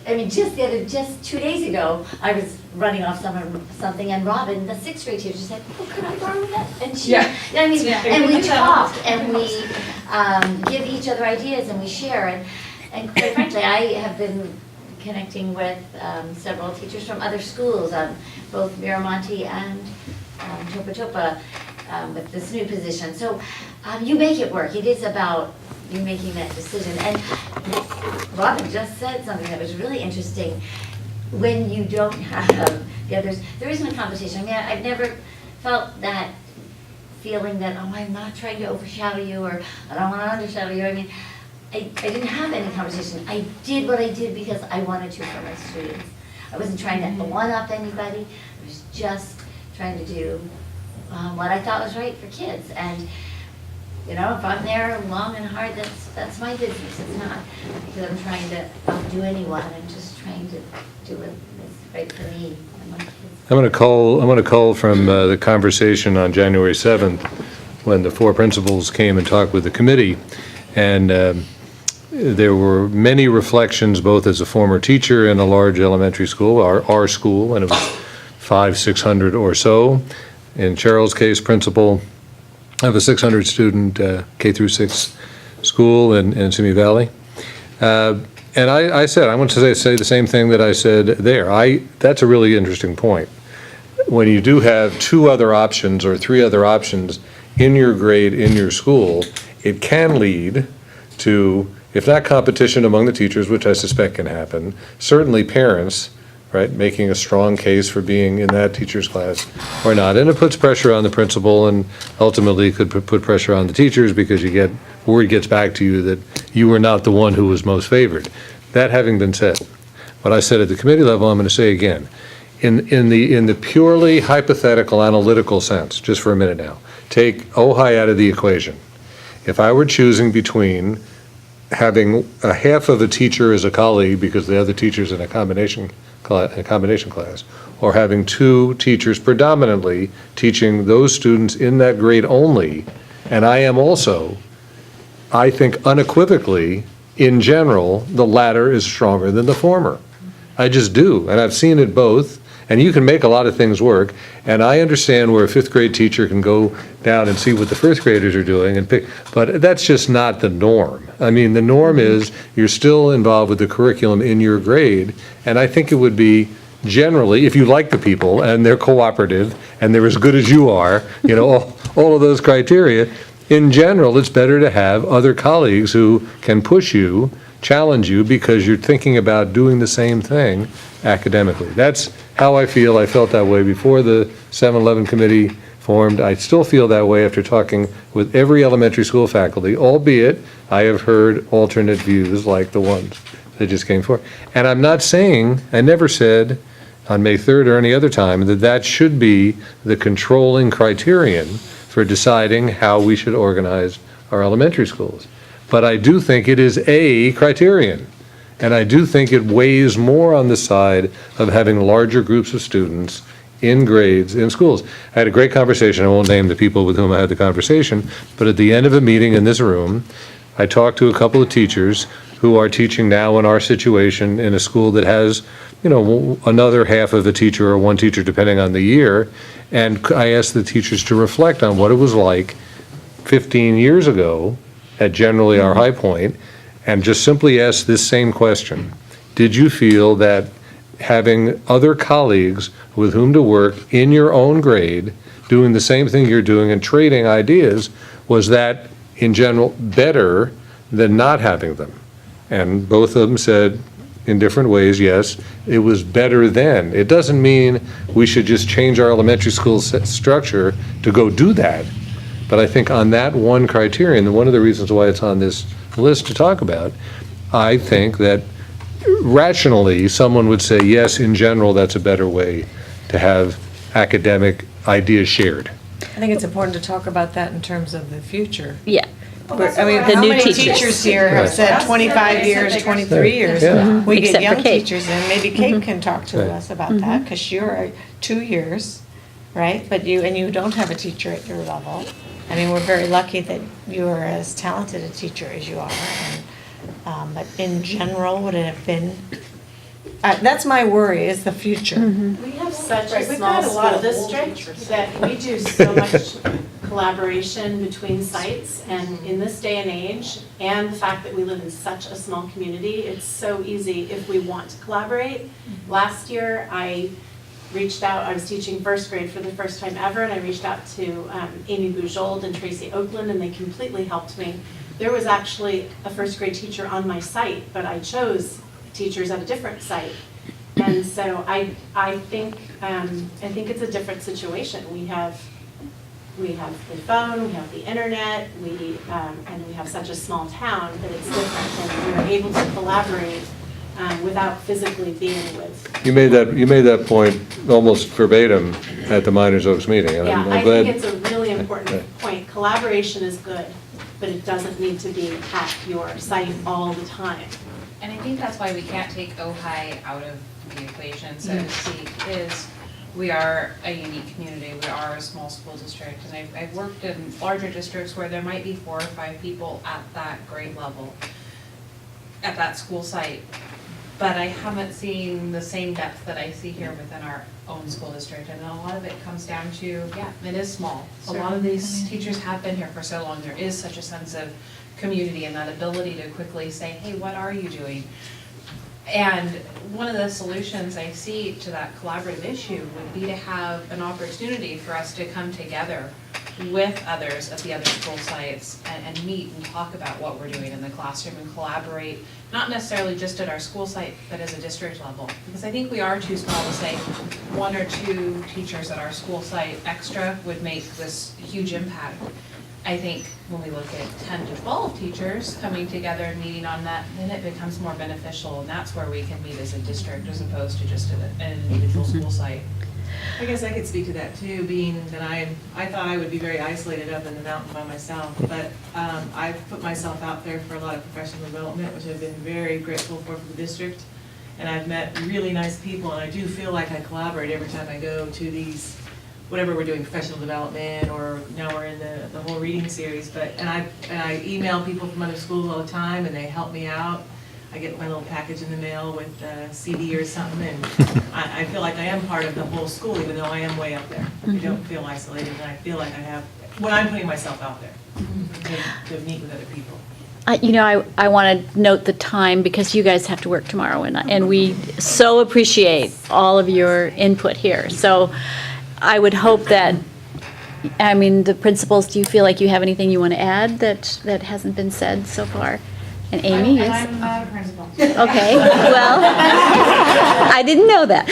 I mean, just 2 days ago, I was running off something and Robin, the 6th grade teacher, said, oh, could I borrow that? And she, Yeah. I mean, Yeah. and we talk and we give each other ideas and we share. And quite frankly, I have been connecting with several teachers from other schools, both Miramonte and Topa Topa, with this new position. So you make it work. It is about you making that decision. And Robin just said something that was really interesting. When you don't have the others, there isn't a competition. I mean, I've never felt that feeling that, oh, I'm not trying to overshadow you, or I don't want to undershadow you. I mean, I didn't have any competition. I did what I did because I wanted to for my students. I wasn't trying to one-up anybody. I was just trying to do what I thought was right for kids. And, you know, if I'm there long and hard, that's my business. It's not because I'm trying to outdo anyone. I'm just trying to do what is right for me and my kids. I'm going to call from the conversation on January 7th when the 4 principals came and talked with the committee. And there were many reflections, both as a former teacher in a large elementary school, our school, and it was 500-600 or so. In Cheryl's case, principal of a 600 student K through 6 school in Simi Valley. And I want to say the same thing that I said there. That's a really interesting point. When you do have 2 other options or 3 other options in your grade, in your school, it can lead to, if not competition among the teachers, which I suspect can happen, certainly parents, right, making a strong case for being in that teacher's class or not. And it puts pressure on the principal and ultimately could put pressure on the teachers because word gets back to you that you were not the one who was most favored. That having been said, what I said at the committee level, I'm going to say again. In the purely hypothetical, analytical sense, just for a minute now, take Ojai out of the equation. If I were choosing between having a half of a teacher as a colleague because the other teacher's in a combination class, or having 2 teachers predominantly teaching those students in that grade only, and I am also, I think unequivocally, in general, the latter is stronger than the former. I just do, and I've seen it both. And you can make a lot of things work, and I understand where a 5th grade teacher can go down and see what the 1st graders are doing and pick, but that's just not the norm. I mean, the norm is you're still involved with the curriculum in your grade, and I think it would be generally, if you like the people and they're cooperative and they're as good as you are, all of those criteria, in general, it's better to have other colleagues who can push you, challenge you, because you're thinking about doing the same thing academically. That's how I feel. I felt that way before the 7-11 committee formed. I still feel that way after talking with every elementary school faculty, albeit I have heard alternate views like the ones that just came forward. And I'm not saying, I never said on May 3rd or any other time that should be the controlling criterion for deciding how we should organize our elementary schools. But I do think it is a criterion. And I do think it weighs more on the side of having larger groups of students in grades, in schools. I had a great conversation. I won't name the people with whom I had the conversation, but at the end of a meeting in this room, I talked to a couple of teachers who are teaching now in our situation in a school that has, another half of a teacher or 1 teacher depending on the year. And I asked the teachers to reflect on what it was like 15 years ago at generally our high point, and just simply ask this same question. Did you feel that having other colleagues with whom to work in your own grade, doing the same thing you're doing and trading ideas, was that in general better than not having them? And both of them said in different ways, yes, it was better then. It doesn't mean we should just change our elementary school structure to go do that. But I think on that one criterion, and one of the reasons why it's on this list to talk about, I think that rationally someone would say, yes, in general, that's a better way to have academic ideas shared. I think it's important to talk about that in terms of the future. Yeah. I mean, The how new many teachers. teachers here have said 25 years, 23 years? Yeah. We Except get for young Kate. teachers, and maybe Kate can talk to Right. us about that, because you're 2 years, right? But you don't have a teacher at your level. I mean, we're very lucky that you are as talented a teacher as you are. But in general, would it have been, that's my worry, is the future. We have such a Right, we've small got a lot school of old district teachers. that we do so much collaboration between sites, and in this day and age, and the fact that we live in such a small community, it's so easy if we want to collaborate. Last year, I reached out, I was teaching 1st grade for the first time ever, and I reached out to Amy Bujold and Tracy Oakland, and they completely helped me. There was actually a 1st grade teacher on my site, but I chose teachers at a different site. And so I think it's a different situation. We have the phone, we have the internet, and we have such a small town that it's different, and we're able to collaborate without physically being with. You made that point almost verbatim at the Miners Oaks meeting, and Yeah, I'm I glad. think it's a really important point. Collaboration is good, but it doesn't need to be at your site all the time. And I think that's why we can't take Ojai out of the equation, so to speak, is we are a unique community, we are a small school district, and I've worked in larger districts where there might be 4 or 5 people at that grade level, at that school site, but I haven't seen the same depth that I see here within our own school district, and a lot of it comes down to, yeah, it is small. A lot of these teachers have been here for so long, there is such a sense of community and that ability to quickly say, hey, what are you doing? And one of the solutions I see to that collaborative issue would be to have an opportunity for us to come together with others at the other school sites and meet and talk about what we're doing in the classroom and collaborate, not necessarily just at our school site, but as a district level. Because I think we are too small to say 1 or 2 teachers at our school site extra would make this huge impact. I think when we look at 10 to 12 teachers coming together and meeting on that, then it becomes more beneficial, and that's where we can meet as a district as opposed to just at an individual school site. I guess I could speak to that too, being that I thought I would be very isolated up in the mountain by myself, but I've put myself out there for a lot of professional development, which I've been very grateful for the district. And I've met really nice people, and I do feel like I collaborate every time I go to these, whatever we're doing, professional development, or now we're in the whole reading series. And I email people from other schools all the time, and they help me out. I get my little package in the mail with a CD or something, and I feel like I am part of the whole school, even though I am way up there. I don't feel isolated, and I feel like I have, when I'm putting myself out there, to meet with other people. I want to note the time because you guys have to work tomorrow, and we so appreciate all of your input here. So I would hope that, the principals, do you feel like you have anything you want to add that hasn't been said so far? And Amy, yes? I'm not a principal. Okay, well, I didn't know that.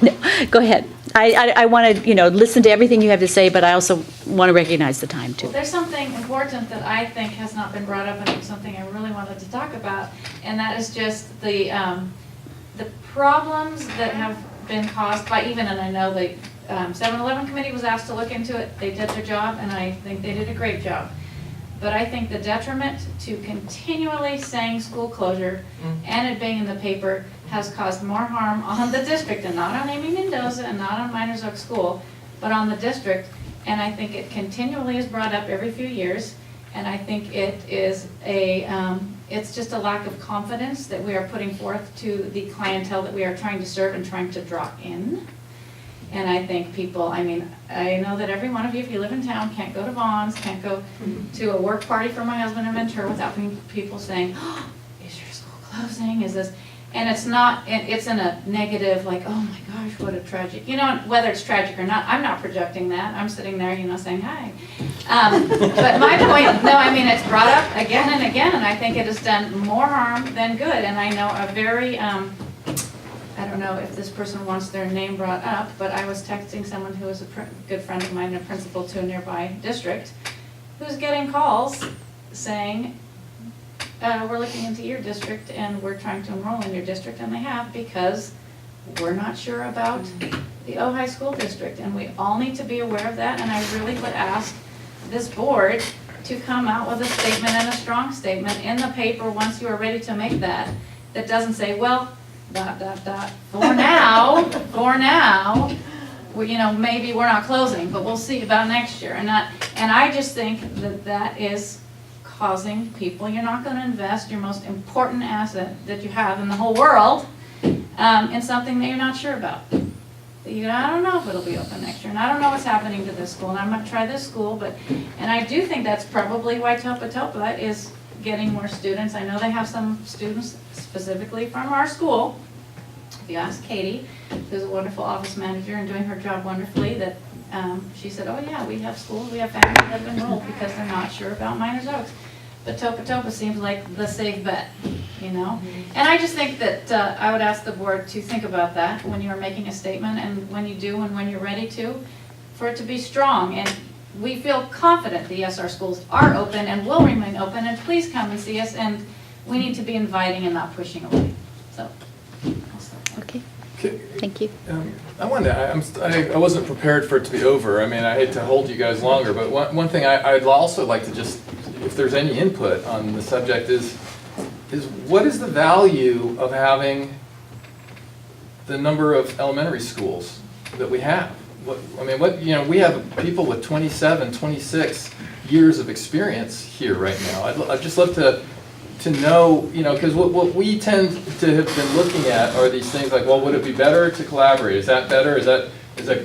No, go ahead. I want to, listen to everything you have to say, but I also want to recognize the time, too. Well, there's something important that I think has not been brought up, and it's something I really wanted to talk about, and that is just the problems that have been caused by and I know the 7-Eleven committee was asked to look into it. They did their job, and I think they did a great job. But I think the detriment to continually saying school closure and it being in the paper has caused more harm on the district, and not on Amy Mendoza and not on Miners Oak School, but on the district. And I think it continually is brought up every few years, and I think it is it's just a lack of confidence that we are putting forth to the clientele that we are trying to serve and trying to draw in. And I think people, I know that every one of you, if you live in town, can't go to Vaughn's, can't go to a work party for my husband in Ventura without people saying, oh, is your school closing? Is this? And it's not, it's in a negative, like, oh my gosh, what a tragic, whether it's tragic or not, I'm not projecting that. I'm sitting there, saying hi. But my point, no, it's brought up again and again, and I think it has done more harm than good. And I know a very, I don't know if this person wants their name brought up, but I was texting someone who is a good friend of mine, a principal to a nearby district, who's getting calls saying, we're looking into your district and we're trying to enroll in your district, and they have, because we're not sure about the Ojai School District, and we all need to be aware of that. And I really would ask this board to come out with a statement, and a strong statement in the paper once you are ready to make that doesn't say, well, ... For now, maybe we're not closing, but we'll see about next year. And I just think that is causing people, you're not going to invest your most important asset that you have in the whole world in something that you're not sure about. I don't know if it'll be open next year, and I don't know what's happening to this school, and I'm going to try this school, and I do think that's probably why Topa is getting more students. I know they have some students specifically from our school. If you ask Katie, who's a wonderful office manager and doing her job wonderfully, that she said, oh yeah, we have schools, we have families that have enrolled because they're not sure about Miners Oaks. But Topa seems like the safe bet, And I just think that I would ask the board to think about that when you are making a statement, and when you do and when you're ready to, for it to be strong. And we feel confident that yes, our schools are open and will remain open, and please come and see us, and we need to be inviting and not pushing away. So, okay. Thank you. I wasn't prepared for it to be over. I hate to hold you guys longer, but one thing I'd also like to just, if there's any input on the subject, is what is the value of having the number of elementary schools that we have? We have people with 27, 26 years of experience here right now. I'd just love to know, because what we tend to have been looking at are these things like, well, would it be better to collaborate? Is that better? Is a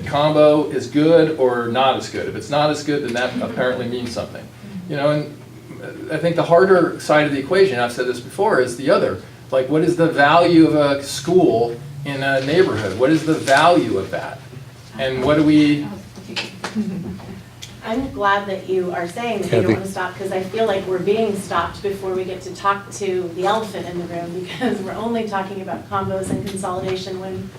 combo as good or not as good? If it's not as good, then that apparently means something. And I think the harder side of the equation, I've said this before, is the other. Like, what is the value of a school in a neighborhood? What is the value of that? And what do we, I'm glad that you are saying that you don't want to stop, because I feel like we're being stopped before we get to talk to the elephant in the room, because we're only talking about combos and consolidation when,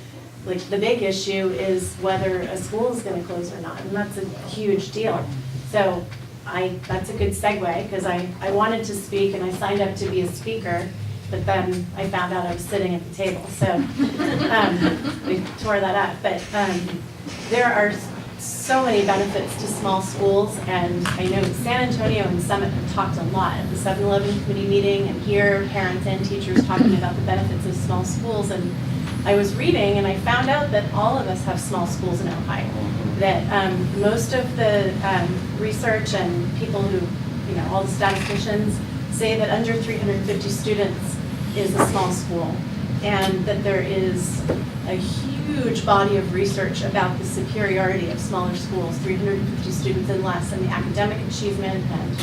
like, the big issue is whether a school is going to close or not, and that's a huge deal. So that's a good segue, because I wanted to speak and I signed up to be a speaker, but then I found out I was sitting at the table, so we tore that up. But there are so many benefits to small schools, and I know San Antonio and Summit have talked a lot at the 7-Eleven committee meeting, and here parents and teachers talking about the benefits of small schools. And I was reading and I found out that all of us have small schools in Ohio, that most of the research and people who, all the statisticians say that under 350 students is a small school, and that there is a huge body of research about the superiority of smaller schools, 350 students and less, and the academic achievement. And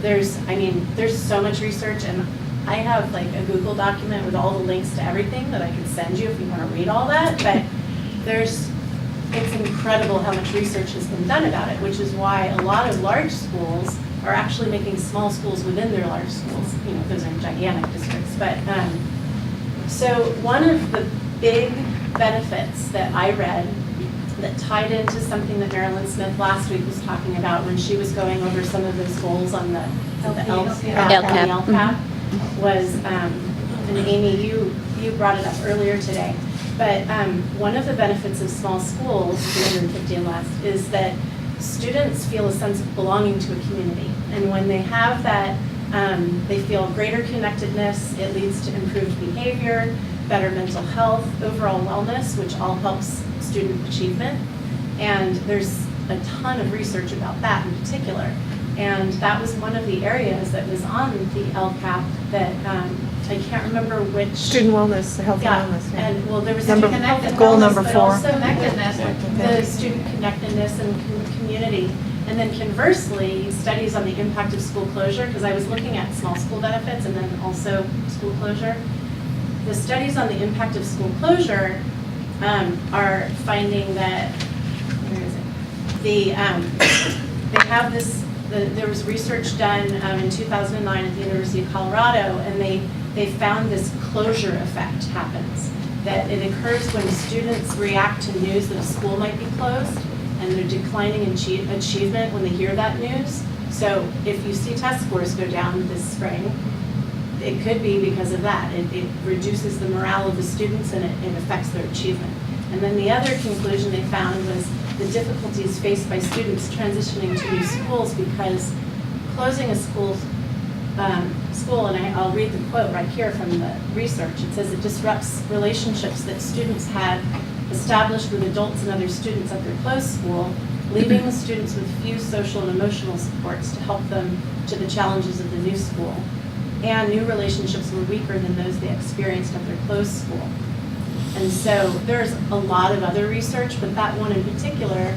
there's so much research, and I have like a Google document with all the links to everything that I could send you if you want to read all that. But it's incredible how much research has been done about it, which is why a lot of large schools are actually making small schools within their large schools. Those are gigantic districts. But so one of the big benefits that I read that tied into something that Marilyn Smith last week was talking about when she was going over some of those goals on the LCAP was, and Amy, you brought it up earlier today, but one of the benefits of small schools, 350 and less, is that students feel a sense of belonging to a community. And when they have that, they feel greater connectedness. It leads to improved behavior, better mental health, overall wellness, which all helps student achievement. And there's a ton of research about that in particular. And that was one of the areas that was on the LCAP that I can't remember which. Student wellness, health and wellness. Yeah. And well, there was Number- connected goal wellness, number but 4. also connectedness, the student connectedness and community. And then conversely, studies on the impact of school closure, because I was looking at small school benefits and then also school closure. The studies on the impact of school closure are finding that, where is it? They have this, there was research done in 2009 at the University of Colorado, and they found this closure effect happens. That it occurs when students react to news that a school might be closed, and they're declining in achievement when they hear that news. So if you see test scores go down this spring, it could be because of that. It reduces the morale of the students, and it affects their achievement. And then the other conclusion they found was the difficulties faced by students transitioning to new schools, because closing a school, and I'll read the quote right here from the research. It says it disrupts relationships that students had established with adults and other students at their closed school, leaving the students with few social and emotional supports to help them to the challenges of the new school. And new relationships were weaker than those they experienced at their closed school. And so there's a lot of other research, but that one in particular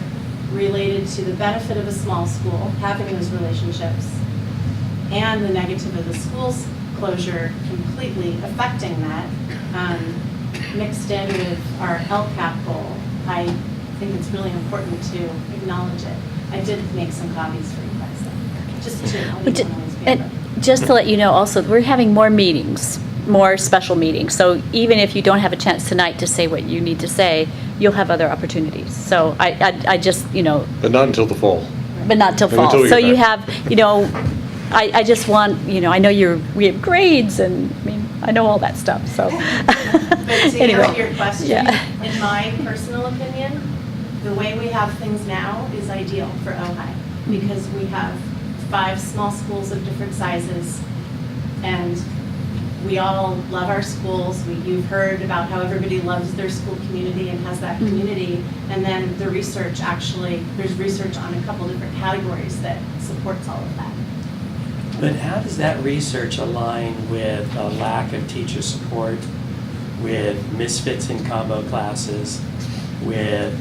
related to the benefit of a small school, having those relationships, and the negative of the school's closure completely affecting that, mixed in with our LCAP goal. I think it's really important to acknowledge it. I did make some copies for you guys, though. Just 2. I'll leave one on this paper. And just to let you know also, we're having more meetings, more special meetings. So even if you don't have a chance tonight to say what you need to say, you'll have other opportunities. So I just, But not until the fall. but not till fall. Until you're So you back. have, I just want, I know we have grades, and I know all that stuff, so. But to Anyway, answer your question, yeah. in my personal opinion, the way we have things now is ideal for Ojai, because we have 5 small schools of different sizes, and we all love our schools. You've heard about how everybody loves their school community and has that community, and then the research there's research on a couple different categories that supports all of that. But how does that research align with a lack of teacher support, with misfits in combo classes, with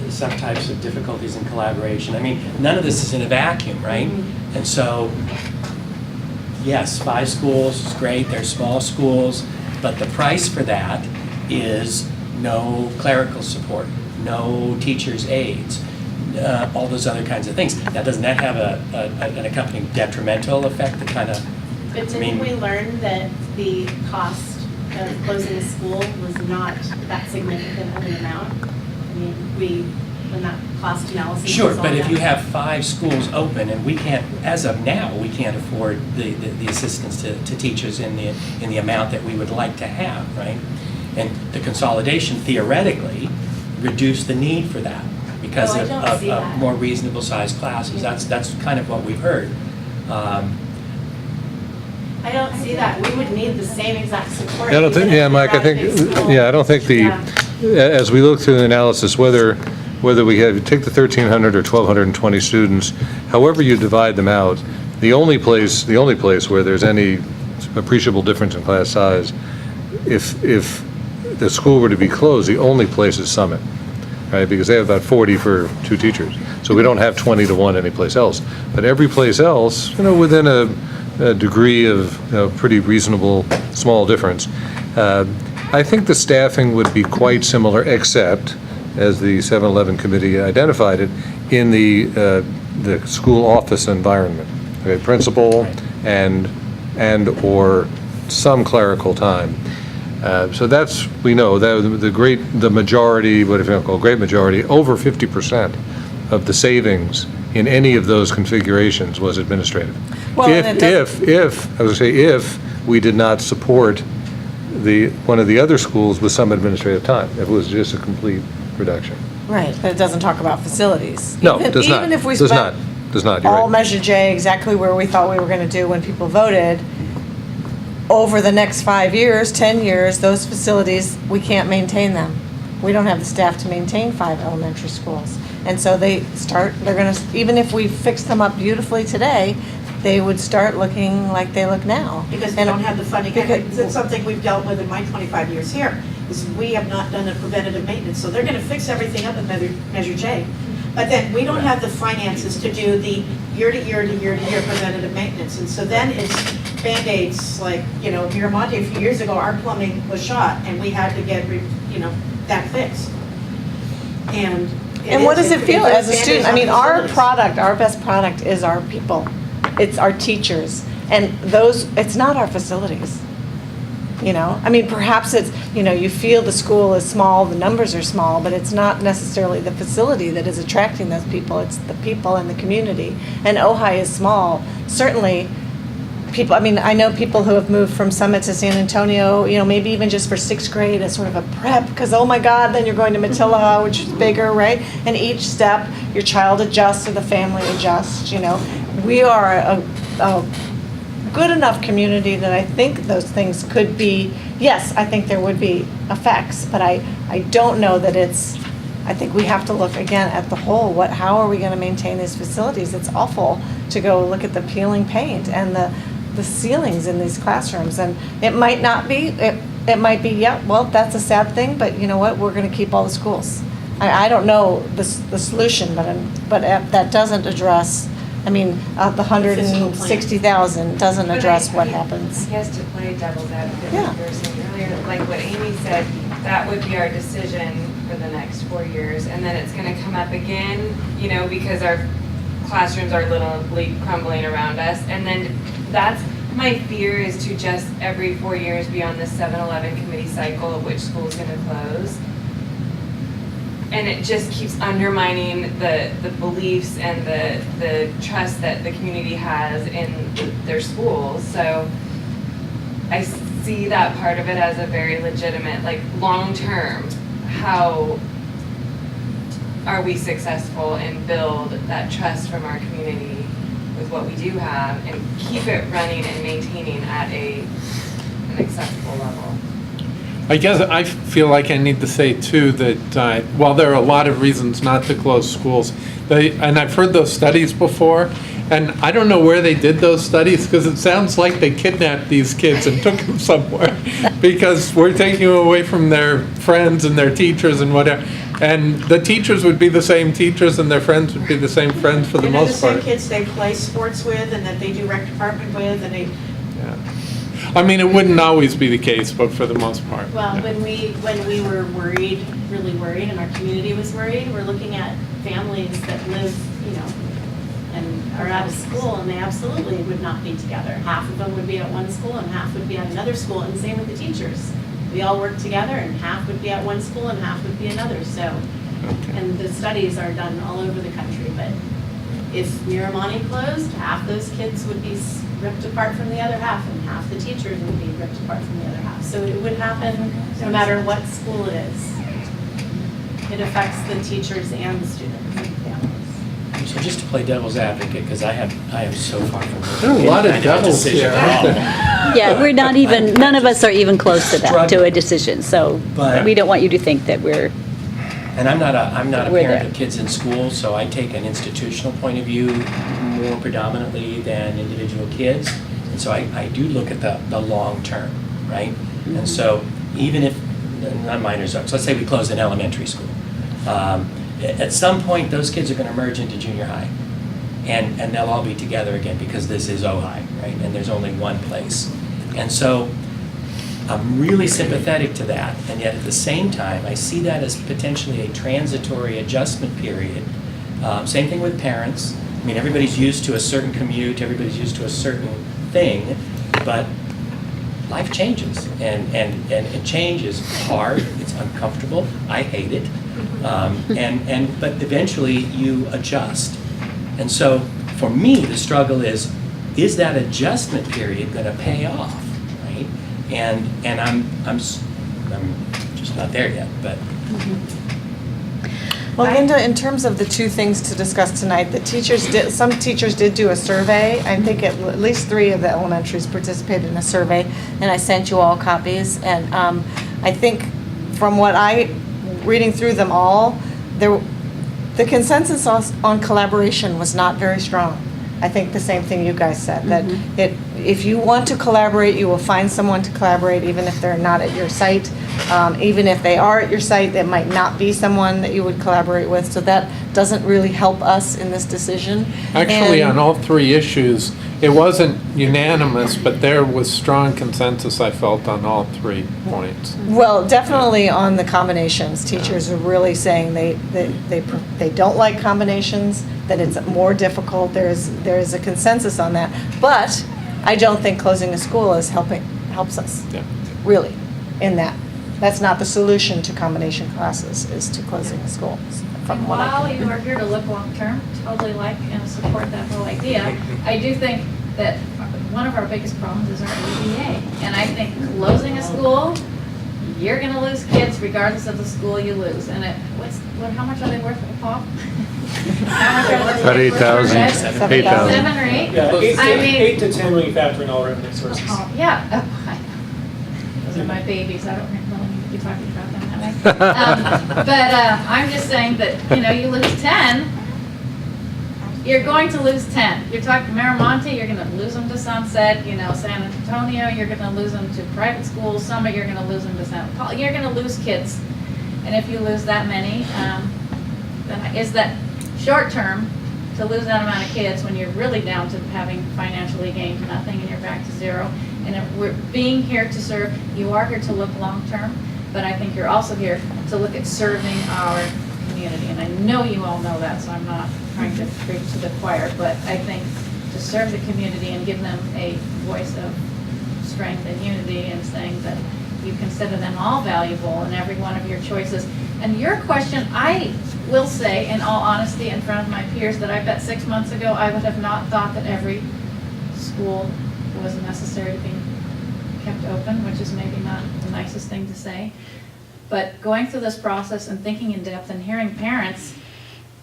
some types of difficulties in collaboration? None of this is in a vacuum, right? And so yes, 5 schools is great, they're small schools, but the price for that is no clerical support, no teachers' aides, all those other kinds of things. Now, doesn't that have an accompanying detrimental effect that kind of, But didn't we learn that the cost of closing a school was not that significant of an amount? I mean, when that cost analysis Sure, was all but if done. you have 5 schools open, and we can't, as of now, we can't afford the assistance to teachers in the amount that we would like to have, right? And the consolidation theoretically reduced the need for that because Oh, I don't of see that. more reasonable sized classes. That's kind of what we've heard. I don't see that. We would need the same exact support. I don't think, even if yeah, we Mike, I had a think, big school. yeah, I don't think as we look through the analysis, whether we take the 1,300 or 1,220 students, however you divide them out, the only place where there's any appreciable difference in class size, if the school were to be closed, the only place is Summit, right? Because they have about 40 for 2 teachers. So we don't have 20 to 1 anyplace else. But every place else, within a degree of pretty reasonable small difference. I think the staffing would be quite similar, except, as the 7-Eleven committee identified it, in the school office environment. Okay, principal and or some clerical time. So that's, we know, that the majority, what if you call great majority, over 50% of the savings in any of those configurations was administrative. Well, and If we did not support one of the other schools with some administrative time, if it was just a complete reduction. Right, but it doesn't talk about facilities. No, it does not. Even if we Does spent not. Does not, you're all right. Measure J exactly where we thought we were going to do when people voted, over the next 5 years, 10 years, those facilities, we can't maintain them. We don't have the staff to maintain 5 elementary schools. And so they're going to, even if we fix them up beautifully today, they would start looking like they look now. Because we don't have the funding. It's something we've dealt with in my 25 years here, is we have not done a preventative maintenance. So they're going to fix everything up in Measure J. But then we don't have the finances to do the year-to-year preventative maintenance. And so then it's Band-Aids, like, Miramonte, a few years ago, our plumbing was shot and we had to get, that fixed. And what does it feel as a student? I mean, our product. best product is our people. It's our teachers. And it's not our facilities. I mean, perhaps it's, you feel the school is small, the numbers are small, but it's not necessarily the facility that is attracting those people. It's the people and the community. And Ojai is small. Certainly, people, I mean, I know people who have moved from Summit to San Antonio, maybe even just for 6th grade as sort of a prep, because, oh my God, then you're going to Matilda, which is bigger, right? And each step, your child adjusts or the family adjusts, We are a good enough community that I think those things could be, yes, I think there would be effects, but I don't know that I think we have to look again at the whole, how are we going to maintain these facilities? It's awful to go look at the peeling paint and the ceilings in these classrooms, and it might not be, it might be, yeah, well, that's a sad thing, but you know what, we're going to keep all the schools. I don't know the solution, but that doesn't address, the 160,000 doesn't address what happens. I guess to play devil's advocate, Yeah. like you were saying earlier, like what Amy said, that would be our decision for the next 4 years, and then it's gonna come up again, because our classrooms are literally crumbling around us, and then that's, my fear is to just every 4 years be on this 7-Eleven committee cycle of which school's gonna close. And it just keeps undermining the beliefs and the trust that the community has in their schools. So I see that part of it as a very legitimate, like, long-term, how are we successful and build that trust from our community with what we do have and keep it running and maintaining at an acceptable level. I guess I feel like I need to say too that while there are a lot of reasons not to close schools, and I've heard those studies before, and I don't know where they did those studies because it sounds like they kidnapped these kids and took them somewhere because we're taking them away from their friends and their teachers and whatever. And the teachers would be the same teachers and their friends would be the same friends for the most part. And they're the same kids they play sports with and that they do rec department with and they I mean, it wouldn't always be the case, but for the most part. Well, yeah. when we were worried, really worried, and our community was worried, we're looking at families that live, and are out of school, and they absolutely would not be together. Half of them would be at one school, and half would be at another school, and same with the teachers. We all work together, and half would be at one school, and half would be another, so. And the studies are done all over the country, but if Miramonte closed, half those kids would be ripped apart from the other half, and half the teachers would be ripped apart from the other half. So it would happen no matter what school it is. It affects the teachers and the students and families. So just to play devil's advocate, because I am so far from There are a lot of any kind devils decision here, at aren't all. Yeah, we're not even, none of us are even close to that, to a decision, so But- we don't want you to think that we're, And I'm not a We're parent there. of kids in school, so I take an institutional point of view more predominantly than individual kids. And so I do look at the long term, right? And so even if, not minors, so let's say we close an elementary school. At some point, those kids are going to merge into junior high. And they'll all be together again because this is Ojai, right? And there's only one place. And so I'm really sympathetic to that, and yet at the same time, I see that as potentially a transitory adjustment period. Same thing with parents. I mean, everybody's used to a certain commute, everybody's used to a certain thing, but life changes, and change is hard, it's uncomfortable, I hate it, but eventually you adjust. And so, for me, the struggle is that adjustment period going to pay off? And I'm just not there yet, but. Well, Linda, in terms of the two things to discuss tonight, some teachers did do a survey. I think at least 3 of the elementaries participated in a survey, and I sent you all copies. And I think from reading through them all, the consensus on collaboration was not very strong. I think the same thing you guys said, that if you want to collaborate, you will find someone to collaborate, even if they're not at your site. Even if they are at your site, there might not be someone that you would collaborate with. So that doesn't really help us in this decision. Actually, And- on all 3 issues, it wasn't unanimous, but there was strong consensus, I felt, on all 3 points. Well, definitely on the combinations, teachers are really saying they don't like combinations, that it's more difficult. There's a consensus on that. But I don't think closing a school helps us, really, in that. That's not the solution to combination classes, is to closing a school. From what I While can- you are here to look long-term, totally like and support that whole idea, I do think that one of our biggest problems is our ADA. And I think closing a school, you're gonna lose kids regardless of the school you lose. And how much are they worth at Paul? How much are they About 8,000. 8,000. 7 or 8? Yeah, I mean, 8 to 10 when you factor in all revenue sources. yeah. Those are my babies. I don't really need to be talking about them that way. I'm just saying that, you lose 10, you're going to lose 10. You're talking Miramonte, you're going to lose them to Sunset, San Antonio, you're going to lose them to private schools, Summit, you're going to lose them to San Paul. You're going to lose kids. And if you lose that many, then is that short term to lose that amount of kids when you're really down to having financially gained nothing and you're back to 0? And if we're being here to serve, you are here to look long term, but I think you're also here to look at serving our community. And I know you all know that, so I'm not trying to preach to the choir, but I think to serve the community and give them a voice of strength and unity and saying that you consider them all valuable in every one of your choices. And your question, I will say, in all honesty, in front of my peers, that I bet 6 months ago I would have not thought that every school was necessary to be kept open, which is maybe not the nicest thing to say. But going through this process and thinking in depth and hearing parents,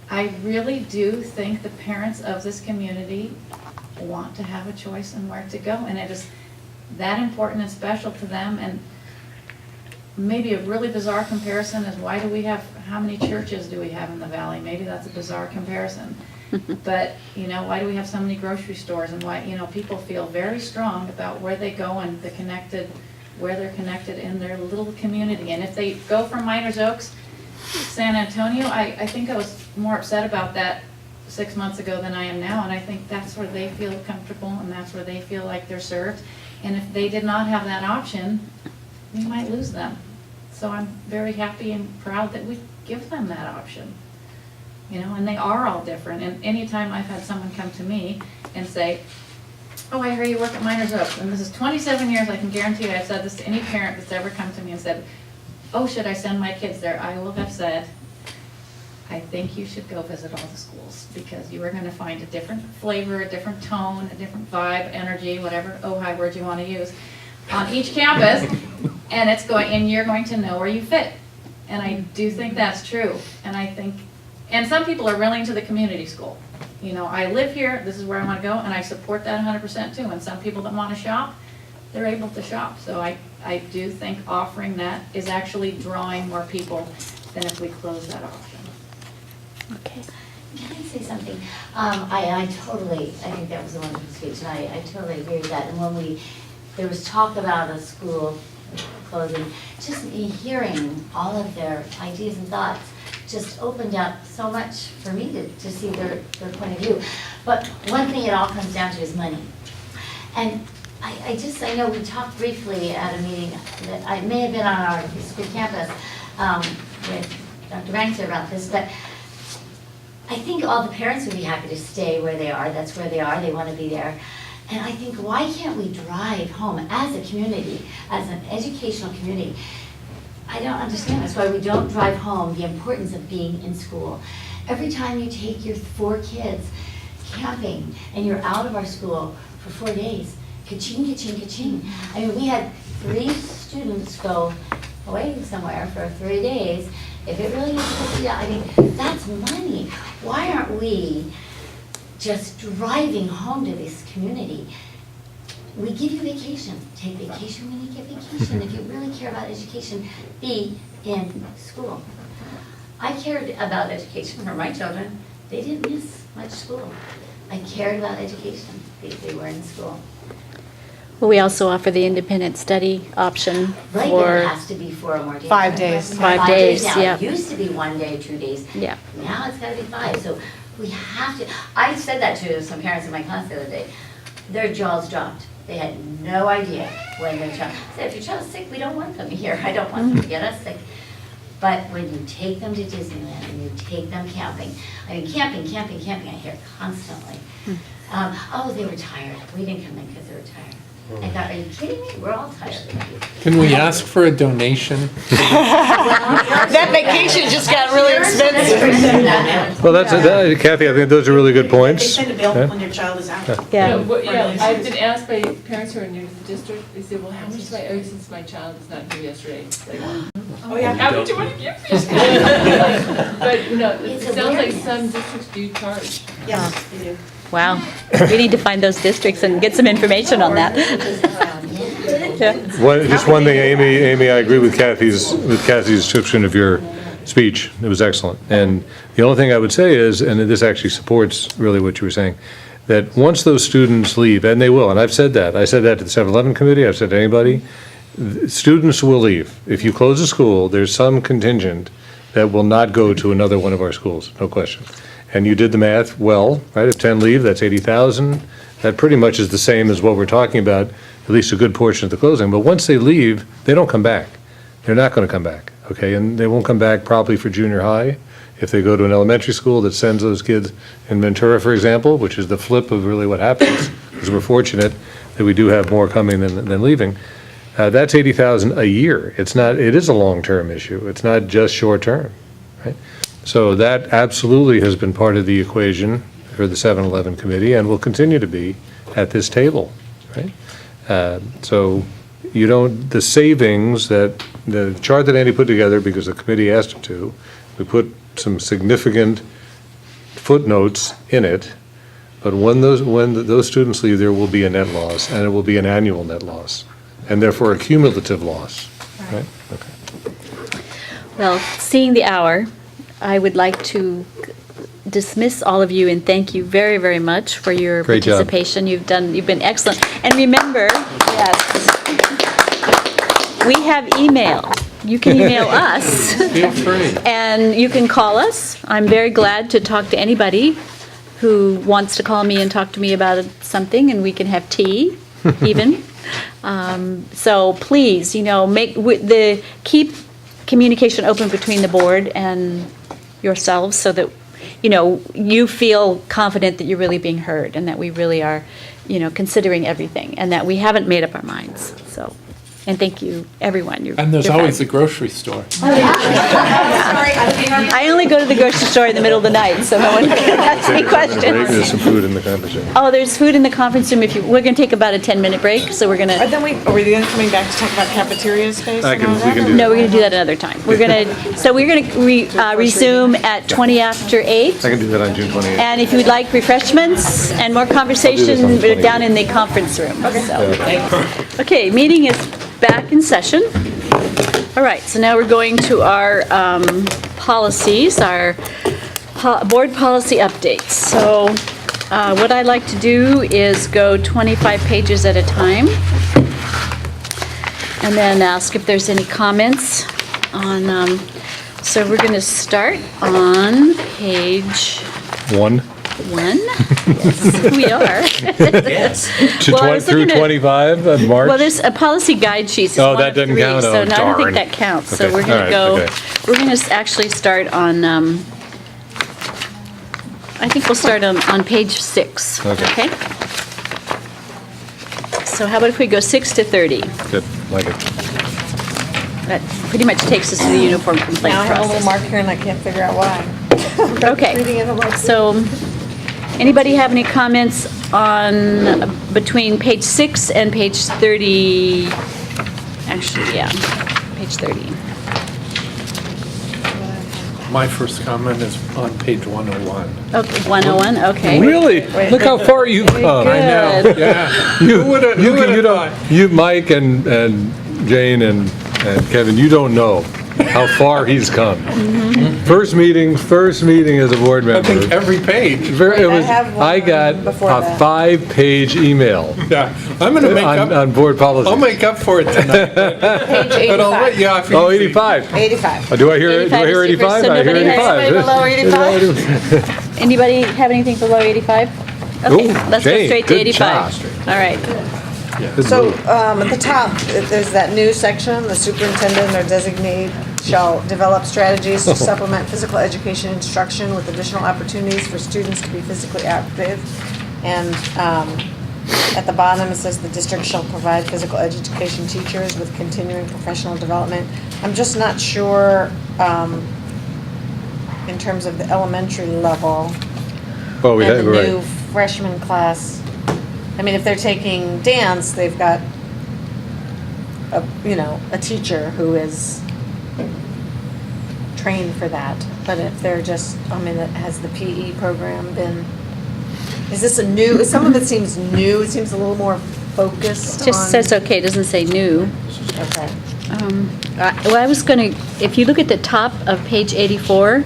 I really do think the parents of this community want to have a choice in where to go, and it is that important and special to them. And maybe a really bizarre comparison is how many churches do we have in the valley? Maybe that's a bizarre comparison. But, why do we have so many grocery stores, and why, people feel very strong about where they go and where they're connected in their little community. And if they go from Miners Oaks, San Antonio, I think I was more upset about that 6 months ago than I am now, and I think that's where they feel comfortable and that's where they feel like they're served. And if they did not have that option, we might lose them. So I'm very happy and proud that we give them that option. You know, and they are all different. And anytime I've had someone come to me and say, oh, I hear you work at Miners Oaks, and this is 27 years, I can guarantee you I've said this to any parent that's ever come to me and said, oh, should I send my kids there? I will have said, I think you should go visit all the schools, because you are going to find a different flavor, a different tone, a different vibe, energy, whatever Ojai word you want to use, on each campus, and you're going to know where you fit. And I do think that's true. And some people are willing to the community school. You know, I live here, this is where I want to go, and I support that 100% too. And some people that want to shop, they're able to shop. So I do think offering that is actually drawing more people than if we close that option. Okay. Can I say something? I think that was a wonderful speech, and I totally agree with that. And when there was talk about a school closing, just me hearing all of their ideas and thoughts just opened up so much for me to see their point of view. But one thing it all comes down to is money. And I know we talked briefly at a meeting that I may have been on our school campus with Dr. Banks about this, but I think all the parents would be happy to stay where they are. That's where they are. They want to be there. And I think, why can't we drive home as a community, as an educational community? I don't understand. That's why we don't drive home the importance of being in school. Every time you take your 4 kids camping and you're out of our school for 4 days, ka-ching, ka-ching, ka-ching. I mean, we had 3 students go away somewhere for 3 days. If it really is supposed to, I mean, that's money. Why aren't we just driving home to this community? We give you vacation. Take vacation when you get vacation. If you really care about education, be in school. I cared about education for my children. They didn't miss much school. I cared about education. They were in school. Well, we also offer the independent study option Right, but it has to be 4 or more days. 5 days. 5 days, now. yeah. It used to be 1 day, 2 days. Yeah. Now it's gotta be 5, so we have to, I said that to some parents in my class the other day. Their jaws dropped. They had no idea when their child, I said, if your child's sick, we don't want them here. I don't want them to get us sick. But when you take them to Disneyland and you take them camping, I mean, camping, I hear constantly. Oh, they were tired. We didn't come in because they were tired. I thought, are you kidding me? We're all tired. Can we ask for a donation? That vacation just got really expensive. Well, Kathy, I think those are really good They points. send a bill Yeah. when their child is out. Yeah. I've been asked by parents who are new to the district, they say, well, how much do I owe since my child was not here yesterday? Like, Oh, yeah. how much do you want to give me? But, it sounds like some districts do charge. Yes, they do. Wow. We need to find those districts and get some information on that. Yeah. Just one thing, Amy, I agree with Kathy's description of your speech. It was excellent. And the only thing I would say is, and this actually supports really what you were saying, that once those students leave, and they will, and I've said that. I said that to the 7-Eleven committee, I've said to anybody, students will leave. If you close a school, there's some contingent that will not go to another one of our schools, no question. And you did the math well, right? If 10 leave, that's 80,000. That pretty much is the same as what we're talking about, at least a good portion of the closing. But once they leave, they don't come back. They're not going to come back, okay? And they won't come back probably for junior high if they go to an elementary school that sends those kids in Ventura, for example, which is the flip of really what happens, because we're fortunate that we do have more coming than leaving. That's 80,000 a year. It is a long-term issue. It's not just short-term, right? So that absolutely has been part of the equation for the 7-Eleven committee and will continue to be at this table, right? So the savings that, the chart that Andy put together, because the committee asked him to, we put some significant footnotes in it, but when those students leave, there will be a net loss, and it will be an annual net loss, and therefore a cumulative loss, right? Okay. Well, seeing the hour, I would like to dismiss all of you and thank you very, very much for your Great job. participation. You've been excellent. And remember, yes, we have email. You can email us. Feel free. And you can call us. I'm very glad to talk to anybody who wants to call me and talk to me about something, and we can have tea. even. So please, keep communication open between the board and yourselves so that, you feel confident that you're really being heard and that we really are, considering everything and that we haven't made up our minds, so. And thank you, everyone. And there's always the grocery store. I only go to the grocery store in the middle of the night, so no one can ask me questions. There's some food in the conference room. Oh, there's food in the conference room. We're going to take about a 10-minute break, so we're going to. Are we then coming back to talk about cafeteria space? We can do No, we're going to do that another time. We're going to resume at 20 after 8. I can do that on June 28th. And if you'd like refreshments and more conversation, on the we're down in the conference room. Okay, meeting is back in session. All right, so now we're going to our policies, our board policy updates. So what I'd like to do is go 25 pages at a time and then ask if there's any comments on, so we're going to start on page 1. 1. Yes, we are. Yes. Through 25 of March? Well, there's a policy guide sheet. Oh, that doesn't count? So Oh, I don't think darn. that counts. So Okay. we're going All to right, go, okay. we're going to actually start on, I think we'll start on page 6. Okay. So how about if we go 6 to 30? Good, like it. That pretty much takes us to the uniform complaint Now I have a little process. mark here and I can't figure out why. Okay. Reading it, I'm like, So, anybody have any comments on, between page 6 and page 30? Actually, yeah, page 30. My first comment is on page 101. Okay, 101, okay. Really? Look how far you've come. I know, Good. yeah. You, Who would've thought? Mike and Jane and Kevin, you don't know how far he's come. Mm-hmm. First meeting as a board I member. think every page. I got a 5-page email Yeah, I'm gonna make up, on board policy. I'll make up for it tonight. But I'll let you off easy. Oh, 85. 85. Do I hear 85? I hear So 85. nobody has anybody below 85? Anybody have anything below 85? Okay, Ooh, let's go Jane, straight to good 85. job. All right. Good So move. at the top, there's that new section, the superintendent or designate shall develop strategies to supplement physical education instruction with additional opportunities for students to be physically active. And at the bottom, it says the district shall provide physical education teachers with continuing professional development. I'm just not sure in terms of the elementary level Oh, we and had, the right. new freshman class. I mean, if they're taking dance, they've got a teacher who is trained for that. But if they're just, has the PE program been, is this some of it seems new, it seems a little more focused on. Just says okay, it doesn't say new. Okay. Well, I was going to, if you look at the top of page 84,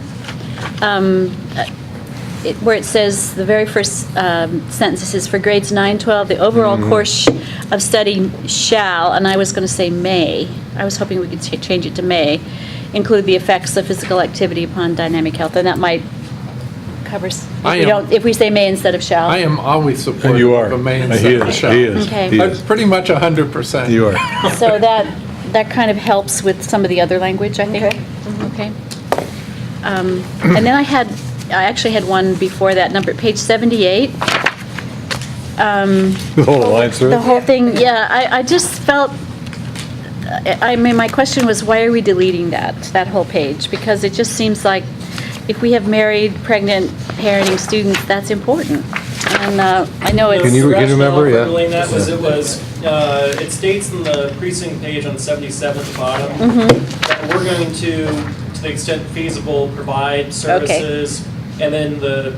where it says, the very first sentence, it says, for grades 9, 12, the overall course of study shall, and I was going to say may, I was hoping we could change it to may, include the effects of physical activity upon dynamic health, and that might cover, if we say may instead of shall. I am always supportive You are. of a man He is. He is. Okay. He That's is. pretty much 100%. You are. So that kind of helps with some of the other language, I think. Okay. And then I actually had one before that, page 78. The whole line through The it? whole thing, yeah, I just felt, my question was, why are we deleting that whole page? Because it just seems like if we have married, pregnant, parenting students, that's important. And I know it's. Can you remember? The Yeah. rationale for doing that was it states in the precinct page on 77 at the bottom that we're going to the extent feasible, provide services, and then the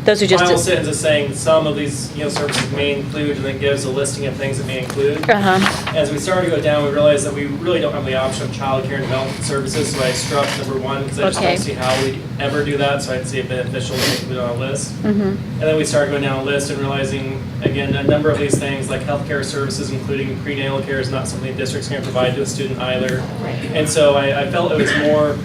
Those are just. final sentence is saying some of these services may include, and then gives a listing of things that may include. As we started to go down, we realized that we really don't have the option of childcare and development services, so I struck number 1 because I just don't see how we ever do that, so I'd see it beneficial to include it on a list. And then we started going down a list and realizing, again, a number of these things like healthcare services, including prenatal care, is not something districts can provide to a student either. And so I felt it was more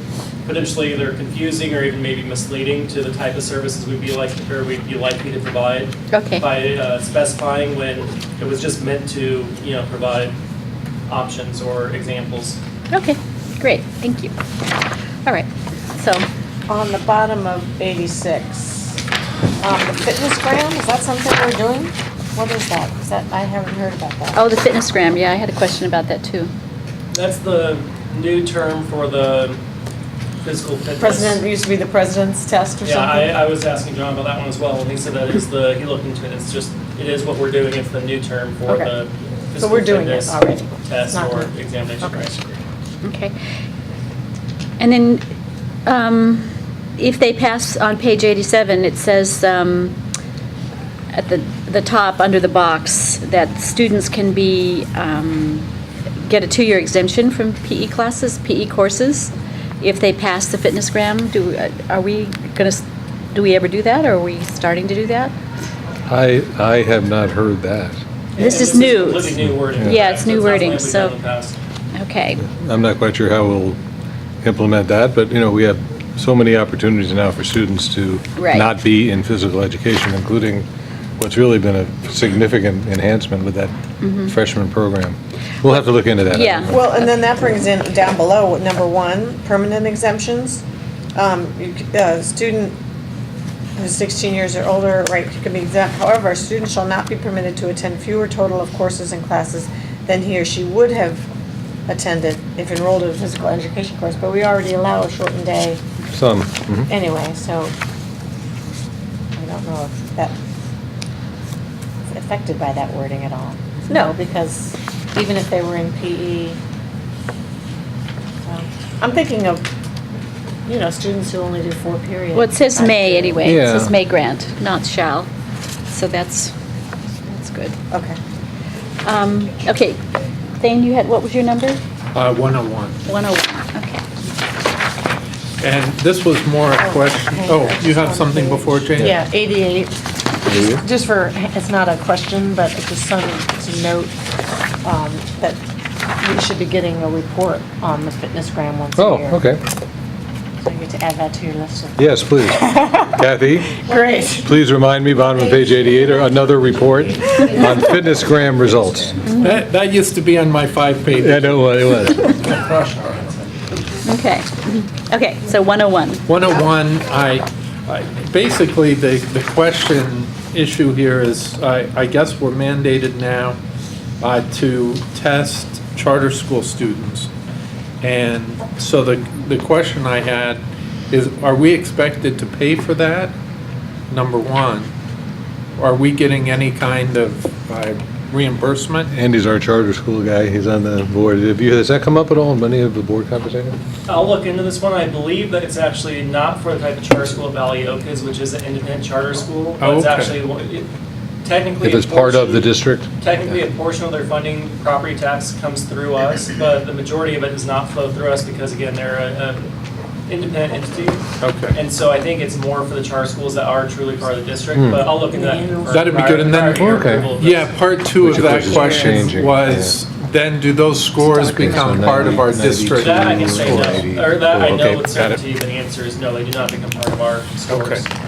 potentially either confusing or even maybe misleading to the type of services we'd be likely to provide. Okay. By specifying when it was just meant to, provide options or examples. Okay, great, thank you. All right, so, On the bottom of 86, the fitness gram, is that something we're doing? What is that? I haven't heard about that. oh, the fitness gram, yeah, I had a question about that too. That's the new term for the physical fitness. President, used to be the president's test or Yeah, something? I was asking John about that one as well, and he said that he looked into it, it is what we're doing, it's the new term for Okay. the So physical we're doing it fitness already. It's test not or new. examination. Okay. Right. Okay. And then, if they pass on page 87, it says, at the top, under the box, that students can get a 2-year exemption from PE classes, PE courses, if they pass the fitness gram. Do we ever do that, or are we starting to do that? I have not heard that. This is new. Completely new wording. Yeah, it's new not wording, something we've done so, in the past. okay. I'm not quite sure how we'll implement that, but, we have so many opportunities now for students to Right. not be in physical education, including what's really been a significant enhancement with that freshman program. We'll have to look into that. Yeah. Well, and then that brings in, down below, number 1, permanent exemptions. Student who's 16 years or older, right, can be exempt. However, a student shall not be permitted to attend fewer total of courses and classes than he or she would have attended if enrolled in a physical education course. But we already allow a shortened day Some. anyway, so I don't know if that's affected by that wording at all. No, because even if they were in PE, I'm thinking of, students who only do 4 periods. Well, it says may anyway. It Yeah. says may grant, not shall. So that's good. Okay. Okay, Thane, what was your number? 101. 101, okay. And this was more a question, you have something before, Jane? Yeah, 88. Just for, it's not a question, but it's just to note that we should be getting a report on the fitness gram once a year. Oh, okay. So you get to add that to your list of. Yes, please. Kathy, Great. please remind me, bottom of page 88, or another report on fitness gram results. That used to be on my 5 pages. I know what it was. Okay, okay, so 101. 101, basically, the question issue here is, I guess we're mandated now to test charter school students. And so the question I had is, are we expected to pay for that? Number one. Are we getting any kind of reimbursement? Andy's our charter school guy. He's on the board. Has that come up at all in any of the board conversations? I'll look into this one. I believe that it's actually not for the type of charter school Valley Oak is, which is an independent charter school. But it's actually technically. If it's part of the district? Technically, a portion of their funding, property tax, comes through us, but the majority of it does not flow through us because, again, they're a independent entity. Okay. And so I think it's more for the charter schools that are truly part of the district, but I'll look into that. That'd be good, and then, yeah, part 2 of that question was, then do those scores become part of our district? That I can say no, or that I know Okay, with got it. certainty, the answer is no, they do not become part of our scores. Okay.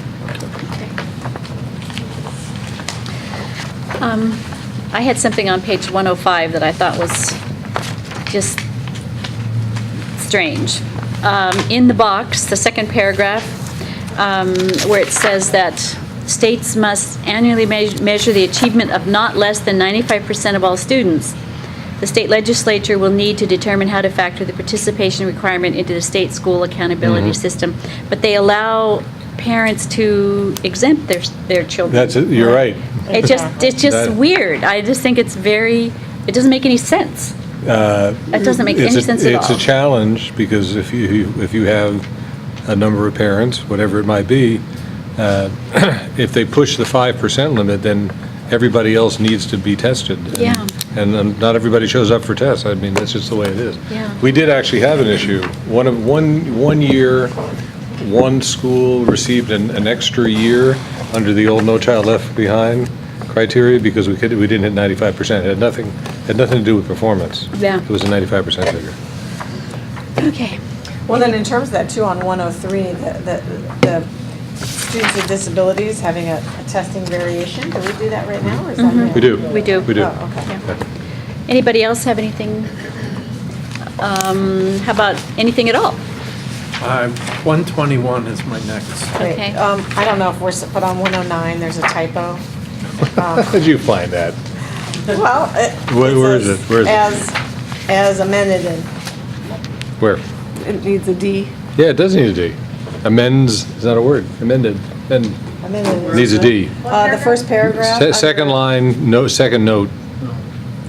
I had something on page 105 that I thought was just strange. In the box, the second paragraph, where it says that states must annually measure the achievement of not less than 95% of all students. The state legislature will need to determine how to factor the participation requirement into the state school accountability system. But they allow parents to exempt their children. You're right. It's just That- weird. I just think it doesn't make any sense. It doesn't make any sense at It's all. a challenge, because if you have a number of parents, whatever it might be, if they push the 5% limit, then everybody else needs to be tested. Yeah. And not everybody shows up for tests. I mean, that's just the way it is. Yeah. We did actually have an issue. One year, one school received an extra year under the old No Child Left Behind criteria because we didn't hit 95%. It had nothing to do with performance. Yeah. It was a 95% figure. Okay. Well, then in terms of that too, on 103, the students with disabilities having a testing variation, do we do that right now or is that new? We do. We do. We do. Oh, okay. Anybody else have anything? How about anything at all? 121 is my next. Okay. Wait, I don't know if but on 109, there's a typo. How did you find that? Well, Where is it? Where is it? As amended, Where? it needs a D. Yeah, it does need a D. Amends is not a word. Amended. Amended. Needs a D. The first paragraph. Second line, no, second note.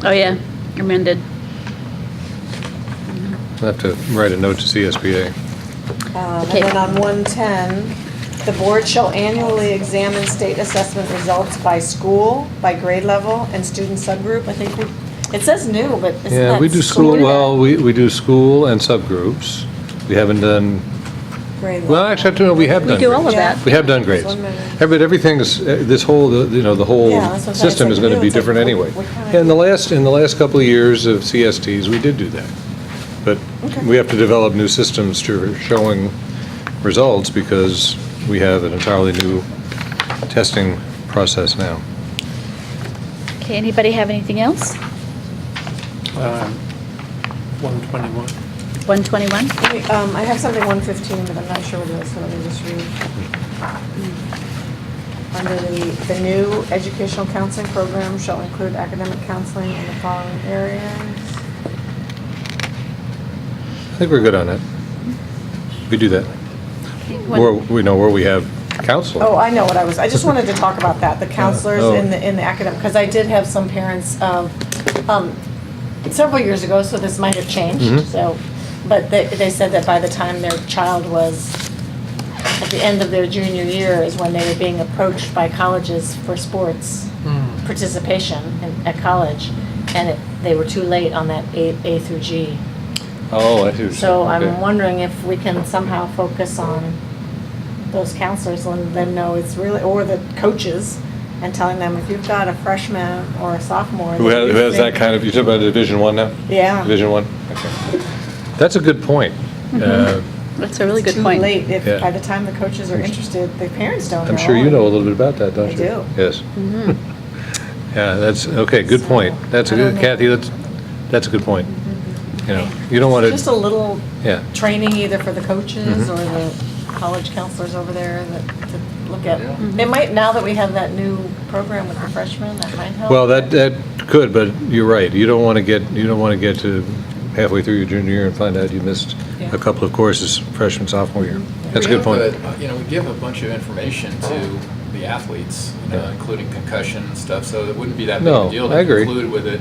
Oh, yeah, amended. I'll have to write a note to CSBA. And Okay. then on 110, the board shall annually examine state assessment results by school, by grade level, and student subgroup. I think it says new, but isn't that? Yeah, we do school, well, we do school and subgroups. We haven't done, Grade level. well, actually, no, we have We done do all grades. of that. We have done grades. One minute. But everything's, this whole, the whole Yeah, that's what I'm saying. system It's is like going to new. be It's like, different anyway. what kind of- In the last couple of years of CSTs, we did do that. But we have to develop new systems to showing results because we have an entirely new testing process now. Okay, anybody have anything else? 121. 121? I have something 115, but I'm not sure what it is, so let me just read. Under the new educational counseling program shall include academic counseling in the following areas. I think we're good on that. We do that. One- Where, we know where we have counseling. Oh, I know what I just wanted to talk about that, the counselors Oh. in the academic, because I did have some parents, several years ago, so this might have changed, Mhm. so, but they said that by the time their child was at the end of their junior year is when they were being approached by colleges for sports participation at college, and they were too late on that A through G. Oh, I see what you're So saying. Okay. I'm wondering if we can somehow focus on those counselors, letting them know it's really, or the coaches, and telling them if you've got a freshman or a sophomore. Who that you has that think- kind of, you talk about Division I now? Yeah. Division I? Okay. That's a good point. That's a really good Too point. late, if Yeah. by the time the coaches are interested, the parents don't know. I'm sure you know a little bit about that, don't I you? do. Yes. Mhm. Yeah, that's, okay, good point. That's a good, Kathy, that's a good point. You know, you don't want Just to, a little yeah. training either for the coaches Mhm. or the college counselors over there to look at. It might, now that we have that new program with the freshmen, that might help. Well, that could, but you're right. You don't want to get to halfway through your junior year and find out you missed Yeah. a couple of courses freshman, sophomore year. That's a We good point. have we give a bunch of information to the athletes, including concussion and stuff, so it wouldn't be that big No, a deal I to agree. include with it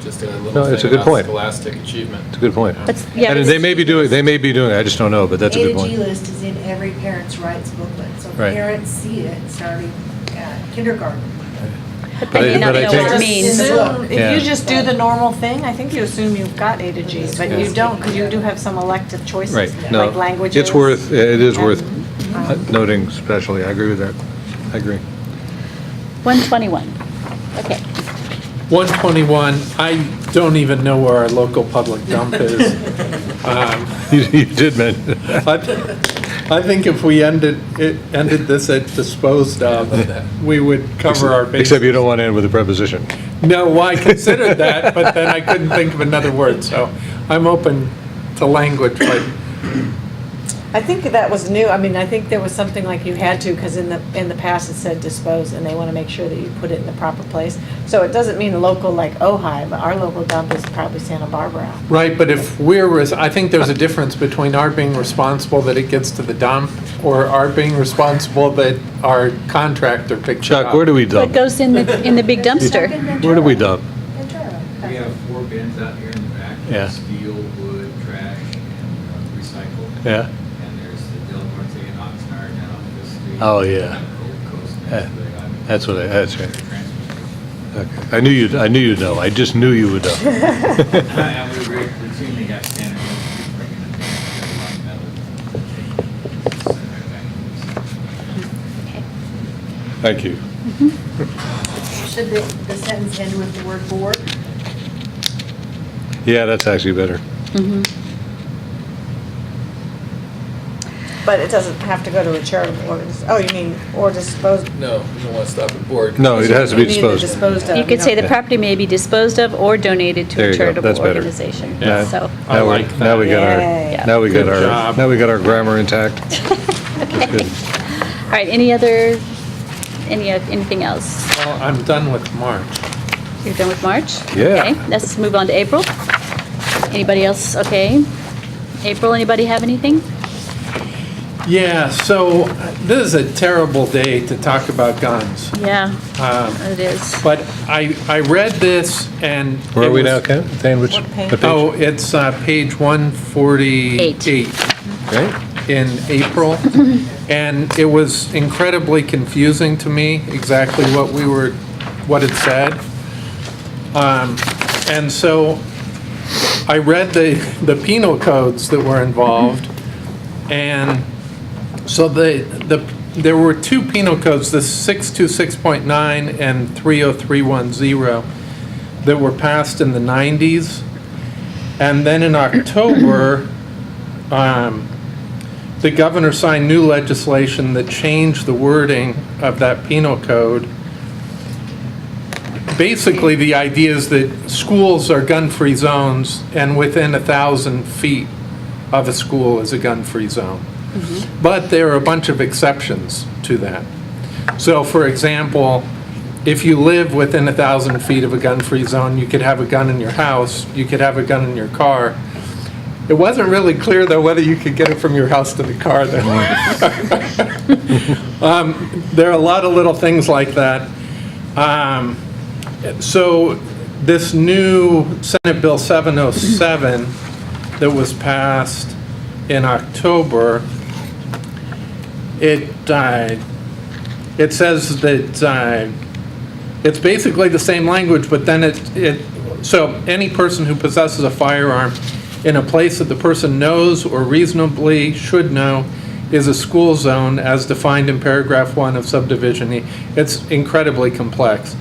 just a No, little it's a thing good about point. scholastic achievement. It's a good point. yeah, And it's- they may be doing, I just don't know, but that's a good point. A to G list is in every parent's rights booklet, so Right. parents see it starting at kindergarten. But they may not But I know think- what it means. Assume- Yeah. If you just do the normal thing, I think you assume you've got A to G, but you don't, because you do have some elective choices. Right, no. Like languages. It is worth and- noting especially. I agree with that. I agree. 121. Okay. 121, I don't even know where our local public dump is. You did mention. I think if we ended this at disposed of, we would cover our bases. Except you don't want to end with a preposition. No, well, I considered that, but then I couldn't think of another word, so I'm open to language, but I think that was new. I mean, I think there was something like you had to, because in the past it said dispose, and they want to make sure that you put it in the proper place. So it doesn't mean local like Ojai, but our local dump is probably Santa Barbara. right, but if I think there's a difference between our being responsible that it gets to the dump, or our being responsible that our contractor picks it up. Chuck, where do we What dump? goes in the big dumpster? Where do we dump? We have 4 bins out here in the back. Yeah. Steel, wood, trash, and recycle. Yeah. And there's the Del Norte and Oxnard down on this street. Oh, yeah. Gold Coast. Yeah. That's right. Okay. I knew you'd know. I just knew you would know. And we routinely have standard bringing it back. Thank you. Should the sentence end with the word board? Yeah, that's actually better. Mhm. But it doesn't have to go to a charitable organization. Oh, you mean, or disposed? No, you don't want to stop at board. No, it has to be You need the disposed of. You could say the know. property may be disposed of or donated There to a you go. charitable That's better. organization. Yeah. So, I Now like now we that. got Yay. our, now we got Good our, job. now we got our grammar intact. okay. Good. All right, anything else? Well, I'm done with March. You're done with March? Yeah. Okay, let's move on to April. Anybody else? Okay. April, anybody have anything? Yeah, so this is a terrible day to talk about guns. Yeah, Um, it is. But I read this and. Where it are we was- now, Ken? Saying which? What page? what page? Oh, it's page 148 Okay. in April. And it was incredibly confusing to me, exactly what it said. And so I read the penal codes that were involved. And so there were two penal codes, the 626.9 and 30310, that were passed in the 90s. And then in October, the governor signed new legislation that changed the wording of that penal code. Basically, the idea is that schools are gun-free zones, and within 1,000 feet of a school is a gun-free zone. But there are a bunch of exceptions to that. So, for example, if you live within 1,000 feet of a gun-free zone, you could have a gun in your house, you could have a gun in your car. It wasn't really clear, though, whether you could get it from your house to the car, though. There are a lot of little things like that. So this new Senate Bill 707 that was passed in October, it says that it's basically the same language, but then so any person who possesses a firearm in a place that the person knows or reasonably should know is a school zone as defined in paragraph 1 of subdivision E. It's incredibly complex.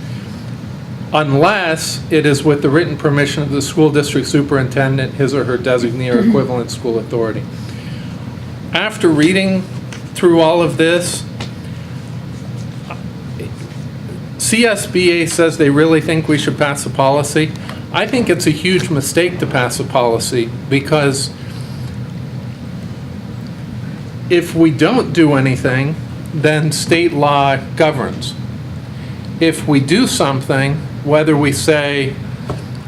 Unless it is with the written permission of the school district superintendent, his or her designee or equivalent school authority. After reading through all of this, CSBA says they really think we should pass a policy. I think it's a huge mistake to pass a policy, because if we don't do anything, then state law governs. If we do something, whether we say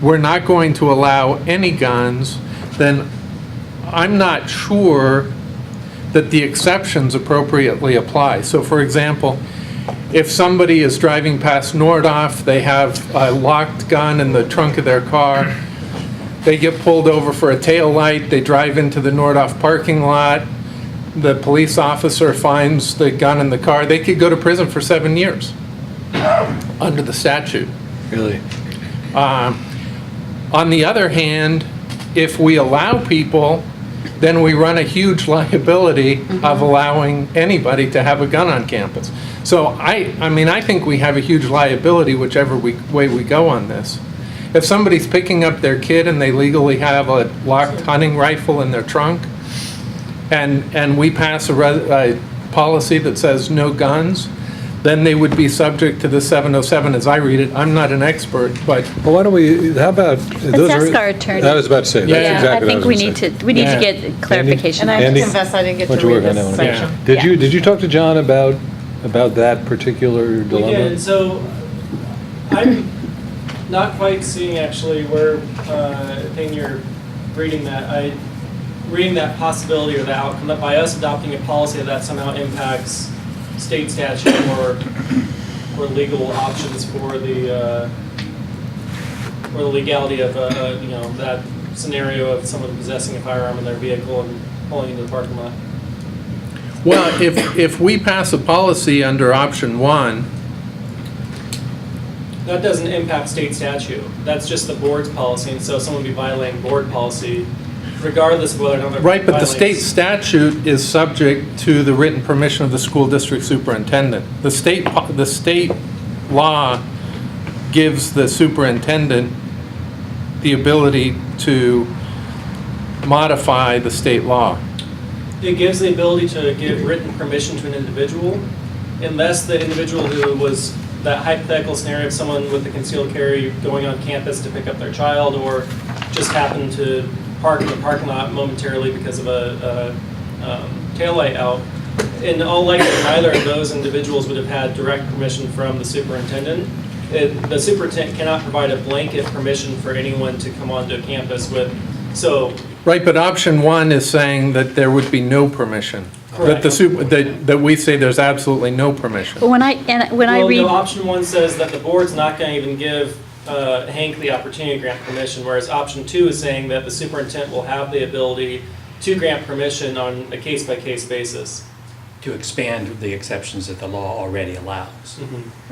we're not going to allow any guns, then I'm not sure that the exceptions appropriately apply. So, for example, if somebody is driving past Nordhoff, they have a locked gun in the trunk of their car, they get pulled over for a tail light, they drive into the Nordhoff parking lot, the police officer finds the gun in the car, they could go to prison for 7 years under the statute. Really? On the other hand, if we allow people, then we run a huge liability of allowing anybody to have a gun on campus. So I think we have a huge liability whichever way we go on this. If somebody's picking up their kid and they legally have a locked hunting rifle in their trunk, and we pass a policy that says no guns, then they would be subject to the 707 as I read it. I'm not an expert, but. Well, why don't we, how about? Let's ask our attorney. I was about to say, that's Yeah, exactly I what think I we was need gonna to, we need to Yeah. get clarification. And I have Andy, to confess, I didn't get why to don't you read work on this that one? section. Did you talk to John about that particular We dilemma? did, so I'm not quite seeing actually where, thing you're reading that possibility or the outcome, that by us adopting a policy that somehow impacts state statute or legal options for the legality of, that scenario of someone possessing a firearm in their vehicle and pulling into the parking lot. Well, if we pass a policy under option 1, That doesn't impact state statute. That's just the board's policy, and so someone would be violating board policy regardless of whether or not they're right, but the state violating- statute is subject to the written permission of the school district superintendent. The state law gives the superintendent the ability to modify the state law. it gives the ability to give written permission to an individual, unless the individual who was, that hypothetical scenario of someone with a concealed carry going on campus to pick up their child, or just happened to park in the parking lot momentarily because of a taillight out. In all likelihood, neither of those individuals would have had direct permission from the superintendent. The superintendent cannot provide a blanket permission for anyone to come onto campus with, so. Right, but option one is saying that there would be no permission. That that we say there's absolutely no permission. But when I read. No, option one says that the board's not going to even give Hank the opportunity to grant permission, whereas option two is saying that the superintendent will have the ability to grant permission on a case-by-case basis. To expand the exceptions that the law already allows.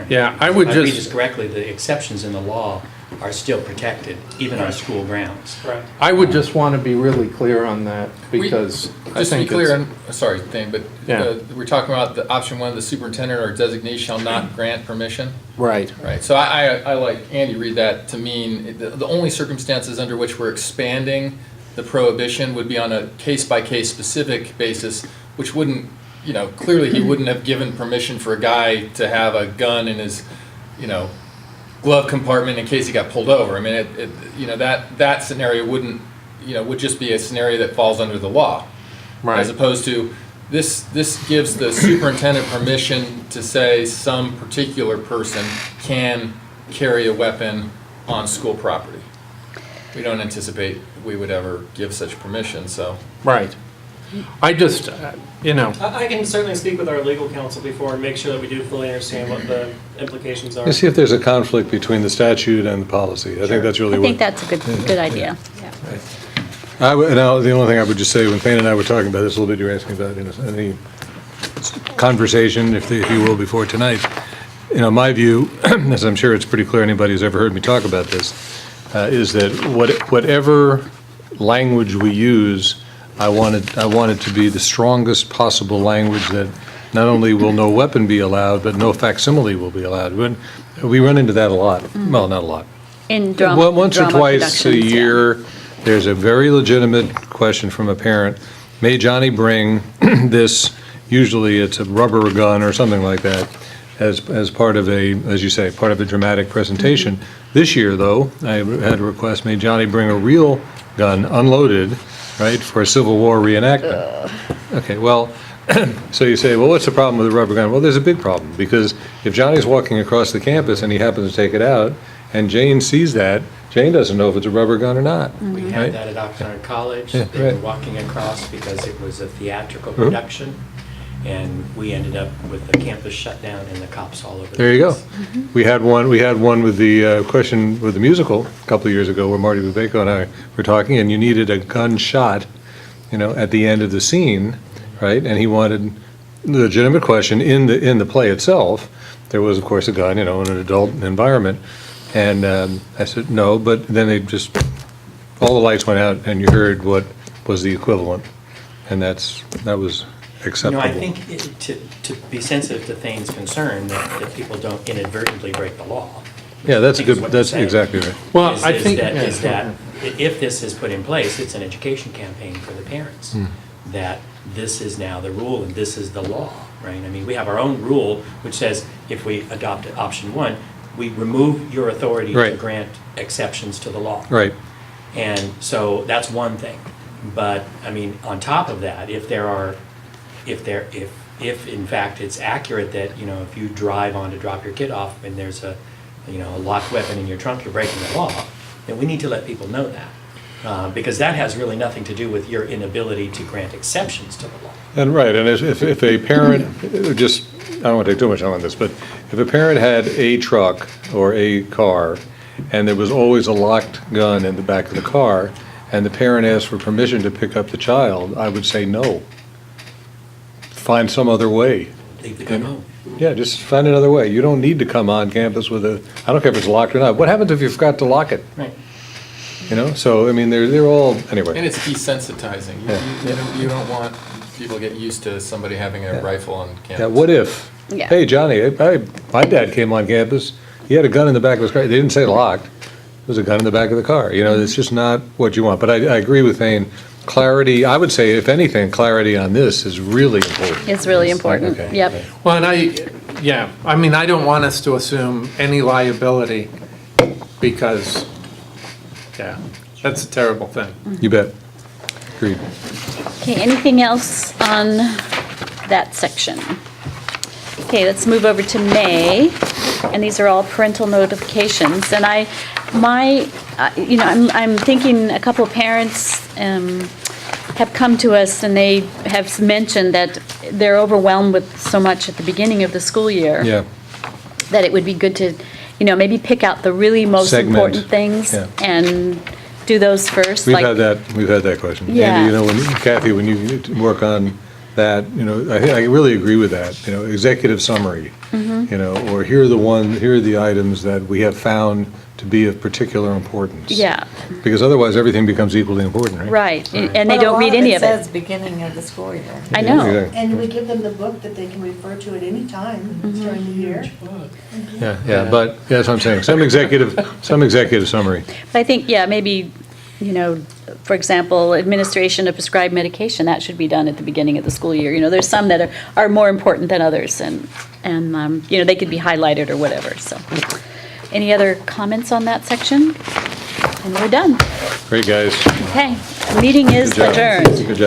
Yeah, I would If I read just. this correctly, the exceptions in the law are still protected, even on school grounds. Correct. I would just want to be really clear on that, because I Just to be think clear, it's. sorry, Thane, but Yeah. we're talking about the option one, the superintendent or designee shall not grant permission? Right. Right, so I like Andy read that to mean the only circumstances under which we're expanding the prohibition would be on a case-by-case specific basis, which wouldn't, clearly he wouldn't have given permission for a guy to have a gun in his, glove compartment in case he got pulled over. I mean, that scenario wouldn't, would just be a scenario that falls under the law. Right. As opposed to, this gives the superintendent permission to say some particular person can carry a weapon on school property. We don't anticipate we would ever give such permission, so. Right. I just, I can certainly speak with our legal counsel before and make sure that we do fully understand what the implications are. You see if there's a conflict between the statute and the policy. I think that's really I what. think that's a good idea. Now, the only thing I would just say, when Thane and I were talking about this a little bit, you were asking about any conversation, if you will, before tonight. My view, as I'm sure it's pretty clear anybody who's ever heard me talk about this, is that whatever language we use, I want it to be the strongest possible language that not only will no weapon be allowed, but no facsimile will be allowed. We run into that a lot. Well, not a lot. In drama. Well, once or drama twice a productions, yeah. year, there's a very legitimate question from a parent. May Johnny bring this, usually it's a rubber gun or something like that, as part of as you say, part of a dramatic presentation. This year, though, I had a request, may Johnny bring a real gun, unloaded, right, for a Civil War reenactment. Okay, well, so you say, well, what's the problem with the rubber gun? Well, there's a big problem, because if Johnny's walking across the campus and he happens to take it out, and Jane sees that, Jane doesn't know if it's a rubber gun or not. We right? had that at Oxnard College. Yeah, They were right. walking across because it was a theatrical Mhm. production, and we ended up with the campus shut down and the cops all over the There you go. place. We had one with the question with the musical a couple of years ago where Marty Bubeko and I were talking, and you needed a gun shot, at the end of the scene, right? And he wanted the legitimate question in the play itself. There was, of course, a gun, in an adult environment. And I said, no, but then all the lights went out and you heard what was the equivalent. And that was acceptable. I think to be sensitive to Thane's concern that people don't inadvertently break the law. Yeah, that's I think is good. what That's you're saying. exactly right. Well, Is- I is think- that- yeah, is sure. that if this is put in place, it's an education campaign for the parents, that this is now the rule and this is the law, right? I mean, we have our own rule which says if we adopt option one, we remove your authority to Right. grant exceptions to the law. Right. And so that's one thing. But, I mean, on top of that, if in fact it's accurate that, if you drive on to drop your kid off and there's a locked weapon in your trunk, you're breaking the law, then we need to let people know that. Because that has really nothing to do with your inability to grant exceptions to the law. And right, and if a parent, I don't want to take too much on this, but if a parent had a truck or a car, and there was always a locked gun in the back of the car, and the parent asked for permission to pick up the child, I would say no. Find some other way. Leave the gun home. Yeah, just find another way. You don't need to come on campus with I don't care if it's locked or not. What happens if you forgot to lock it? Right. So, I mean, they're all, anyway. And it's desensitizing. You don't want people to get used to somebody having a rifle on campus. Yeah, what if? Yeah. Hey, Johnny, my dad came on campus, he had a gun in the back of his car. They didn't say locked. There was a gun in the back of the car. It's just not what you want. But I agree with Thane. clarity, I would say, if anything, clarity on this is really important. It's really important. Okay. Yep. Well, and I mean, I don't want us to assume any liability because, yeah, that's a terrible thing. You bet. Agreed. Okay, anything else on that section? Okay, let's move over to May, and these are all parental notifications. And I'm thinking a couple of parents have come to us and they have mentioned that they're overwhelmed with so much at the beginning of the school year. Yeah. That it would be good to, maybe pick out the really most Segment. important things Yeah. and do those first. We've like- had that question. Yeah. Andy, Kathy, when you work on that, I really agree with that, executive summary, Mhm. or here are the items that we have found to be of particular importance. Yeah, Because otherwise, everything becomes equally important, right? right, and they don't read any of But a lot it. of it says beginning of the school year. I know. Exactly. And we give them the book that they can refer to at any time during the year. Yeah, but, that's what I'm saying, some executive summary. But I think, maybe, for example, administration of prescribed medication, that should be done at the beginning of the school year. There's some that are more important than others, and they could be highlighted or whatever, so. Any other comments on that section? And we're done. Great, guys. Okay, meeting is Good job. adjourned. Good job.